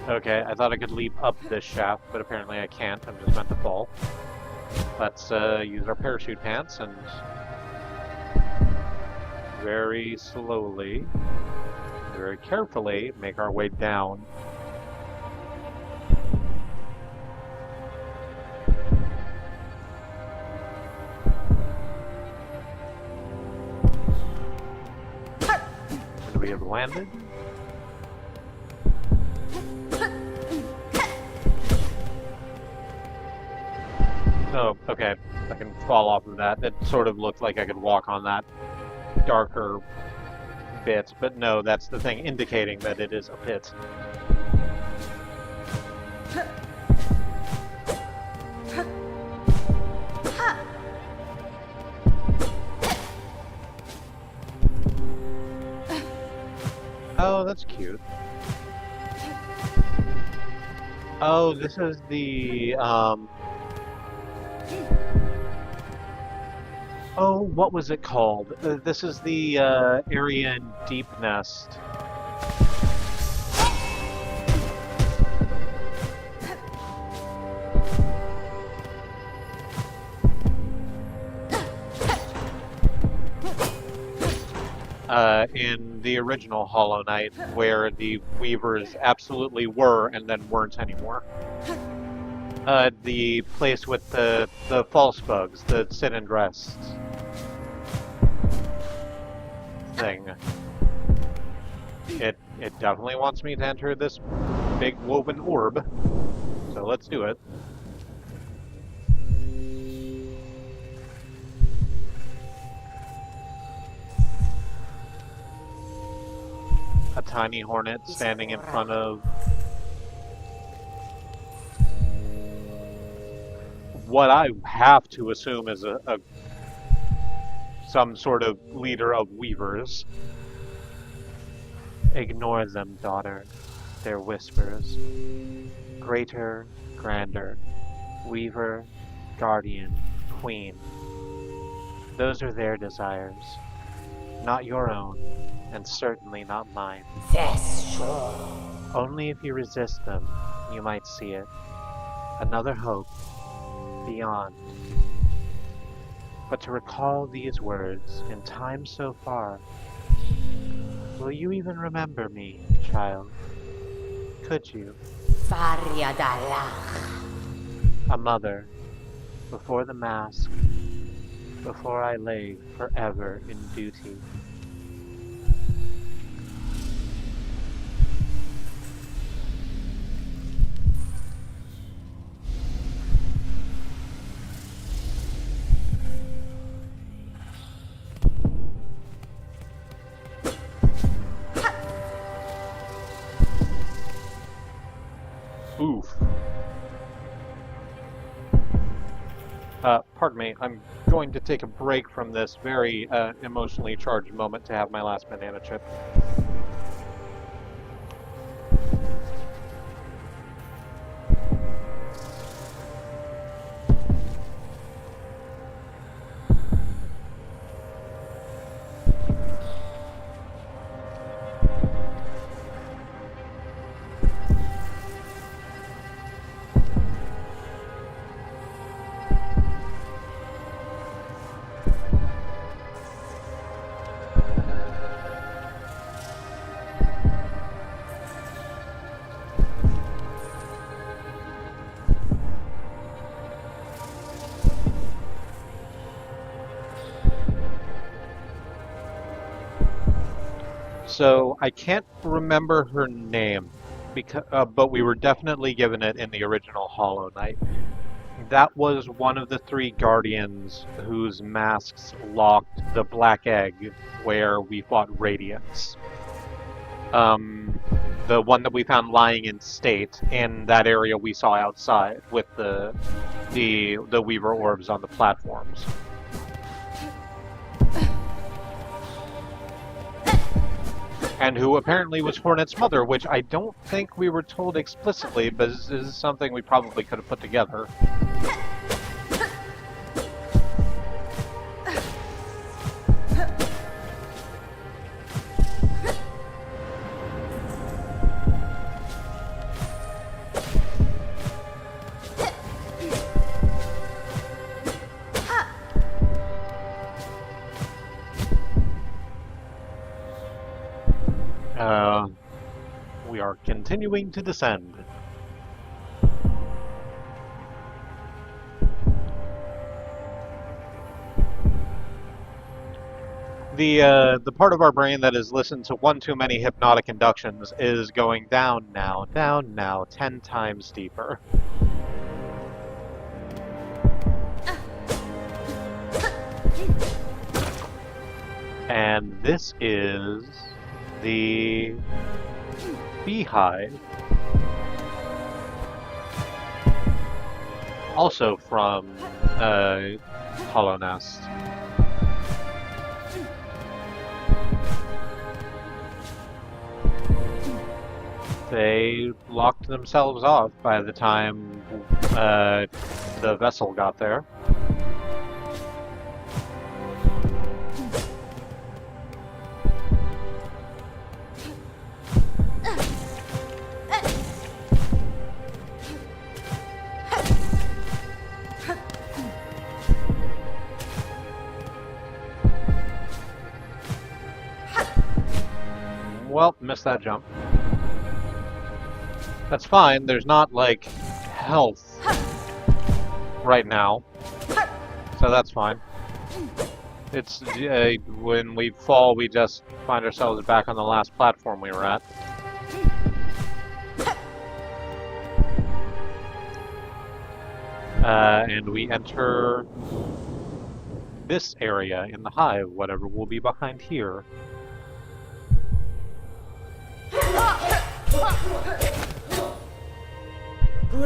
Okay, I thought I could leap up this shaft, but apparently I can't. I'm just meant to fall. Let's use our parachute pants and very slowly, very carefully make our way down. And we have landed. Oh, okay. I can fall off of that. It sort of looked like I could walk on that darker bit, but no, that's the thing indicating that it is a pit. Oh, that's cute. Oh, this is the, oh, what was it called? This is the area in Deep Nest. In the original Hollow Knight, where the Weavers absolutely were and then weren't anymore. The place with the false bugs, the sit and rest thing. It definitely wants me to enter this big woven orb, so let's do it. A tiny hornet standing in front of what I have to assume is some sort of leader of weavers. Ignore them, daughter. Their whispers. Greater, grander. Weaver, guardian, queen. Those are their desires. Not your own, and certainly not mine.
That's sure.
Only if you resist them, you might see it. Another hope. Beyond. But to recall these words in time so far, will you even remember me, child. Could you?
Faria dalach.
A mother, before the mask, before I lay forever in duty. Oof. Pardon me, I'm going to take a break from this very emotionally charged moment to have my last banana chip. So I can't remember her name, but we were definitely given it in the original Hollow Knight. That was one of the three guardians whose masks locked the Black Egg where we fought Radiance. The one that we found lying in state in that area we saw outside with the Weaver orbs on the platforms. And who apparently was Hornet's mother, which I don't think we were told explicitly, but is something we probably could have put together. We are continuing to descend. The part of our brain that has listened to one too many hypnotic inductions is going down now, 10 times deeper. And this is the beehive. Also from Hollow Nest. They locked themselves off by the time the vessel got there. Well, missed that jump. That's fine, there's not, like, health right now. So that's fine. It's, when we fall, we just find ourselves back on the last platform we were at. And we enter this area in the hive, whatever will be behind here.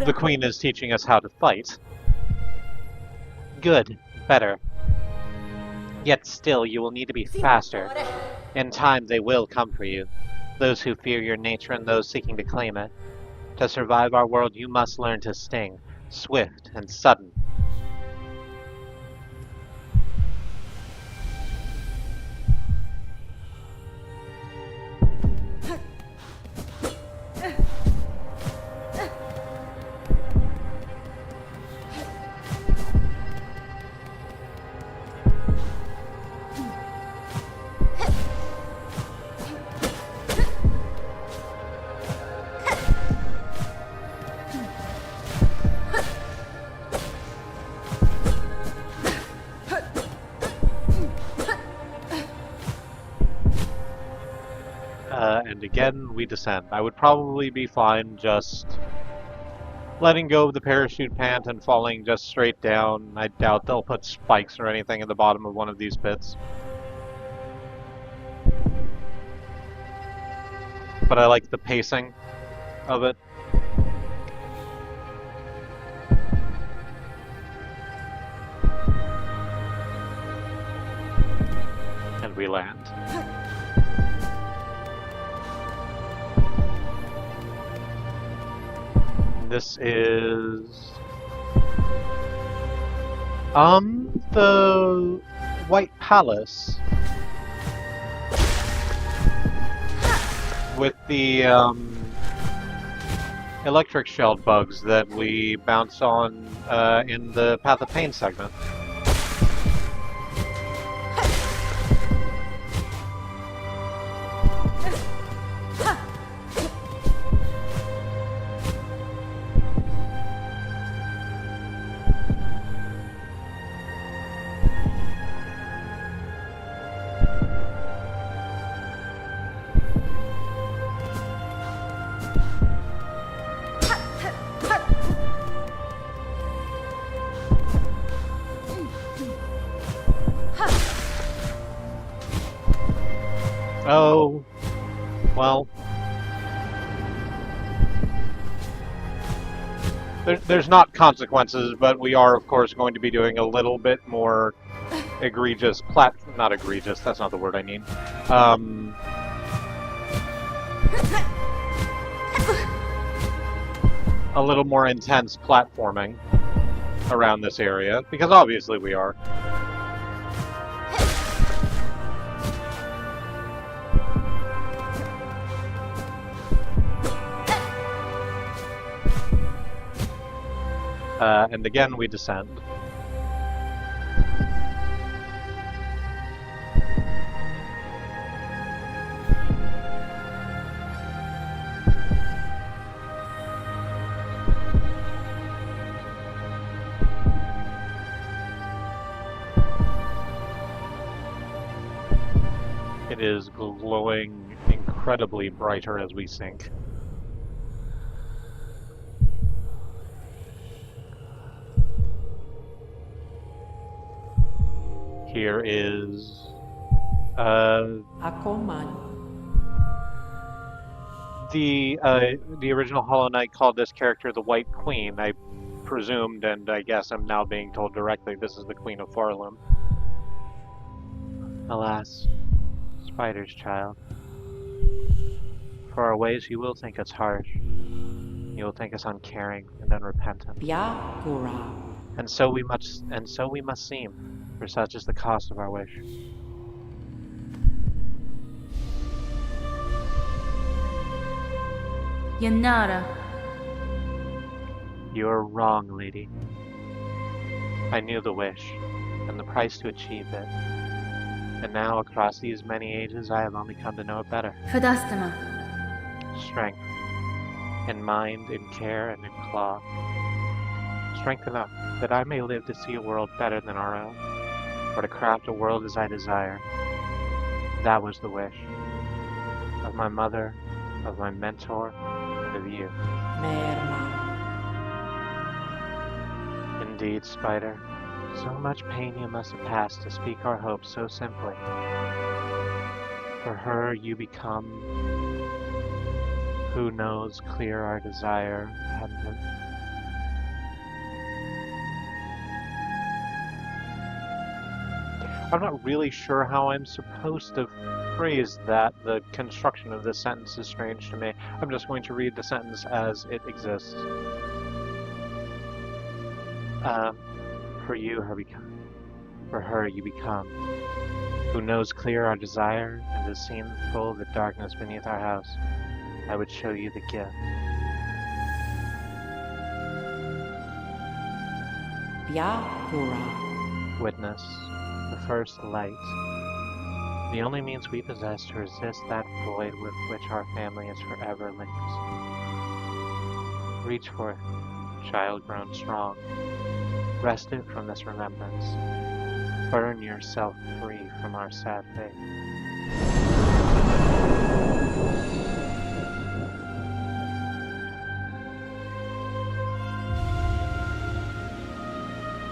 The Queen is teaching us how to fight. Good. Better. Yet still, you will need to be faster. In time, they will come for you. Those who fear your nature and those seeking to claim it. To survive our world, you must learn to sting. Swift and sudden. and again we descend. I would probably be fine just letting go of the parachute pant and falling just straight down. I doubt they'll put spikes or anything at the bottom of one of these pits. But I like the pacing of it. And we land. This is the White Palace with the electric shelled bugs that we bounce on in the Path of Pain segment. Oh, well, there's not consequences, but we are, of course, going to be doing a little bit more egregious not egregious, that's not the word I need. A little more intense platforming around this area, because obviously we are. And again, we descend. It is glowing incredibly brighter as we sink. Here is the original Hollow Knight called this character the White Queen. I presumed, and I guess I'm now being told directly, this is the Queen of Farlum. Alas, Spider's child. For our ways you will think us harsh. You will think us uncaring and unrepentant. And so we must seem, for such is the cost of our wish.
Yanara.
You are wrong, lady. I knew the wish, and the price to achieve it. And now, across these many ages, I have only come to know it better.
Fadastama.
Strength. In mind, in care, and in claw. Strength enough that I may live to see a world better than our own, or to craft a world as I desire. That was the wish. Of my mother, of my mentor, and of you. Indeed, Spider, so much pain you must have passed to speak our hopes so simply. For her you become, who knows, clear our desire, and I'm not really sure how I'm supposed to phrase that. The construction of this sentence is strange to me. I'm just going to read the sentence as it exists. For her you become, who knows clear our desire and has seen full the darkness beneath our house. I would show you the gift. Witness, the first light, the only means we possess to resist that void with which our family is forever linked. Reach for it, child grown strong. Wrest it from this remembrance. Burn yourself free from our sad fate.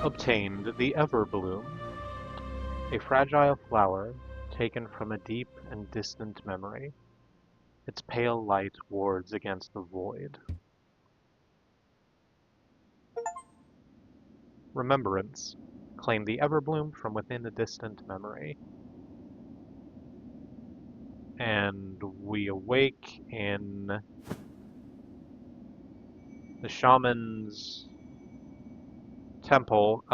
obtained the Everbloom, a fragile flower taken from a deep and distant memory. Its pale light wards against the void. Remembrance. Claim the Everbloom from within a distant memory. And we awake in the shaman's temple.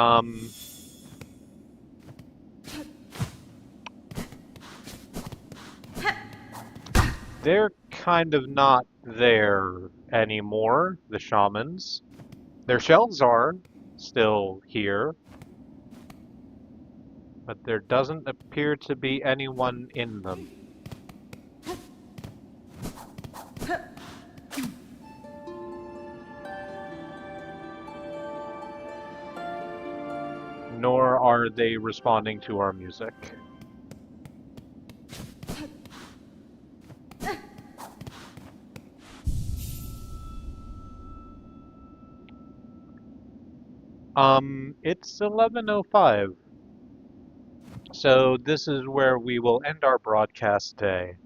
They're kind of not there anymore, the shamans. Their shelves are still here, but there doesn't appear to be anyone in them. Nor are they responding to our music. It's 11:05. So this is where we will end our broadcast day.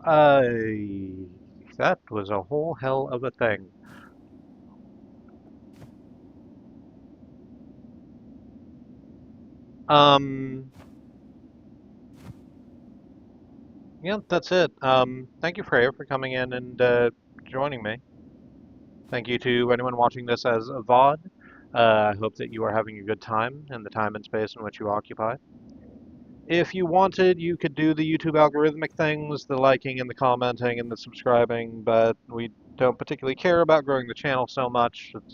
That was a whole hell of a thing. Yeah, that's it. Thank you, Freya, for coming in and joining me. Thank you to anyone watching this as a VOD. I hope that you are having a good time in the time and space in which you occupy. If you wanted, you could do the YouTube algorithmic things, the liking and the commenting and the subscribing, but we don't particularly care about growing the channel so much.